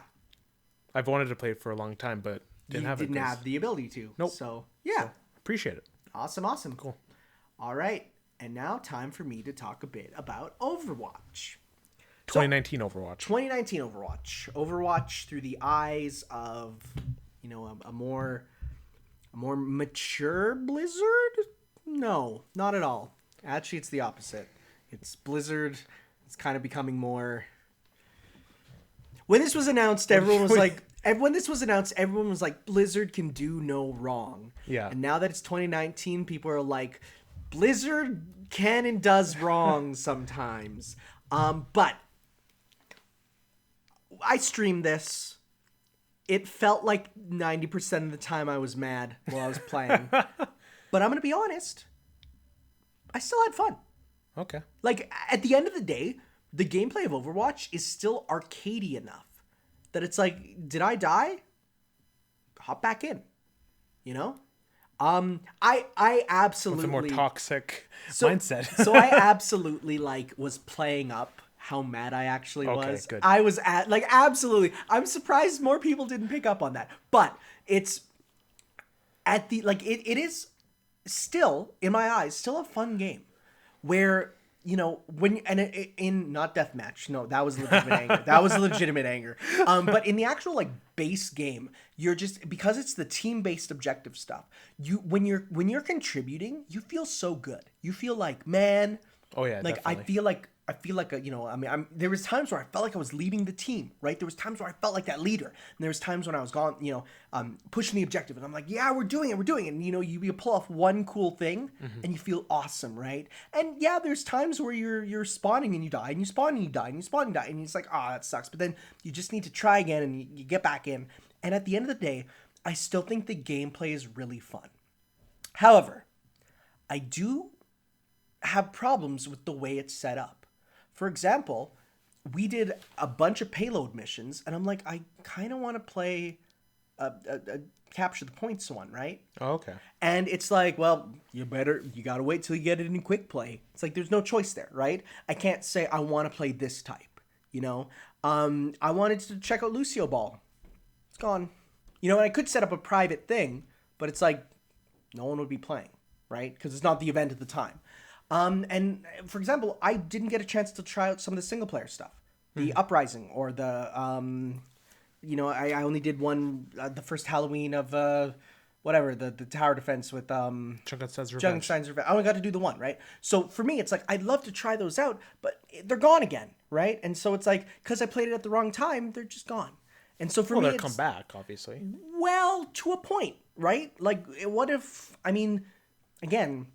I've wanted to play it for a long time, but didn't have the ability to. Nope. So, yeah. So, appreciate it. Awesome. Cool. All right. And now time for me to talk a bit about Overwatch. 2019 Overwatch. 2019 Overwatch. Overwatch through the eyes of, a more mature Blizzard? No, not at all. Actually, it's the opposite. It's Blizzard. It's kind of becoming more... When this was announced, everyone was like, Blizzard can do no wrong. Yeah. And now that it's 2019, people are like, Blizzard can and does wrong sometimes. But I streamed this. It felt like 90% of the time I was mad while I was playing. But I'm going to be honest. I still had fun. Okay. At the end of the day, the gameplay of Overwatch is still arcadey enough that it's like, did I die? Hop back in. I absolutely... With a more toxic mindset. So I absolutely was playing up how mad I actually was. Good. I was absolutely. I'm surprised more people didn't pick up on that. But it's it is still, in my eyes, still a fun game where you know, when and in not deathmatch, no, that was legitimate anger. That was legitimate anger. But in the actual like base game, you're just because it's the team-based objective stuff. When you're contributing, you feel so good. You feel like, man, Oh yeah, like definitely. I feel like a, you know, I mean, there was times where I felt like I was leading the team, right? There was times where I felt like that leader, and there was times when I was gone, you know, pushing the objective, and I'm like, yeah, we're doing it, and you know, you pull off one cool thing, and you feel awesome, right? And yeah, there's times where you're spawning and you die, and you spawn and you die, and you spawn and you die, and it's like, ah, that sucks. But then you just need to try again, and you get back in, and at the end of the day, I still think the gameplay is really fun. However, I do have problems with the way it's set up. For example, we did a bunch of payload missions, and I'm like, I kind of want to play a capture the points one, right? Oh, okay. And it's like, well, you gotta wait till you get it in quick play. It's like there's no choice there, right? I can't say I want to play this type, you know? I wanted to check out Lucio Ball. It's gone. You know, and I could set up a private thing, but it's like no one would be playing, right? Because it's not the event at the time. And for example, I didn't get a chance to try out some of the single player stuff, the Uprising or the, you know, I only did one, the first Halloween of, whatever, the tower defense with, Junkenstein's Revenge. Junkenstein's Revenge. I only got to do the one, right? So for me, it's like, I'd love to try those out, but they're gone again, right? And so it's like, because I played it at the wrong time, they're just gone. And so for Well, me, they'll come back, obviously. well, to a point, right? Like, what if, I mean, again,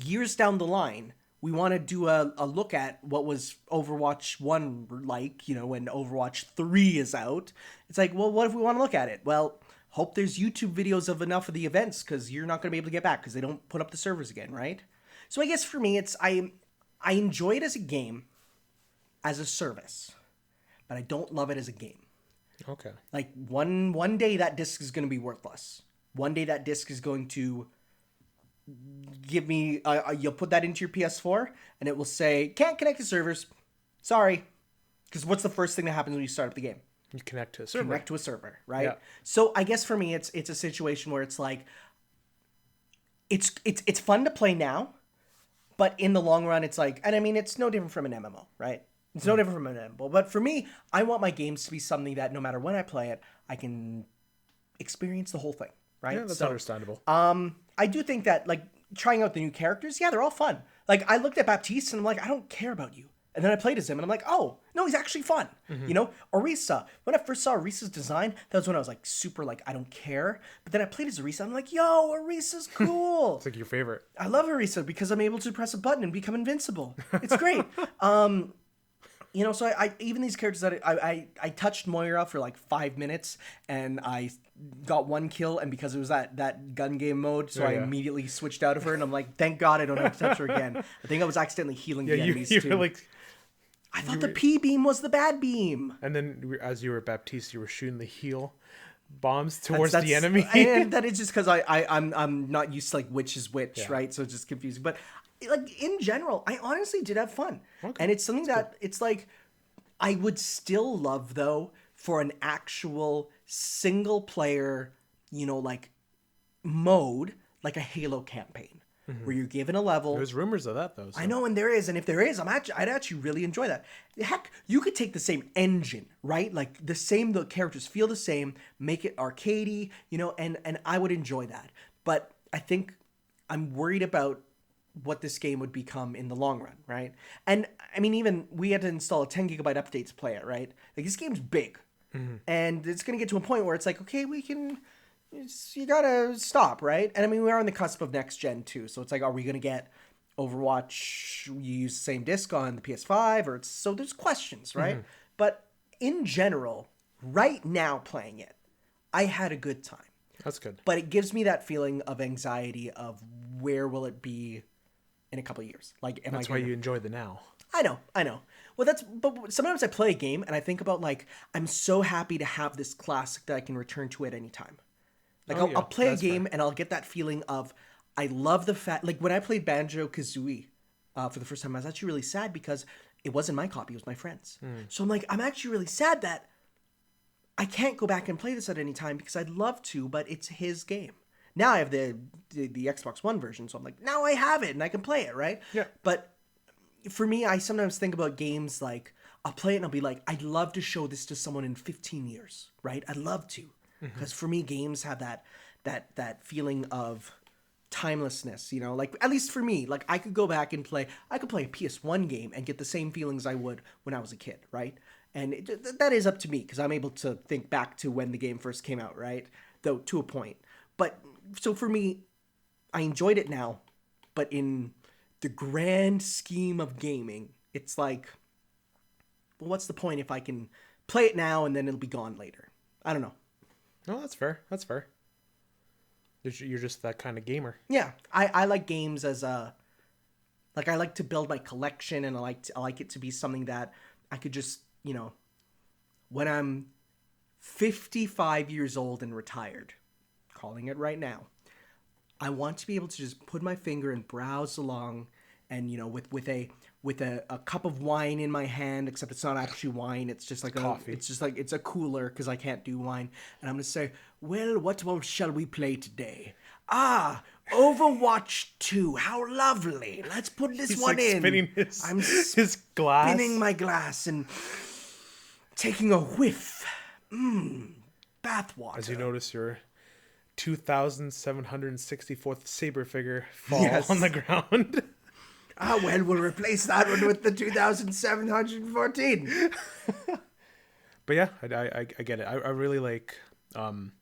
years down the line, we want to do a look at what was Overwatch 1 like, you know, when Overwatch 3 is out. It's like, well, what if we want to look at it? Well, hope there's YouTube videos of enough of the events, because you're not going to be able to get back because they don't put up the servers again, right? So I guess for me, it's I enjoy it as a game, as a service, but I don't love it as a game. Okay. Like, one day that disc is going to be worthless. One day that disc is going to give me you'll put that into your PS4 and it will say can't connect to servers, sorry, because what's the first thing that happens when you start up the game? You connect to a server. Connect to a server, right? Yeah. So I guess for me it's a situation where it's like it's fun to play now, but in the long run it's like, and I mean it's no different from an MMO, right? It's no different from an MMO, but for me, I want my games to be something that no matter when I play it, I can experience the whole thing, right? Yeah, that's understandable. I do think that, like, trying out the new characters, yeah, they're all fun. Like, I looked at Baptiste and I'm like, I don't care about you. And then I played as him and I'm like, oh, no, he's actually fun. You know, Orisa, when I first saw Orisa's design, that was when I was like super like, I don't care. But then I played as Orisa, I'm like, yo, Orisa's cool. It's like your favorite. I love Orisa because I'm able to press a button and become invincible. It's great. You know, so I even these characters that I touched Moira for like 5 minutes and I got one kill, and because it was that gun game mode, so I immediately switched out of her, and I'm like, thank God I don't have to touch her again. I think I was accidentally healing the enemies you too. were like, I thought the P beam was the bad beam. and then as you were Baptiste, you were shooting the heal bombs towards the enemy. And that is just because I'm not used to like which is which, right? So it's just confusing. But like in general, I honestly did have fun, and it's something that it's like I would still love though for an actual single player, you know, like mode, like a Halo campaign, where you're given a level. There's rumors of that though. So. I know, and there is, and if there is, I'd actually really enjoy that. Heck, you could take the same engine, right? Like the characters feel the same, make it arcadey, you know, and I would enjoy that. But I think I'm worried about what this game would become in the long run, right? And I mean, even we had to install a 10 gigabyte update to play it, right? Like this game's big, and it's gonna get to a point where it's like, okay, you gotta stop, right? And I mean, we are on the cusp of next gen too, so it's like, are we gonna get Overwatch? You use the same disc on the PS5, or so there's questions, right? But in general, right now playing it, I had a good time. That's good. But it gives me that feeling of anxiety of where will it be in a couple of years? Like, That's why you enjoy the now. I know. Well, but sometimes I play a game and I think about like, I'm so happy to have this classic that I can return to at any time. Like I'll play a game and I'll get that feeling of, I love the fact, like when I played Banjo Kazooie for the first time, I was actually really sad because it wasn't my copy, it was my friend's. So I'm like, I'm actually really sad that I can't go back and play this at any time because I'd love to, but it's his game. Now I have the Xbox One version, so I'm like, now I have it and I can play it, right? Yeah. But for me, I sometimes think about games like I'll play it and I'll be like, I'd love to show this to someone in 15 years, right? I'd love to, because for me, games have that feeling of timelessness, like at least for me, like I could go back and I could play a PS1 game and get the same feelings I would when I was a kid, right? And that is up to me because I'm able to think back to when the game first came out, right? Though to a point. But so for me, I enjoyed it now, but in the grand scheme of gaming, it's like, well, what's the point if I can play it now and then it'll be gone later? I don't know. No, that's fair. That's fair. You're just that kind of gamer. Yeah, I like games as I like to build my collection, and I like it to be something that I could just, when I'm 55 years old and retired, calling it right now, I want to be able to just put my finger and browse along, and with a cup of wine in my hand, except it's not actually wine. It's just like coffee. It's just like it's a cooler because I can't do wine. And I'm gonna say, well, what shall we play today? Ah, Overwatch 2. How lovely. Let's put this He's one like in. spinning I'm his glass. spinning my glass and taking a whiff. Bathwater. As you notice, your 2,764th saber figure fall Yes. on the ground. Ah, well, we'll replace that one with the 2,714. But yeah, I get it. I really like an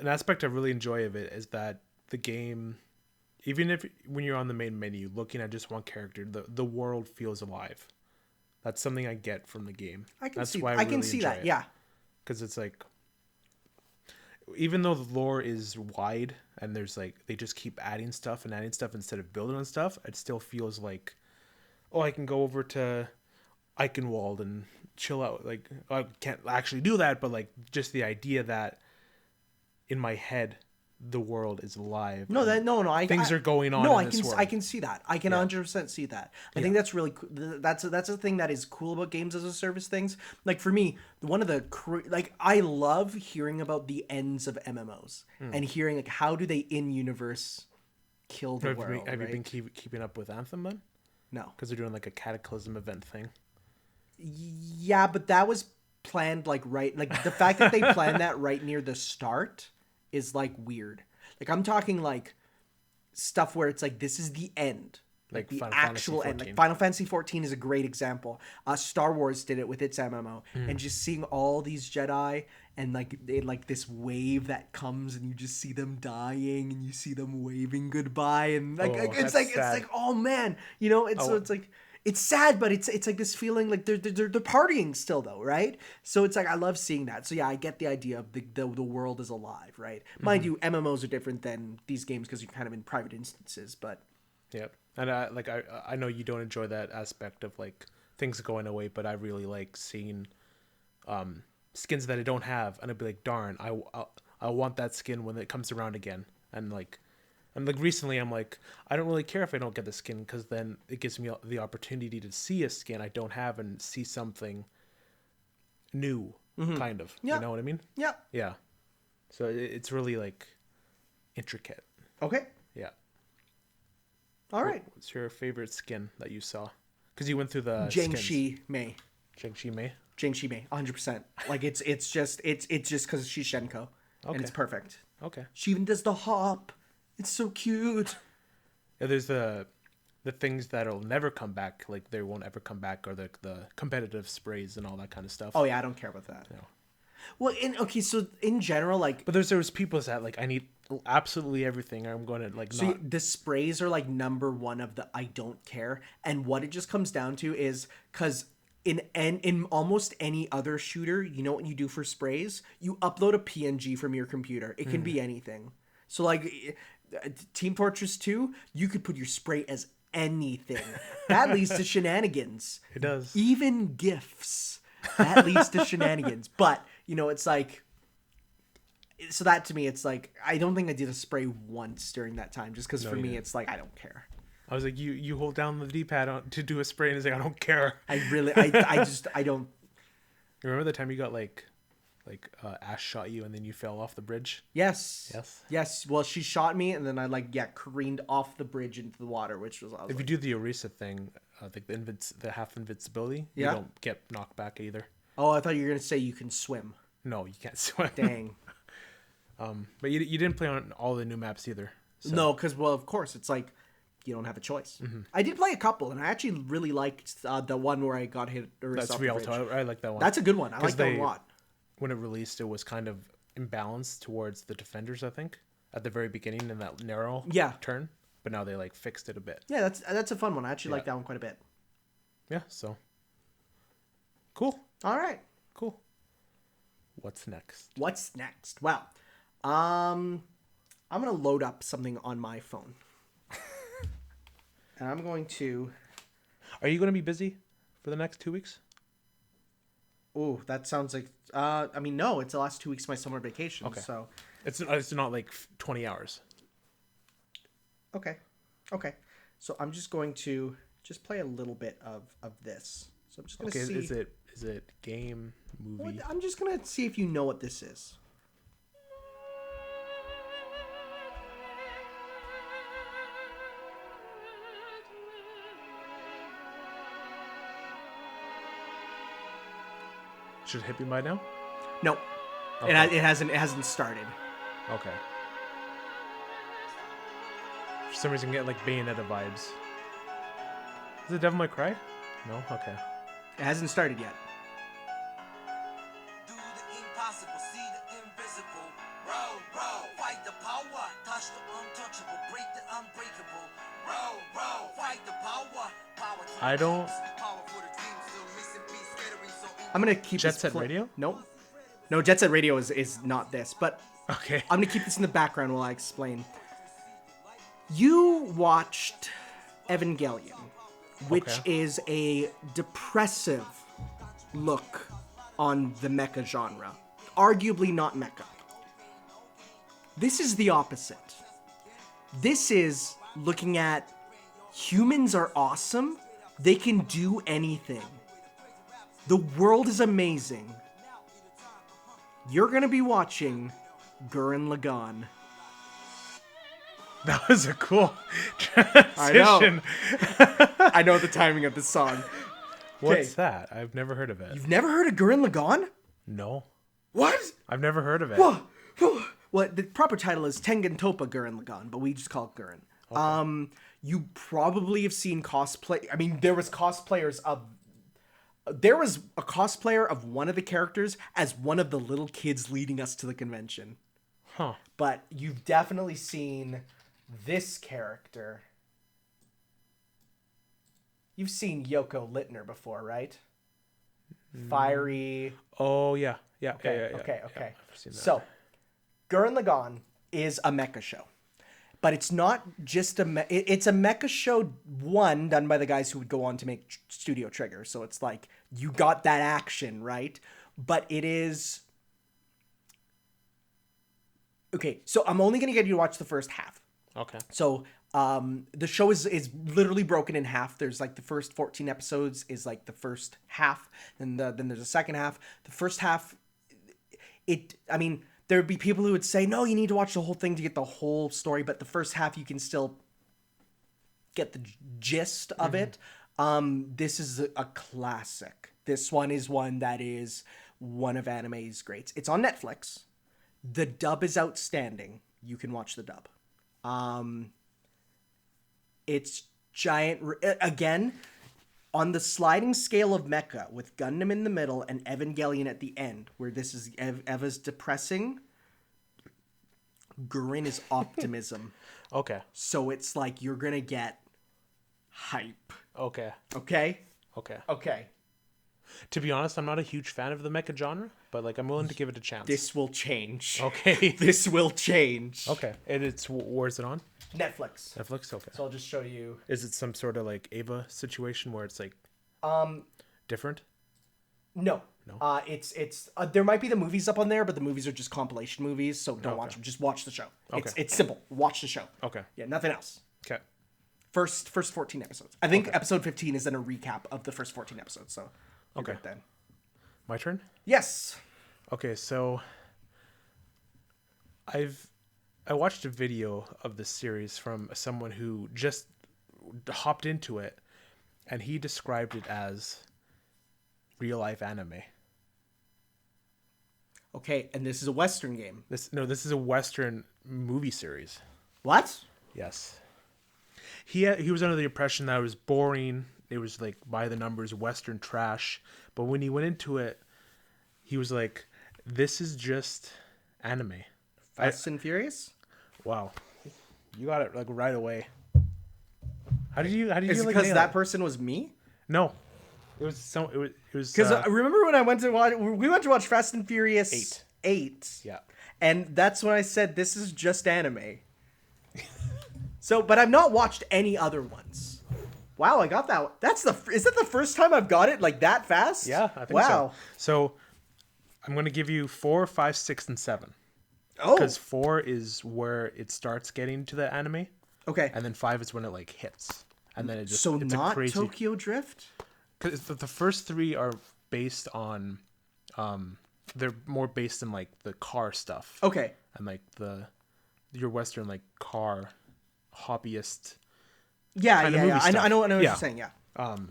aspect I really enjoy of it is that the game, even if when you're on the main menu looking at just one character, the world feels alive. That's something I get from the game. I can That's see. why I can see that. Yeah. Because it's like, even though the lore is wide and there's like they just keep adding stuff instead of building on stuff, it still feels like, oh, I can go over to Eichenwald and chill out. Like, I can't actually do that, but like just the idea that in my head the world is alive. No, things are going on. No, in this world. I can see that. I can 100% see that. I think that's really that's a thing that is cool about games as a service things. Like for me, one of the I love hearing about the ends of MMOs and hearing like how do they in universe kill the world. Have you been keeping up with Anthem then? No, Because they're doing like a Cataclysm event thing. yeah, but that was planned like the fact that they planned that right near the start is like weird. Like I'm talking like stuff where it's like this is the end, like the Final actual Fantasy end. Like 14. Final Fantasy 14 is a great example. Star Wars did it with its MMO, and just seeing all these Jedi and like this wave that comes and you just see them dying and you see them waving goodbye and like Oh, it's that's like sad. it's like oh man, so it's like. It's sad, but it's like this feeling like they're partying still though, right? So it's like I love seeing that. So yeah, I get the idea of the world is alive, right? Mind you, MMOs are different than these games because you're kind of in private instances, but Yep. And I know you don't enjoy that aspect of like things going away, but I really like seeing skins that I don't have, and I'd be like, darn, I want that skin when it comes around again. And like recently I'm like, I don't really care if I don't get the skin because then it gives me the opportunity to see a skin I don't have and see something new, kind of. Yeah. You know what I mean? yeah. Yeah. So it's really like intricate. Okay. Yeah. All right. What's your favorite skin that you saw? Because you went through the Jiangxi Mei. Jiangxi Mei. Jiangxi Mei, 100%. Like it's just because she's Shenko, and Okay. it's perfect. Okay. She even does the hop. It's so cute. Yeah, there's the things that'll never come back, like they won't ever come back, or the competitive sprays and all that kind of stuff. Oh yeah, I don't care about that. No. Well, so in general, like, But there's people that like I need absolutely everything. Or I'm going to like so not. the sprays are like number one of the I don't care, and what it just comes down to is because in almost any other shooter, you know what you do for sprays? You upload a PNG from your computer. It can be anything. So like Team Fortress 2, you could put your spray as anything. That leads to shenanigans. It does. Even GIFs. That leads to shenanigans. But, it's like... So that to me, it's like... I don't think I did a spray once during that time. Just because for me, it's like, I don't care. I was like, you hold down the D-pad to do a spray, and it's like, I don't care. I don't... You remember the time you got like Ash shot you and then you fell off the bridge? Yes. Yes. Yes. Well, she shot me, and then I careened off the bridge into the water, which was. If you do the Orisa thing, the half invincibility, you don't get knocked back either. Oh, I thought you were gonna say you can swim. No, you can't swim. Dang. But you didn't play on all the new maps either. So. No, because of course it's like you don't have a choice. Mm-hmm. I did play a couple, and I actually really liked the one where I got hit. That's Rialto. I like that one. That's a good one. I like that one a lot. When it released, it was kind of imbalanced towards the defenders, I think, at the very beginning in that narrow turn. But now they fixed it a bit. Yeah, that's a fun one. I actually like that one quite a bit. Yeah, so cool. All right. Cool. What's next? Well, I'm gonna load up something on my phone. And I'm going to... Are you going to be busy for the next 2 weeks? Oh, that sounds like... no, it's the last 2 weeks of my summer vacation, okay. So... It's not 20 hours. Okay. So I'm just going to play a little bit of this. So I'm just going to see... Is it game, movie? Well, I'm just going to see if you know what this is. Should it hit me by now? No. Okay. It hasn't started. Okay. For some reason, I get Bayonetta vibes. Is it Devil May Cry? No? Okay. It hasn't started yet. Do the impossible, see the invisible. Row, fight the power, touch the untouchable, break the unbreakable. Row, fight the power. I don't... I'm gonna keep Jet Set Radio? Nope. No, Jet Set Radio is not this, but okay. I'm gonna keep this in the background while I explain. You watched Evangelion, which is a depressive look on the mecha genre. Arguably not mecha. This is the opposite. This is looking at humans are awesome. They can do anything. The world is amazing. You're going to be watching Gurren Lagann. That was a cool transition. I know the timing of the song. What's that? I've never heard of it. You've never heard of Gurren Lagann? No. What? I've never heard of it. Well, the proper title is Tengen Toppa Gurren Lagann, but we just call it Gurren. Okay. You probably have seen cosplay. I mean, there was a cosplayer of one of the characters as one of the little kids leading us to the convention. Huh. But you've definitely seen this character. You've seen Yoko Littner before, right? Fiery. Oh, yeah. Yeah. Okay. Yeah, I've seen that. So, Gurren Lagann is a mecha show. But it's not just it's a mecha show, one, done by the guys who would go on to make Studio Trigger. So it's you got that action, right? But it is... Okay, so I'm only going to get you to watch the first half. Okay. So the show is literally broken in half. There's the first 14 episodes is the first half. And then there's a second half. The first half, there would be people who would say, no, you need to watch the whole thing to get the whole story. But the first half, you can still get the gist of it. This is a classic. This one is one that is one of anime's greats. It's on Netflix. The dub is outstanding. You can watch the dub. It's giant. Again, on the sliding scale of mecha, with Gundam in the middle and Evangelion at the end, where this is Eva's depressing, Gurren is optimism. Okay. So it's you're gonna get hype. Okay. Okay? Okay. Okay. To be honest, I'm not a huge fan of the mecha genre, but I'm willing to give it a chance. This will change. Okay. This will change. Okay. And where's it on? Netflix. Netflix. Okay. So I'll just show you. Is it some sort of Ava situation where it's different? No. No. It's there might be the movies up on there, but the movies are just compilation movies, so don't watch them. Just watch the show. Okay. It's simple. Watch the show. Okay. Yeah, nothing else. Okay. First 14 episodes. I think episode 15 is then a recap of the first 14 episodes. So okay. Right then. My turn? Yes. Okay, so I watched a video of this series from someone who just hopped into it, and he described it as real life anime. Okay, and this is a Western game. This is a Western movie series. What? Yes. He was under the impression that it was boring. It was like by the numbers Western trash. But when he went into it, he was like, "This is just anime." Fast and Furious? Wow, you got it like right away. How did you? Is it like, because nail that it? person was me? No, it was Because remember when I went to watch? We went to watch Fast and Furious 8. Yeah. And that's when I said this is just anime. So, but I've not watched any other ones. Wow, I got that. Is that the first time I've got it like that fast? Yeah, I think wow. So I'm gonna give you 4, 5, 6, and 7. Oh. Because 4 is where it starts getting to the anime, Okay. and then 5 is when it like hits, and then it just So it's not a crazy. Tokyo Drift? Because the first 3 are based on, they're more based in like the car stuff. Okay. And like your Western like car hobbyist. Yeah, Kinda yeah, movie yeah. I stuff. know what Yeah. you're saying. Yeah. Well,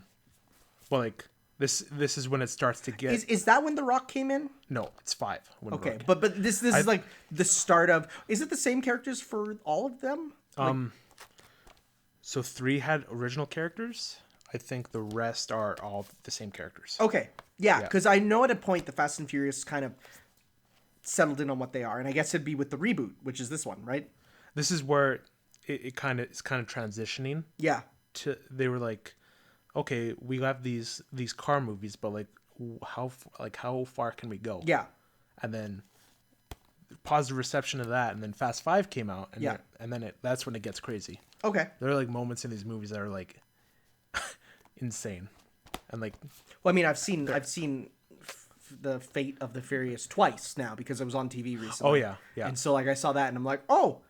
like this is when it starts to get. Is that when The Rock came in? No, it's 5. When Okay, Rock- but this is like the start of. Is it the same characters for all of them? So 3 had original characters. I think the rest are all the same characters. Okay. Yeah, Yeah. because I know at a point the Fast and Furious kind of settled in on what they are, and I guess it'd be with the reboot, which is this one, right? This is where it's kind of transitioning. Yeah. They were like, okay, we have these car movies, but like how far can we go? Yeah. And then positive reception of that, and then Fast 5 came out, and Yeah. that's when it gets crazy. Okay. There are like moments in these movies that are like insane, and like Well, I mean, I've seen the Fate of the Furious twice now because it was on TV recently. Oh, yeah, yeah. And so like I saw that and I'm like, oh,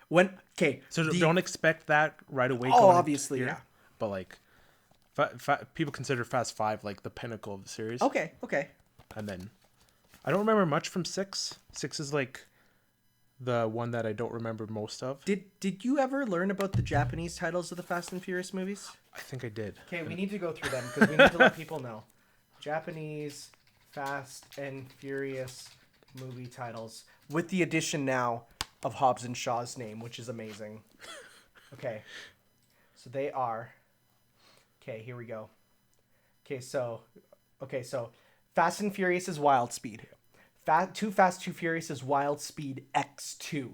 so don't expect that right away. Oh, going obviously, here, yeah. But like, people consider Fast 5 like the pinnacle of the series. Okay. And then I don't remember much from 6. 6 is like the one that I don't remember most of. Did you ever learn about the Japanese titles of the Fast and Furious movies? I think I did. Okay, we need to go through them because we need to let people know. Japanese Fast and Furious movie titles with the addition now of Hobbs and Shaw's name, which is amazing. Okay. So they are. Okay, here we go. Okay, so Fast and Furious is Wild Speed. Too Fast, Too Furious is Wild Speed X2.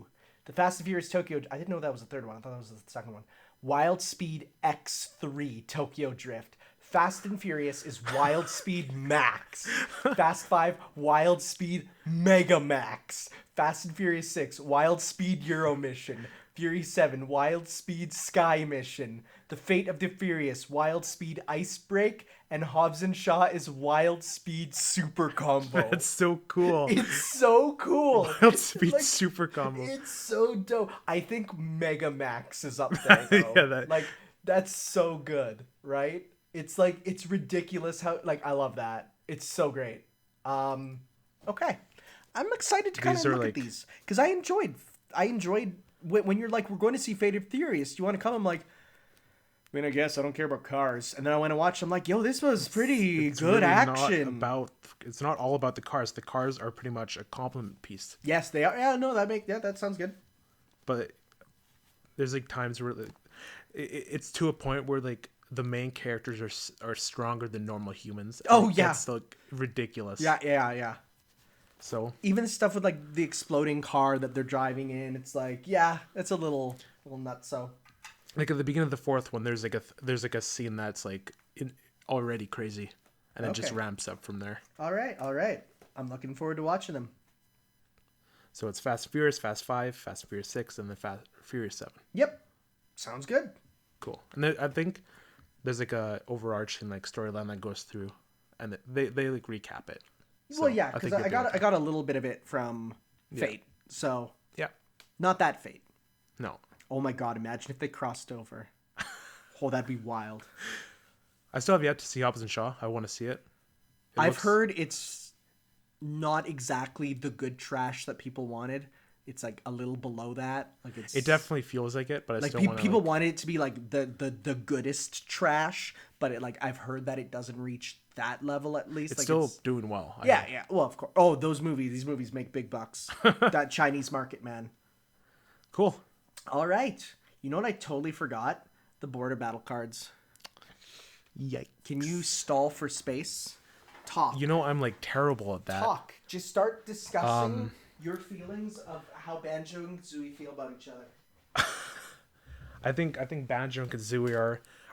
The Fast and Furious Tokyo... I didn't know that was the third one. I thought that was the second one. Wild Speed X3 Tokyo Drift. Fast and Furious is Wild Speed Max. Fast 5, Wild Speed Mega Max. Fast and Furious 6, Wild Speed Euro Mission. Fury 7, Wild Speed Sky Mission. The Fate of the Furious, Wild Speed Ice Break. And Hobbs and Shaw is Wild Speed Super Combo. That's so cool. It's so cool. Wild Speed Like, Super Combo. It's so dope. I think Mega Max is up there, though. Yeah, that's so good, right? It's like, it's ridiculous how, like, I love that. It's so great. Okay. I'm excited to kind of look at these. Because I enjoyed when you're like, we're going to see Fate of Furious. Do you want to come? I'm like, I mean, I guess I don't care about cars. And then I went and watched. I'm like, yo, this was pretty it's good really action. It's not all about the cars. The cars are pretty much a complement piece. Yes, they are. Yeah, no, that sounds good. But there's like times where it's to a point where like the main characters are stronger than normal humans. Oh, It yeah. gets like ridiculous. Yeah. So Even stuff with like the exploding car that they're driving in, it's like, yeah, it's a little nuts. So like at the beginning of the 4th one, there's like a scene that's like already crazy, and it just Okay. ramps up from there. all right. I'm looking forward to watching them. So it's Fast and Furious, Fast 5, Fast and Furious 6, and then Fast Furious 7. Yep, sounds good. Cool. And I think there's like a overarching like storyline that goes through, and they like recap it. Well, yeah, I because think I you'll be okay. got a little bit of it from Fate, so Yeah. not that Fate. No. Oh my god, imagine if they crossed over. Oh, that'd be wild. I still have yet to see Hobbs and Shaw. I want to see it. I've heard it's not exactly the good trash that people wanted. It's like a little below that. Like It definitely feels like it, but I like still want people wanted it to be like the goodest trash, but it, like I've heard that it doesn't reach that level at least. It's like still doing well. I yeah, think. yeah. Well, of course. Oh, these movies make big bucks. That Chinese market, man. Cool. All right. You know what I totally forgot? The border battle cards. Yikes. Can you stall for space? Talk. You know, I'm like terrible at that. Talk. Just start discussing your feelings of how Banjo and Kazooie feel about each other. I think Banjo and Kazooie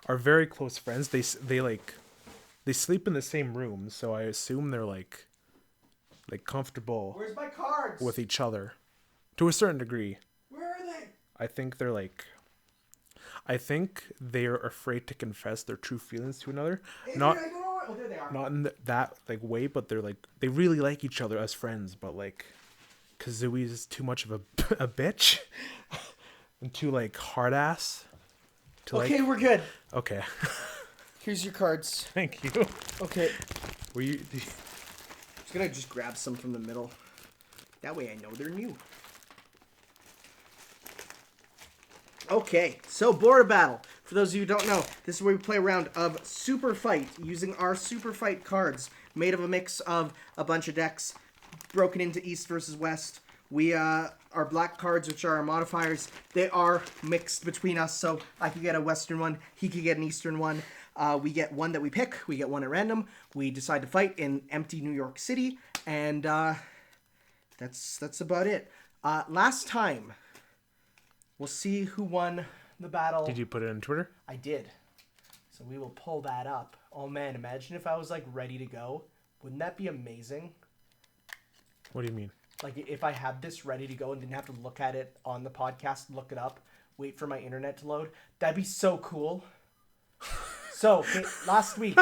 are very close friends. They sleep in the same room, so I assume they're like comfortable Where's my cards? with each other to a certain degree. Where are they? I think they're afraid to confess their true feelings to another. Not I don't know where... Oh, there they are. not in that like way, but they're like they really like each other as friends, but like Kazooie's too much of a bitch and too like hard ass. Okay, we're good. Okay. Here's your cards. Thank you. Okay. Were you? Just gonna just grab some from the middle. That way I know they're new. Okay, so border battle. For those of you who don't know, this is where we play a round of Super Fight using our Super Fight cards, made of a mix of a bunch of decks broken into East versus West. We our black cards, which are our modifiers, they are mixed between us. So I could get a Western one, he could get an Eastern one. We get one that we pick. We get one at random. We decide to fight in empty New York City, and that's about it. Last time, we'll see who won the battle. Did you put it on Twitter? I did. So we will pull that up. Oh man, imagine if I was like ready to go. Wouldn't that be amazing? What do you mean? Like if I had this ready to go and didn't have to look at it on the podcast, look it up, wait for my internet to load. That'd be so cool. So okay, last week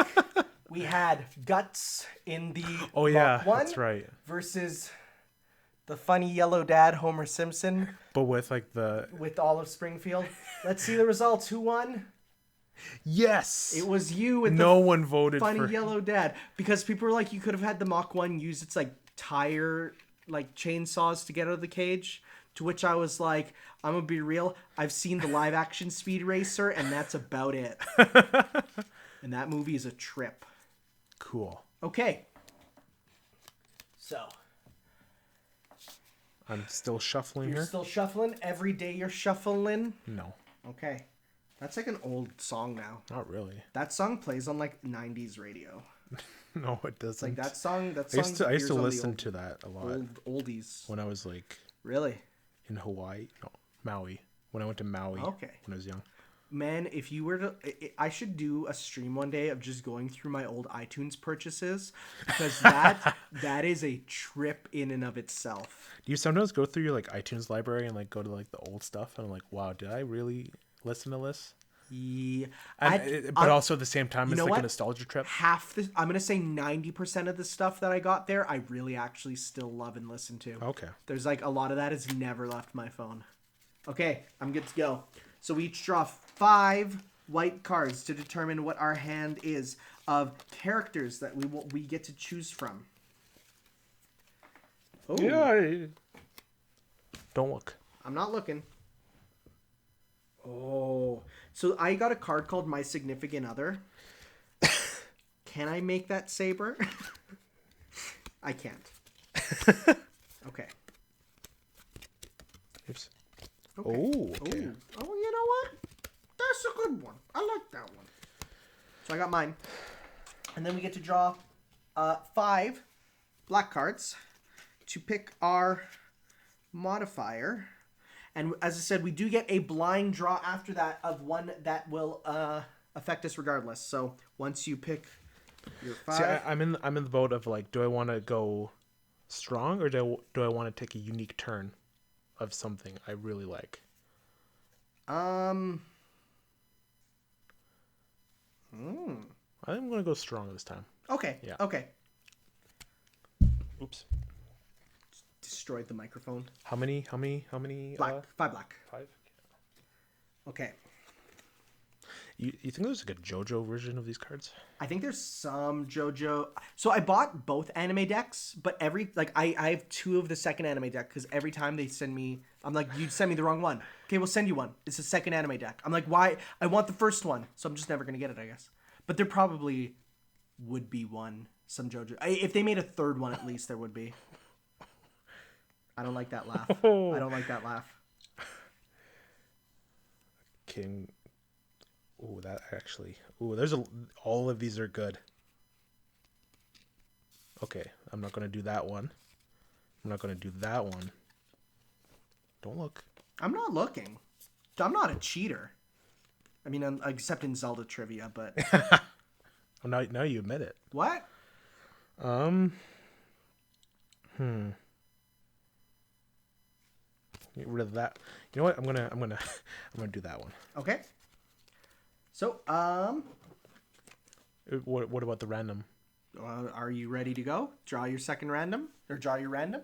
we had Guts in the Oh yeah, Mark 1 that's right. versus the funny yellow dad Homer Simpson But with like with Olive Springfield. Let's see the results. Who won? yes, It was you with no the one voted funny for. yellow dad, because people were like, you could have had the Mach 1 use its like tire like chainsaws to get out of the cage, to which I was like, I'm gonna be real, I've seen the live action Speed Racer and that's about it. And that movie is a trip. Cool. Okay, so I'm still shuffling you're here. still shuffling every day. You're shuffling. No, Okay, that's like an old song now. not really. That song plays on like 90s radio. No, it doesn't. Like that song. That I song. used to appears on the listen old- to that a lot old oldies. when I was like Really? in Hawaii. No, Maui. When I went to Maui. Okay. When I was young. Man, if you were to, I should do a stream one day of just going through my old iTunes purchases, because that is a trip in and of itself. Do you sometimes go through your like iTunes library and like go to like the old stuff and I'm like, wow, did I really listen to this? Yeah, But also at the same time, it's know like what? a nostalgia trip. I'm gonna say 90% of the stuff that I got there, I really actually still love and listen to. Okay. There's like a lot of that has never left my phone. Okay, I'm good to go. So we each draw 5 white cards to determine what our hand is of characters that we get to choose from. Oh, Yeah. Don't look. I'm not looking. Oh, so I got a card called My Significant Other. Can I make that saber? I can't. Okay. Oops. Okay. Oh, okay. Ooh. Oh, you know what? That's a good one. I like that one. So I got mine. And then we get to draw 5 black cards to pick our modifier. And as I said, we do get a blind draw after that of one that will affect us regardless. So once you pick your 5... See, I'm in the boat of like, do I want to go strong or do I want to take a unique turn of something I really like? Hmm. I think I'm gonna go strong this time. Okay. Yeah. Okay. Oops. Destroyed the microphone. How many? Black. 5 black. 5. Okay. You think there's like a JoJo version of these cards? I think there's some JoJo. So I bought both anime decks, but I have 2 of the second anime deck because every time they send me, I'm like, you send me the wrong one. Okay, we'll send you one. It's a second anime deck. I'm like, why? I want the first one, so I'm just never gonna get it, I guess. But there probably would be some JoJo. If they made a third one, at least there would be. I don't like that laugh. I don't like that laugh. King. Ooh, that actually. Ooh, all of these are good. Okay, I'm not gonna do that one. I'm not gonna do that one. Don't look. I'm not looking. I'm not a cheater. I mean, except in Zelda trivia, but. Now you admit it. What? Get rid of that. You know what? I'm gonna do that one. Okay. So, What about the random? are you ready to go? Draw your second random, or draw your random?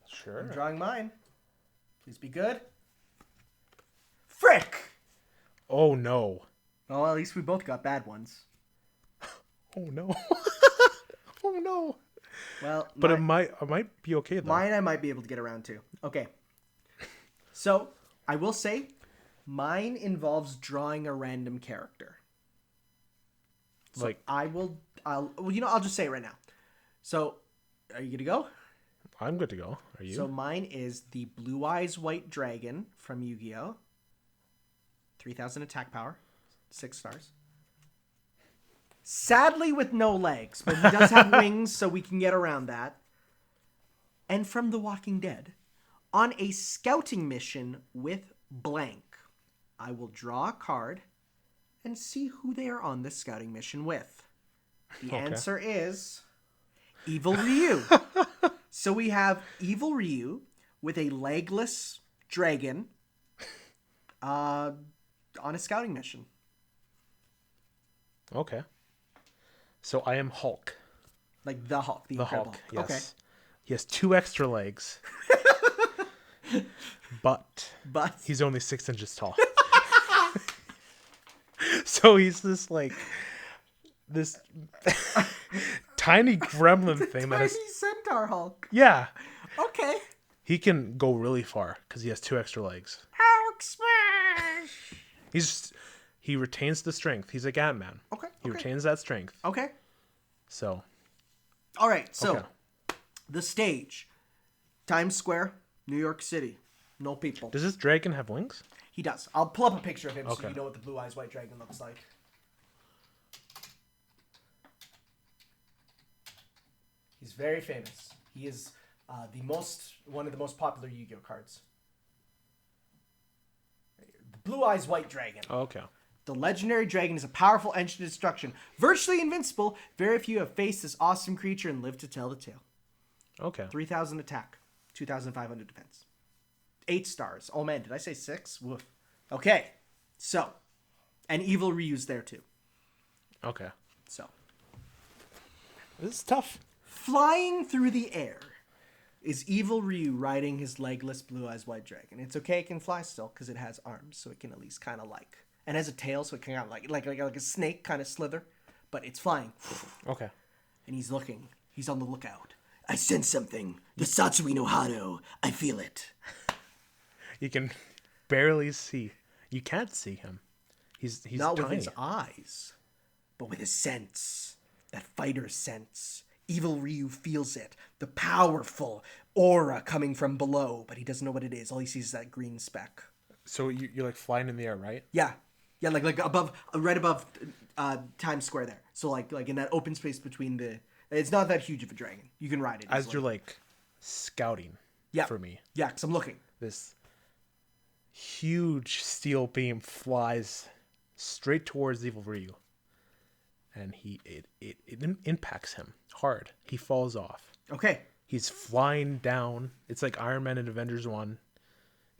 Sure. I'm drawing mine. Please be good. Frick! Oh no. Well, at least we both got bad ones. Oh no. Oh no. Well, but I might be okay though. Mine I might be able to get around to. Okay. So, I will say, mine involves drawing a random character. So I'll just say it right now. So, are you good to go? I'm good to go. Are you? So mine is the Blue Eyes White Dragon from Yu-Gi-Oh! 3000 attack power, 6 stars. Sadly with no legs, but he does have wings, so we can get around that. And from The Walking Dead, on a scouting mission with blank, I will draw a card and see who they are on this scouting mission with. The answer is Evil Ryu. So we have Evil Ryu with a legless dragon on a scouting mission. Okay. So I am Hulk. Like the Hulk, the Incredible Hulk. Yes. Okay. He has 2 extra legs. but he's only 6 inches tall. So he's this tiny gremlin thing that has Tiny centaur Hulk. Yeah. Okay. He can go really far because he has 2 extra legs. Hulk smash. He retains the strength. He's like Ant-Man. Okay. He retains that strength. Okay. So. All right. So, okay. The stage, Times Square, New York City. No people. Does this dragon have wings? He does. I'll pull up a picture of him so Okay. you know what the Blue Eyes White Dragon looks like. He's very famous. He is one of the most popular Yu-Gi-Oh cards. The Blue Eyes White Dragon. Oh, okay. The legendary dragon is a powerful engine of destruction. Virtually invincible, very few have faced this awesome creature and lived to tell the tale. Okay. 3,000 attack, 2,500 defense. 8 stars. Oh man, did I say 6? Woof. Okay, so, and Evil Ryu's there too. Okay. So. This is tough. Flying through the air is Evil Ryu riding his legless Blue Eyes White Dragon. It's okay, it can fly still because it has arms, so it can at least kind of and has a tail, so it can like a snake kind of slither, but it's flying. Okay. And he's looking. He's on the lookout. I sense something. The Satsui no Hado. I feel it. You can barely see. You can't see him. He's not tiny. with his eyes, but with his sense. That fighter's sense. Evil Ryu feels it. The powerful aura coming from below, but he doesn't know what it is. All he sees is that green speck. So you're like flying in the air, right? Yeah, like above, right above Times Square there. So like in that open space between the. It's not that huge of a dragon. You can ride it as you're like scouting. Yeah. For me. Yeah, because I'm looking. This huge steel beam flies straight towards Evil Ryu, and it impacts him hard. He falls off. Okay. He's flying down. It's like Iron Man in Avengers 1.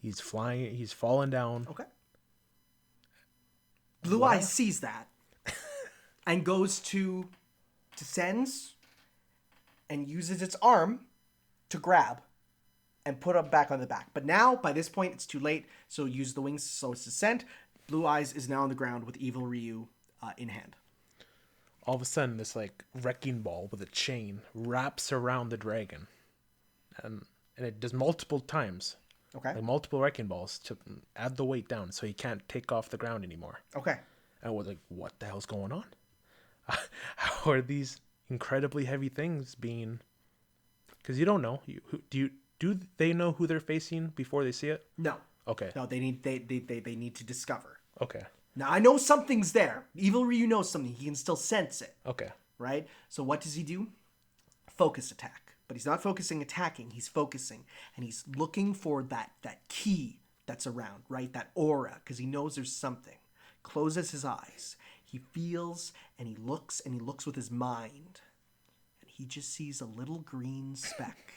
He's flying. He's falling down. Okay. Blue Eyes sees that and goes to descends and uses its arm to grab and put him back on the back. But now, by this point, it's too late. So use the wings to slow its descent. Blue Eyes is now on the ground with Evil Ryu in hand. All of a sudden, this like wrecking ball with a chain wraps around the dragon, and it does multiple times. Okay. Like multiple wrecking balls to add the weight down, so he can't take off the ground anymore. Okay. And I was like, "What the hell's going on? How are these incredibly heavy things being?" Because you don't know. Do they know who they're facing before they see it? No. Okay. No, they need to discover. Okay. Now I know something's there. Evil Ryu knows something. He can still sense it. Okay. Right? So what does he do? Focus attack. But he's not focusing attacking. He's focusing. And he's looking for that key that's around, right? That aura. Because he knows there's something. Closes his eyes. He feels and he looks with his mind. And he just sees a little green speck.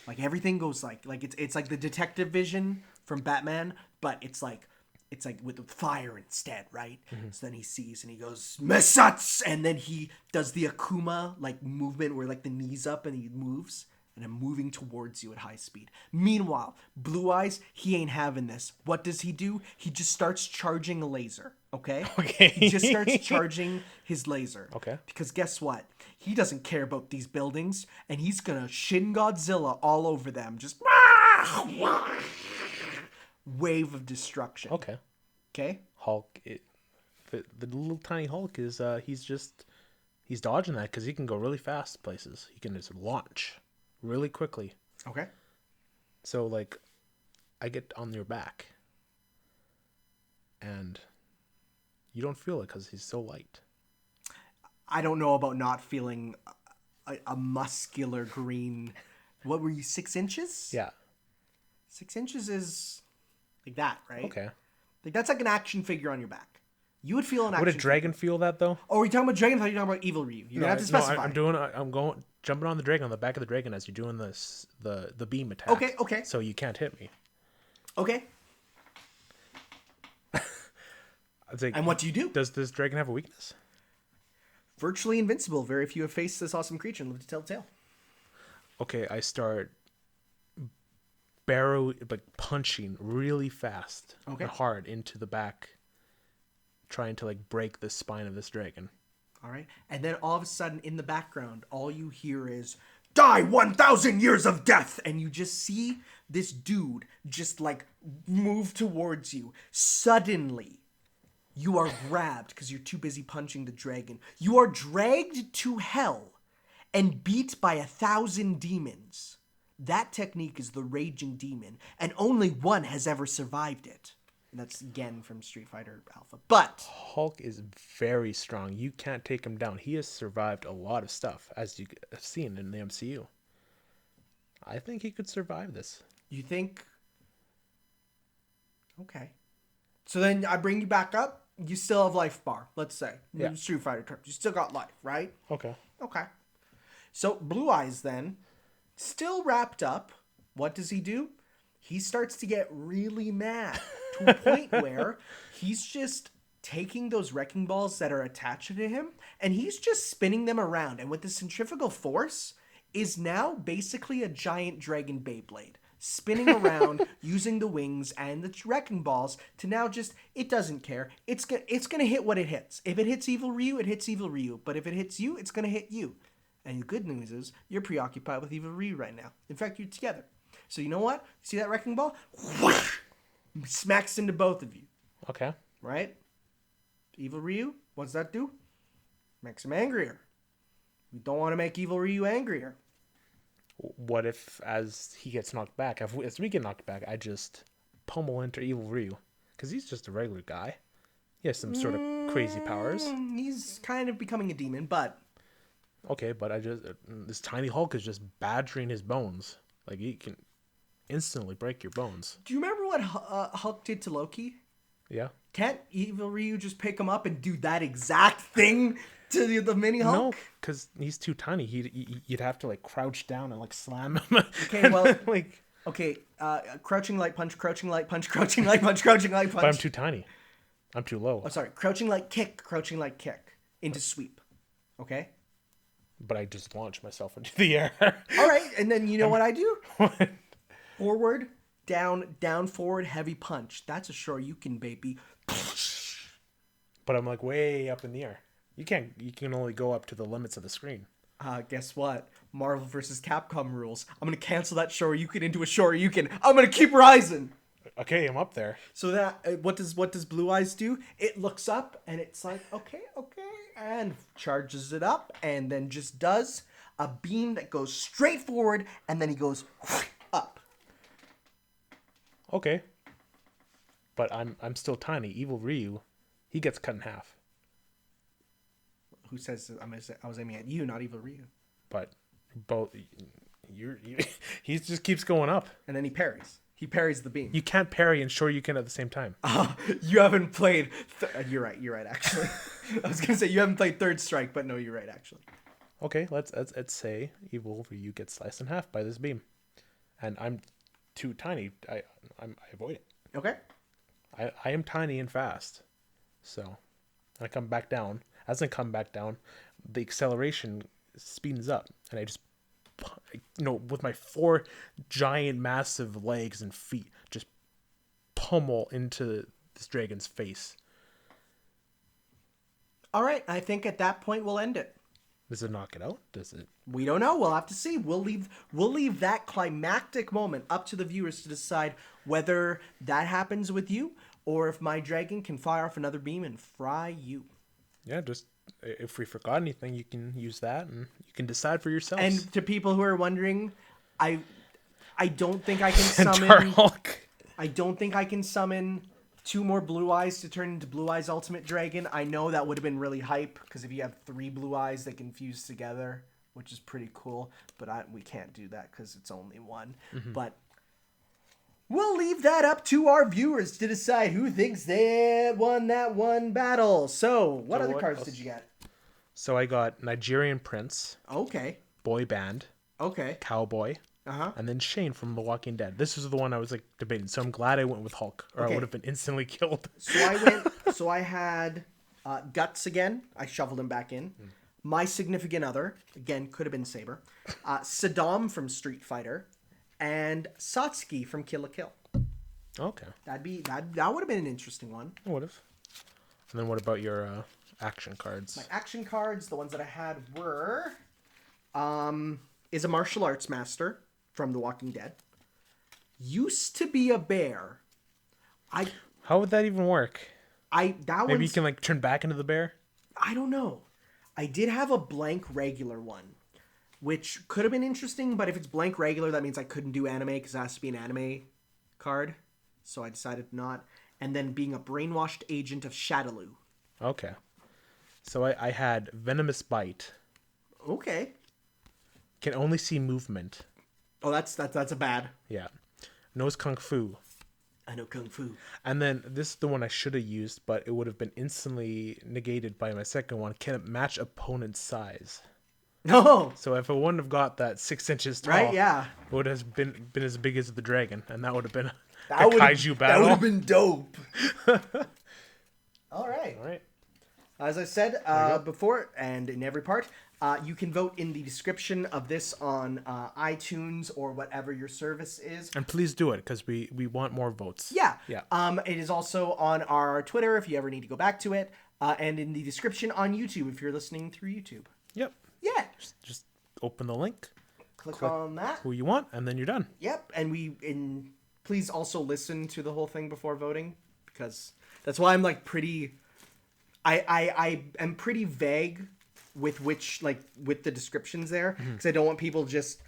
Like everything goes like it's like the detective vision from Batman, but it's like with fire instead, right? Mm-hmm. So then he sees and he goes Mesats, and then he does the Akuma like movement where like the knees up and he moves, and I'm moving towards you at high speed. Meanwhile, Blue Eyes, he ain't having this. What does he do? He just starts charging a laser. Okay. He just starts charging his laser. Okay. Because guess what? He doesn't care about these buildings, and he's gonna Shin Godzilla all over them. Just wave of destruction. Okay. Okay. Hulk, the little tiny Hulk is he's dodging that because he can go really fast places. He can just launch really quickly. Okay. So like, I get on your back, and you don't feel it because he's so light. I don't know about not feeling a muscular green. What were you, 6 inches? Yeah. 6 inches is like that, right? Okay. Like that's like an action figure on your back. You would feel an action. Would a dragon feel that though? Oh, are you talking about dragon? I thought you were talking about Evil Ryu. You're gonna have to specify. I'm going jumping on the dragon, on the back of the dragon as you're doing this the beam attack. Okay. So you can't hit me. Okay. Like, and what do you do? Does this dragon have a weakness? Virtually invincible. Very few have faced this awesome creature and lived to tell the tale. Okay, I start punching really fast and hard into the back, trying to like break the spine of this dragon. All right. And then all of a sudden in the background, all you hear is die 1,000 years of death. And you just see this dude just like move towards you. Suddenly, you are grabbed because you're too busy punching the dragon. You are dragged to hell and beat by 1,000 demons. That technique is the Raging Demon, and only one has ever survived it. And that's again from Street Fighter Alpha. But Hulk is very strong. You can't take him down. He has survived a lot of stuff, as you have seen in the MCU. I think he could survive this. You think? Okay. So then I bring you back up. You still have life bar, let's say. In Street Fighter terms. You still got life, right? Okay. So Blue Eyes then, still wrapped up, what does he do? He starts to get really mad to a point where he's just taking those wrecking balls that are attached to him and he's just spinning them around. And with the centrifugal force is now basically a giant dragon Beyblade. Spinning around using the wings and the wrecking balls to now just, it doesn't care. It's gonna hit what it hits. If it hits Evil Ryu, it hits Evil Ryu. But if it hits you, it's gonna hit you. And the good news is, you're preoccupied with Evil Ryu right now. In fact, you're together. So you know what? See that wrecking ball? Smacks into both of you. Okay. Right? Evil Ryu, what does that do? Makes him angrier. We don't want to make Evil Ryu angrier. What if, as he gets knocked back, as we get knocked back, I just pummel into Evil Ryu? Because he's just a regular guy. He has some sort of crazy powers. He's kind of becoming a demon, but... Okay, but this tiny Hulk is just badgering his bones. Like, he can instantly break your bones. Do you remember what Hulk did to Loki? Yeah. Can't Evil Ryu just pick him up and do that exact thing to the mini Hulk? No, because he's too tiny. You'd have to, like, crouch down and, like, slam him. Okay, well... like, okay, crouching light punch, crouching light punch, crouching light punch, crouching light punch. But I'm too tiny. I'm too low. Oh, sorry. Crouching light kick into sweep. Okay? But I just launch myself into the air. All right, and then you know what I do? What? Forward, down, forward, heavy punch. That's a Shoryuken, baby. but I'm like way up in the air. You can only go up to the limits of the screen. Guess what? Marvel vs. Capcom rules. I'm gonna cancel that Shoryuken into a Shoryuken. I'm gonna keep rising. Okay, I'm up there. So that what does Blue Eyes do? It looks up and it's like okay, and charges it up, and then just does a beam that goes straight forward, and then he goes up. Okay. But I'm still tiny. Evil Ryu, he gets cut in half. Who says I was aiming at you, not Evil Ryu? But both he just keeps going up. And then he parries. He parries the beam. You can't parry and Shoryuken at the same time. You haven't played. You're right. Actually, I was gonna say you haven't played Third Strike, but no, you're right. Actually. Okay, let's say Evil Ryu gets sliced in half by this beam, and I'm too tiny. I avoid it. Okay. I am tiny and fast, so I come back down. As I come back down, the acceleration speeds up, and I just, with my 4 giant, massive legs and feet, just pummel into this dragon's face. All right, I think at that point we'll end it. Does it knock it out? Does it? We don't know. We'll have to see. We'll leave that climactic moment up to the viewers to decide whether that happens with you or if my dragon can fire off another beam and fry you. Yeah, just if we forgot anything, you can use that and you can decide for yourselves. And to people who are wondering, I don't think I can summon. Dark. I don't think I can summon 2 more Blue Eyes to turn into Blue Eyes Ultimate Dragon. I know that would have been really hype because if you have 3 Blue Eyes, they can fuse together, which is pretty cool. But we can't do that because it's only 1. Mm-hmm. But we'll leave that up to our viewers to decide who thinks they won that one battle. So, what other cards did you get? So I got Nigerian Prince. Okay. Boy Band. Okay. Cowboy. Uh-huh. And then Shane from The Walking Dead. This is the one I was like debating. So I'm glad I went with Hulk, or I would have been instantly killed. So I had Guts again. I shuffled him back in. My Significant Other, again, could have been Saber. Saddam from Street Fighter. And Satsuki from Kill la Kill. Okay. That would have been an interesting one. I would have. And then what about your action cards? My action cards, the ones that I had were is a martial arts master from The Walking Dead. Used to be a bear. How would that even work? Maybe you can like turn back into the bear? I don't know. I did have a blank regular one, which could have been interesting, but if it's blank regular, that means I couldn't do anime because it has to be an anime card. So I decided not. And then being a brainwashed agent of Shadaloo. Okay. So I had Venomous Bite. Okay. Can only see movement. Oh, that's a bad. Yeah. Knows Kung Fu. I know Kung Fu. And then this is the one I should have used, but it would have been instantly negated by my second one. Can it match opponent's size? No. So if I wouldn't have got that 6 inches tall, right? Yeah. it would have been as big as the dragon, and that would have been a That kaiju battle. That would have been dope. All right. All right. As I said before, and in every part, you can vote in the description of this on iTunes or whatever your service is. And please do it, because we want more votes. Yeah. Yeah. It is also on our Twitter if you ever need to go back to it, and in the description on YouTube if you're listening through YouTube. Yep. Yeah. Just open the link. Click on that. Who you want, and then you're done. Yep. And please also listen to the whole thing before voting, because that's why I'm like pretty... I am pretty vague with with the descriptions there, because I don't want people just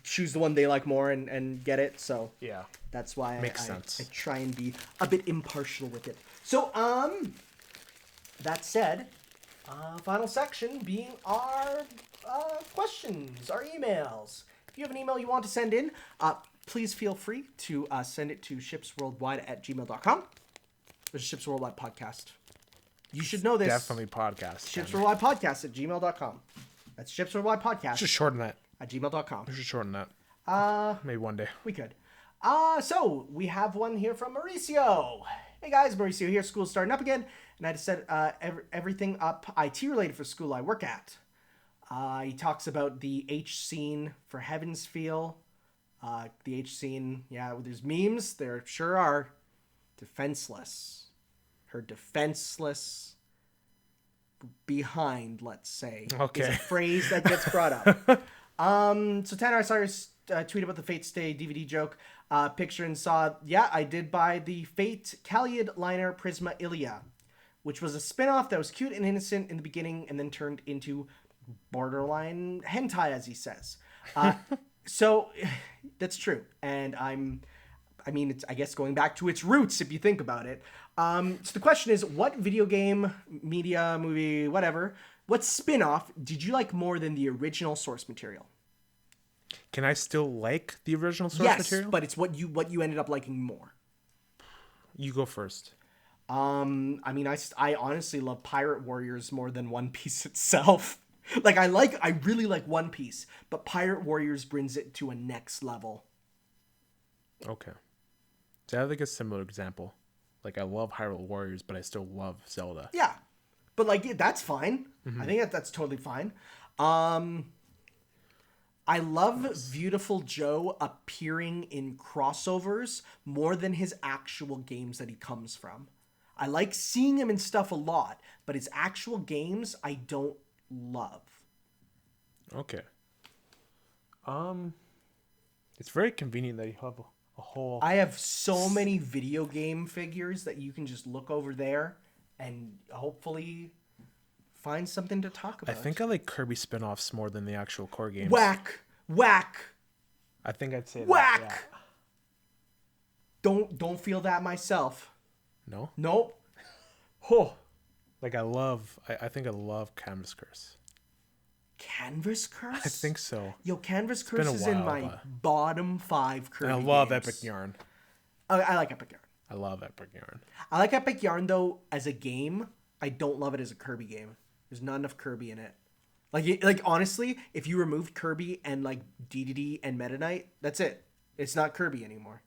choose the one they like more and get it. So Yeah. that's why Makes sense. I try and be a bit impartial with it. So that said, final section being our questions, our emails. If you have an email you want to send in, please feel free to send it to shipsworldwide@gmail.com. There's a Ships Worldwide podcast. You should know this. Definitely podcast. Ships Worldwide Podcast @gmail.com. That's Ships Worldwide Podcast Just shorten that. @gmail.com. We should shorten that. Maybe one day. We could. So we have one here from Mauricio. Hey guys, Mauricio here. School's starting up again, and I just set everything up IT related for school I work at. He talks about the H scene for Heaven's Feel. The H scene, yeah, there's memes. There sure are. Defenseless. Her defenseless behind, let's say, Okay. is a phrase that gets brought up. So Tanner, I saw your tweet about the Fate Stay DVD joke. Picture and saw, yeah, I did buy the Fate Kaliad liner Prisma Ilia, which was a spin-off that was cute and innocent in the beginning and then turned into borderline hentai, as he says. So that's true. And it's, I guess, going back to its roots, if you think about it. So the question is, what video game, media, movie, whatever, what spin-off did you like more than the original source material? Can I still like the original source material? Yes, but it's what you ended up liking more. You go first. I honestly love Pirate Warriors more than One Piece itself. I really like One Piece, but Pirate Warriors brings it to a next level. Okay. So I have like a similar example. Like I love Hyrule Warriors, but I still love Zelda. Yeah, but that's fine. Mm-hmm. I think that's totally fine. I love Beautiful Joe appearing in crossovers more than his actual games that he comes from. I like seeing him in stuff a lot, but his actual games I don't love. Okay. It's very convenient that you have a whole... I have so many video game figures that you can just look over there and hopefully find something to talk about. I think I like Kirby spin-offs more than the actual core games. Whack! I think I'd say Whack! that. Yeah. Don't feel that myself. No? Nope. Oh. Like I think I love Canvas Curse. Canvas Curse? I think so. Yo, Canvas been Curse a is in while, my but- bottom 5 Kirby And I love games. Epic Yarn. I like Epic Yarn. I love Epic Yarn. I like Epic Yarn, though, as a game. I don't love it as a Kirby game. There's not enough Kirby in it. Like honestly, if you removed Kirby and, like, DDD and Meta Knight, that's it. It's not Kirby anymore.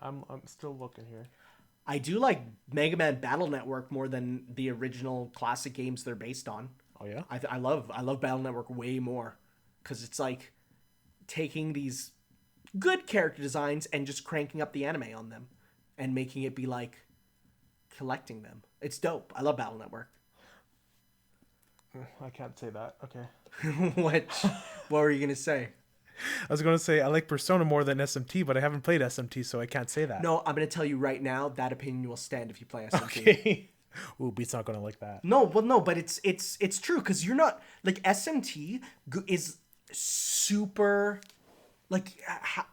I'm still looking here. I do like Mega Man Battle Network more than the original classic games they're based on. Oh yeah? I love Battle Network way more because it's like taking these good character designs and just cranking up the anime on them and making it be like collecting them. It's dope. I love Battle Network. I can't say that. Okay. What were you gonna say? I was going to say I like Persona more than SMT, but I haven't played SMT, so I can't say that. No, I'm gonna tell you right now that opinion will stand if you play SMT. Okay. Ooh, Beat's not going to like that. No, but it's true because you're not like SMT is super like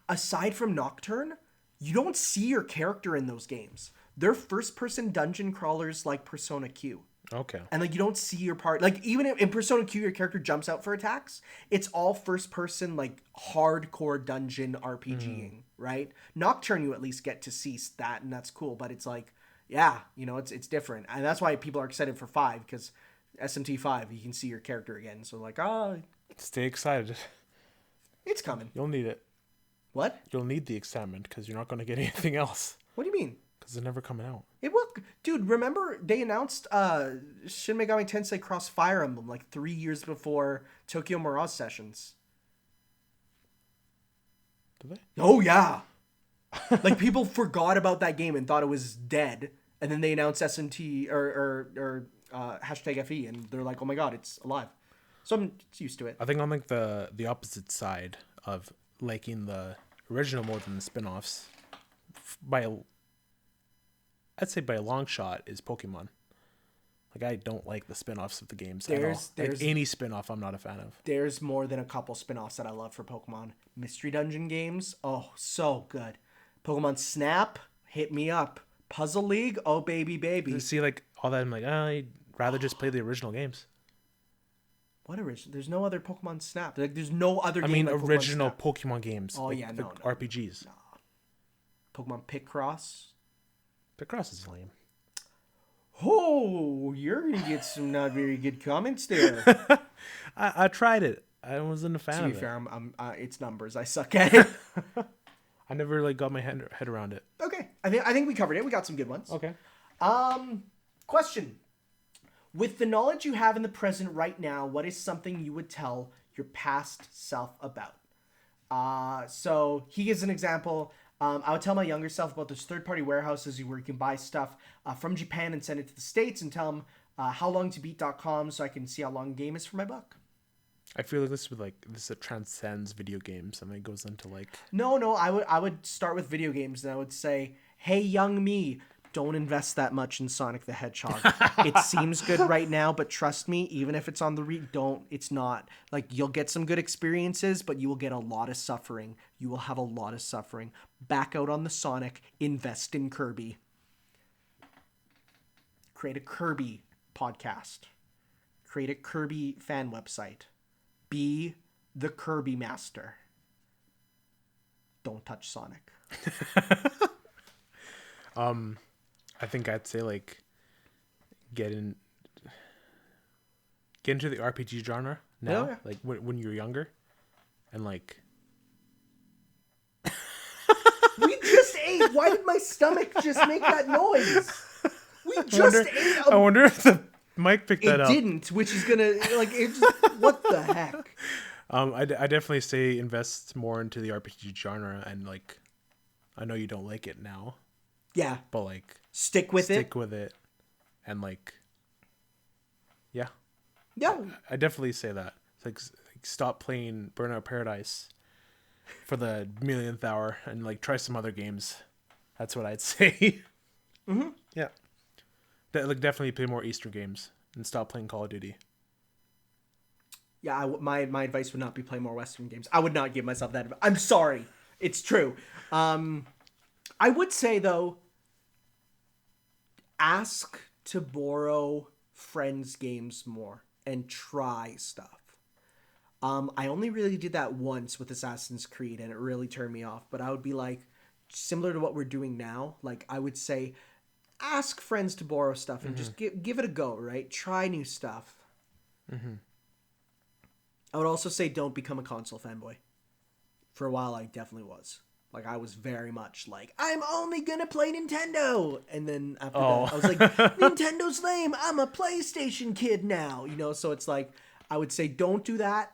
aside from Nocturne, you don't see your character in those games. They're first-person dungeon crawlers like Persona Q. Okay. And like you don't see your part like even in Persona Q your character jumps out for attacks. It's all first person like hardcore dungeon RPGing, right? Nocturne you at least get to see that and that's cool, but it's like yeah, it's different. And that's why people are excited for 5 cuz SMT 5 you can see your character again. So like, Stay excited. it's coming. You'll need it. What? You'll need the excitement because you're not going to get anything else. What do you mean? Because they're never coming out. It will, dude. Remember they announced Shin Megami Tensei Cross Fire Emblem like 3 years before Tokyo Mirage Sessions. Do they? Oh yeah, like people forgot about that game and thought it was dead, and then they announced SMT or hashtag FE, and they're like, oh my god, it's alive. So I'm used to it. I think I'm like the opposite side of liking the original more than the spin-offs. I'd say by a long shot is Pokemon. Like I don't like the spin-offs of the games at all. Like any spin-off I'm not a fan of. There's more than a couple spin-offs that I love for Pokemon. Mystery Dungeon games, oh so good. Pokemon Snap, hit me up. Puzzle League, oh baby. See like all that I'm like, I'd rather just play the original games. What original? There's no other Pokemon Snap. Like, there's no other game. I mean like original Pokemon Pokemon games. Oh like, yeah, the no. RPGs. No. Pokemon Picross. Picross is lame. Oh, you're gonna get some not very good comments there. I tried it. I wasn't a fan To be of fair, it. it's numbers. I suck at it. I never like got my head around it. Okay, I think we covered it. We got some good ones. Okay. Question. With the knowledge you have in the present right now, what is something you would tell your past self about? So he gives an example. I would tell my younger self about those third-party warehouses where you can buy stuff from Japan and send it to the States, and tell them howlongtobeat.com so I can see how long a game is for my buck. I feel like this transcends video games, and it goes into like. No, I would start with video games, and I would say, hey, young me, don't invest that much in Sonic the Hedgehog. It seems good right now, but trust me, even if it's on the it's not. Like, you'll get some good experiences, but you will get a lot of suffering. You will have a lot of suffering. Back out on the Sonic, invest in Kirby. Create a Kirby podcast. Create a Kirby fan website. Be the Kirby master. Don't touch Sonic. I think I'd say like get into the RPG genre now, Yeah. like when you're younger, and like. We just ate. Why did my stomach just make that noise? We just ate. I wonder if the mic picked that up. It didn't, which is gonna like it. Just, what the heck? I definitely say invest more into the RPG genre, and like, I know you don't like it now, Yeah, but like stick with it, and like, yeah, Yeah, I definitely say that. It's like stop playing Burnout Paradise for the millionth hour, and like try some other games. That's what I'd say. Mm-hmm. Yeah, like definitely play more Easter games and stop playing Call of Duty. yeah. My advice would not be play more Western games. I would not give myself that advice. I'm sorry, it's true. I would say though, ask to borrow friends' games more and try stuff. I only really did that once with Assassin's Creed, and it really turned me off. But I would be like, similar to what we're doing now, like I would say, ask friends to borrow stuff and just give it a go, right? Try new stuff. Mm-hmm. I would also say don't become a console fanboy. For a while, I definitely was. Like, I was very much like, I'm only gonna play Nintendo! And then after that, I was like, Nintendo's lame! I'm a PlayStation kid now! You know, so it's like, I would say don't do that.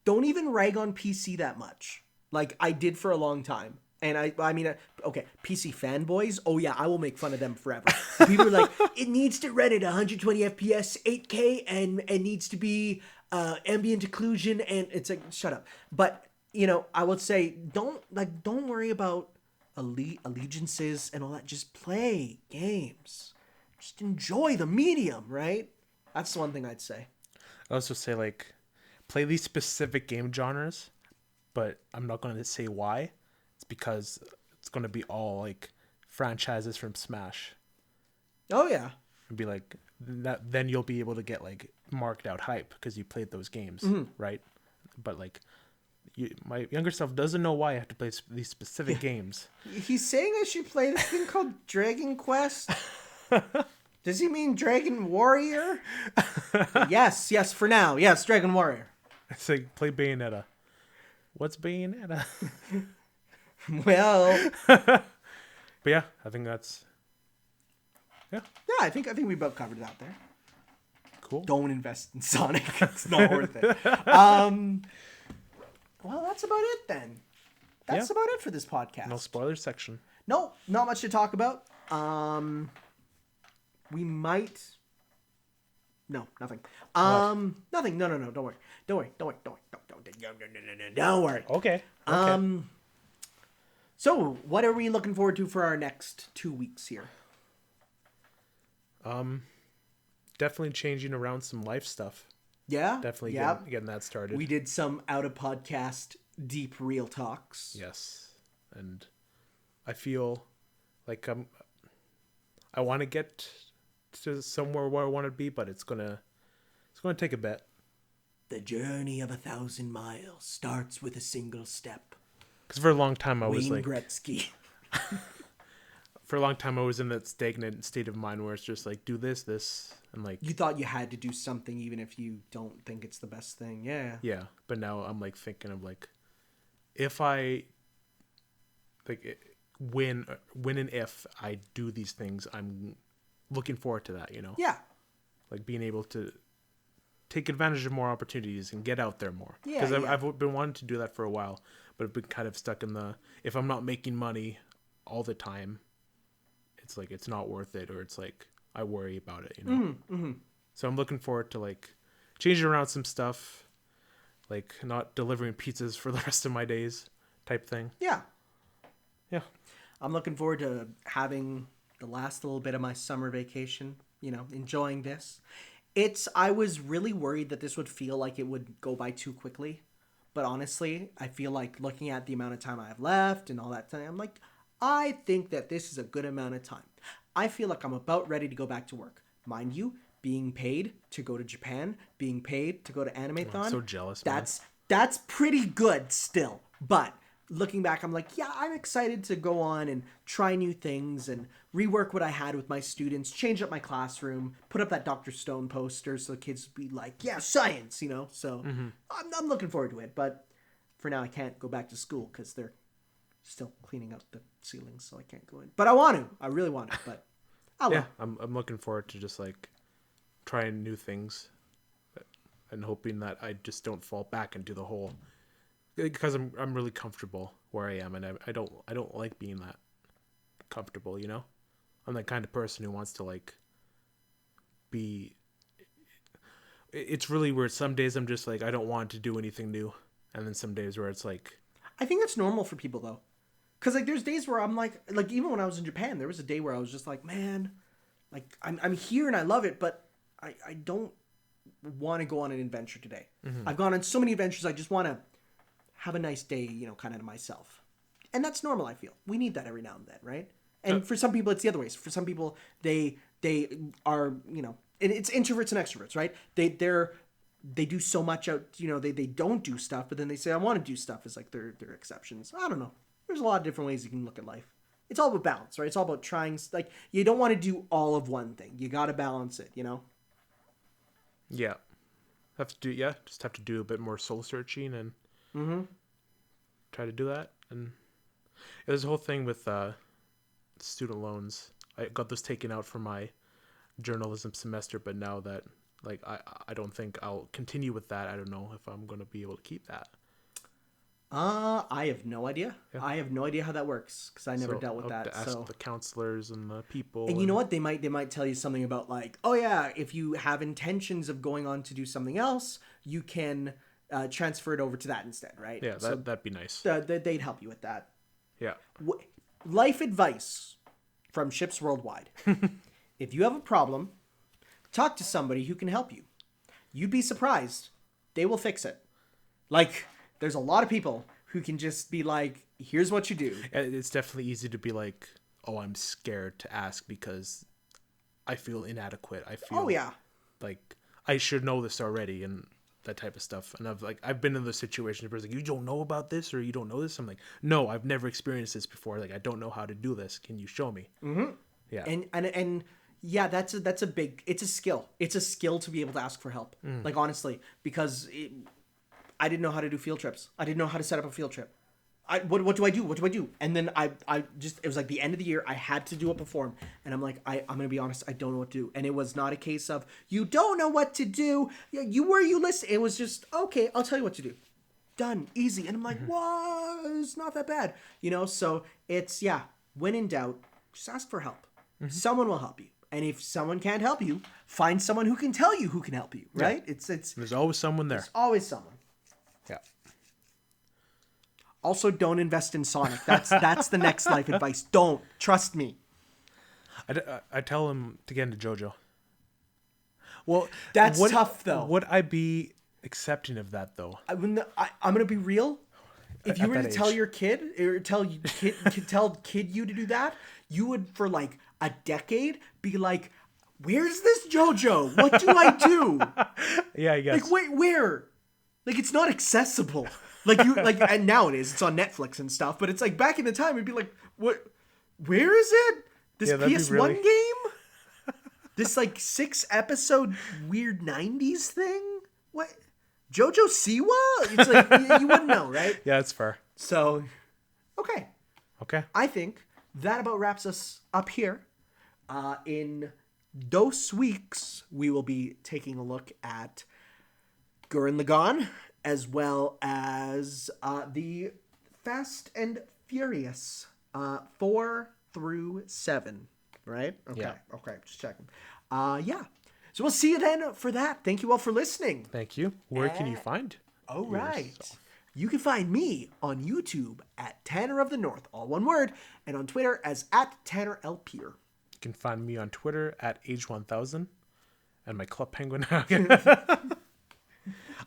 Don't even rag on PC that much. Like, I did for a long time. And I mean, okay, PC fanboys, oh yeah, I will make fun of them forever. People are like, it needs to run at 120 FPS, 8K, and needs to be ambient occlusion, and it's like, shut up. But, you know, I would say, don't worry about allegiances and all that. Just play games. Just enjoy the medium, right? That's the one thing I'd say. I also say like, play these specific game genres, but I'm not going to say why. It's because it's going to be all like franchises from Smash. Oh yeah. And be like, then you'll be able to get like marked out hype because you played those games, right? But like, my younger self doesn't know why I have to play these specific games. He's saying I should play this thing called Dragon Quest. Does he mean Dragon Warrior? Yes, for now. Yes, Dragon Warrior. It's like, play Bayonetta. What's Bayonetta? Well, but yeah, I think that's yeah. I think we both covered it out there. cool. Don't invest in Sonic. It's not worth it. Well, that's about it then. That's about it for this podcast. No spoilers section. No, not much to talk about. We might. No, nothing. Nothing. No. Don't worry. Don't worry. Okay. So, what are we looking forward to for our next 2 weeks here? Definitely changing around some life stuff. Yeah? Definitely getting that started. We did some out-of-podcast deep real talks. Yes. And I feel like I want to get to somewhere where I want to be, but it's gonna take a bit. The journey of 1,000 miles starts with a single step. Because for a long time I was Wayne like... Gretzky. For a long time I was in that stagnant state of mind where it's just like, do this, and like... You thought you had to do something even if you don't think it's the best thing. Yeah. Yeah, but now I'm like thinking of like, if I like when and if I do these things, I'm looking forward to that, you know? Yeah. Like being able to take advantage of more opportunities and get out there more. Yeah, Because yeah. I've been wanting to do that for a while, but I've been kind of stuck in the, if I'm not making money, all the time, it's like it's not worth it, or it's like I worry about it, you know. Mm-hmm. So I'm looking forward to like changing around some stuff, like not delivering pizzas for the rest of my days, type thing. Yeah. Yeah. I'm looking forward to having the last little bit of my summer vacation, you know, enjoying this. I was really worried that this would feel like it would go by too quickly. But honestly, I feel like looking at the amount of time I have left and all that time, I'm like, I think that this is a good amount of time. I feel like I'm about ready to go back to work. Mind you, being paid to go to Japan, being paid to go to Animathon. I'm so jealous, man. That's pretty good still. But looking back, I'm like, yeah, I'm excited to go on and try new things and rework what I had with my students, change up my classroom, put up that Dr. Stone poster so the kids would be like, yeah, science, you know? So I'm looking forward to it. But for now, I can't go back to school because they're still cleaning up the ceilings, so I can't go in. But I want to. I really want to. But I yeah, I'm looking forward to just like trying new things and hoping that I just don't fall back into the hole, because I'm really comfortable where I am, and I don't like being that comfortable, you know. I'm that kind of person who wants to like be. It's really weird. Some days I'm just like I don't want to do anything new, and then some days where it's like. I think that's normal for people though, because like there's days where I'm like even when I was in Japan, there was a day where I was just like, man, like I'm here and I love it, but I don't want to go on an adventure today. I've gone on so many adventures. I just want to have a nice day, you know, kind of to myself. And that's normal, I feel. We need that every now and then, right? And for some people, it's the other ways. For some people, they are, you know, and it's introverts and extroverts, right? They do so much out, you know, they don't do stuff, but then they say, I want to do stuff as like their exceptions. I don't know. There's a lot of different ways you can look at life. It's all about balance, right? It's all about trying, like, you don't want to do all of one thing. You got to balance it, you know? Yeah. Just have to do a bit more soul searching and try to do that. And there's a whole thing with student loans. I got those taken out for my journalism semester, but now that like I don't think I'll continue with that. I don't know if I'm going to be able to keep that. I have no idea. Yeah. I have no idea how that works because I never dealt with that. To ask the counselors and the people. And you know what? They might tell you something about like, oh yeah, if you have intentions of going on to do something else, you can transfer it over to that instead, right? Yeah, that'd be nice. They'd help you with that. Yeah. Life advice from Ships Worldwide. If you have a problem, talk to somebody who can help you. You'd be surprised. They will fix it. Like, there's a lot of people who can just be like, here's what you do. It's definitely easy to be like, oh, I'm scared to ask because I feel inadequate. I feel like I should know this already and that type of stuff. And I've been in those situations where it's like, you don't know about this or you don't know this. I'm like, no, I've never experienced this before. Like, I don't know how to do this. Can you show me? Mm-hmm. Yeah. And yeah, that's a big, it's a skill. It's a skill to be able to ask for help. Like, honestly, because I didn't know how to do field trips. I didn't know how to set up a field trip. What do I do? What do I do? And then I just, it was like the end of the year. I had to do it before. And I'm like, I'm going to be honest. I don't know what to do. And it was not a case of, you don't know what to do. You listen. It was just, okay, I'll tell you what to do. Done. Easy. And I'm like, what? It's not that bad. You know, so it's, yeah, when in doubt, just ask for help. Someone will help you. And if someone can't help you, find someone who can tell you who can help you, right? Yeah. It's There's always someone there. There's always someone. Yeah. Also, don't invest in Sonic. That's the next life advice. Don't. Trust me. I tell him to get into JoJo. Well, that's tough, though. Would I be accepting of that, though? I'm going to be real. If you were to tell your kid, or tell kid you to do that, you would, for like a decade, be like, where's this JoJo? What do I do? Yeah, I guess. Like, wait, where? Like, it's not accessible. And nowadays it's on Netflix and stuff, but it's like back in the time, it'd be like, what? Where is it? This PS1 game? This like 6-episode weird 90s thing? What? JoJo Siwa? It's like, you wouldn't know, right? Yeah, it's fair. So, okay. I think that about wraps us up here. In those weeks, we will be taking a look at Gurren Lagann, as well as the Fast and Furious 4 through 7, right? Okay. Yeah. Okay. Just checking. Yeah. So we'll see you then for that. Thank you all for listening. Thank you. Where can you find? All right. yourself? You can find me on YouTube at Tanner of the North, all one word, and on Twitter as at Tanner L. Peer. You can find me on Twitter at age1000 and my Club Penguin.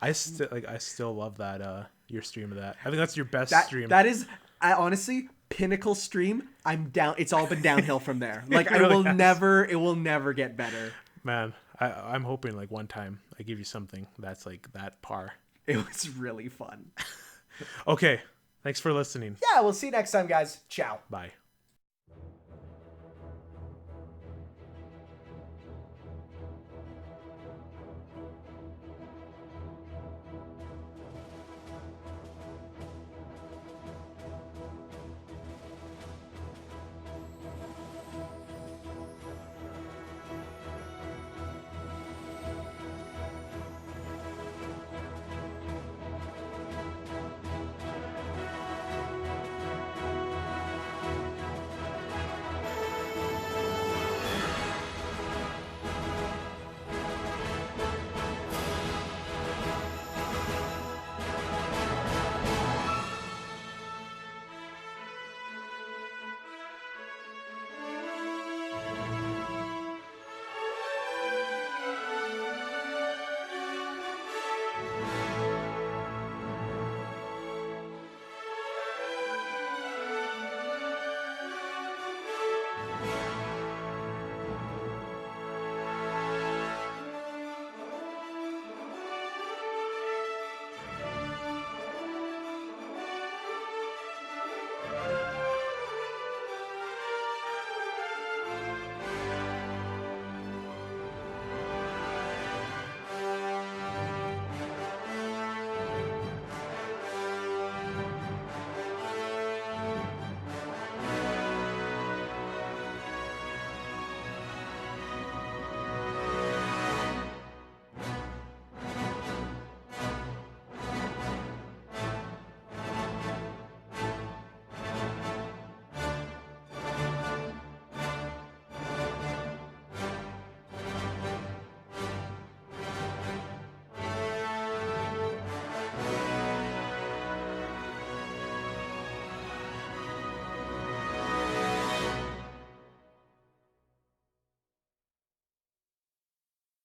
I still love that your stream of that. I think that's your best stream. That is, I honestly, pinnacle stream. I'm down. It's all been downhill from there. Like It really it will never get better. Man, I'm hoping like one time I give you something that's like that par. It was really fun. Okay, thanks for listening. Yeah, we'll see you next time, guys. Ciao. Bye.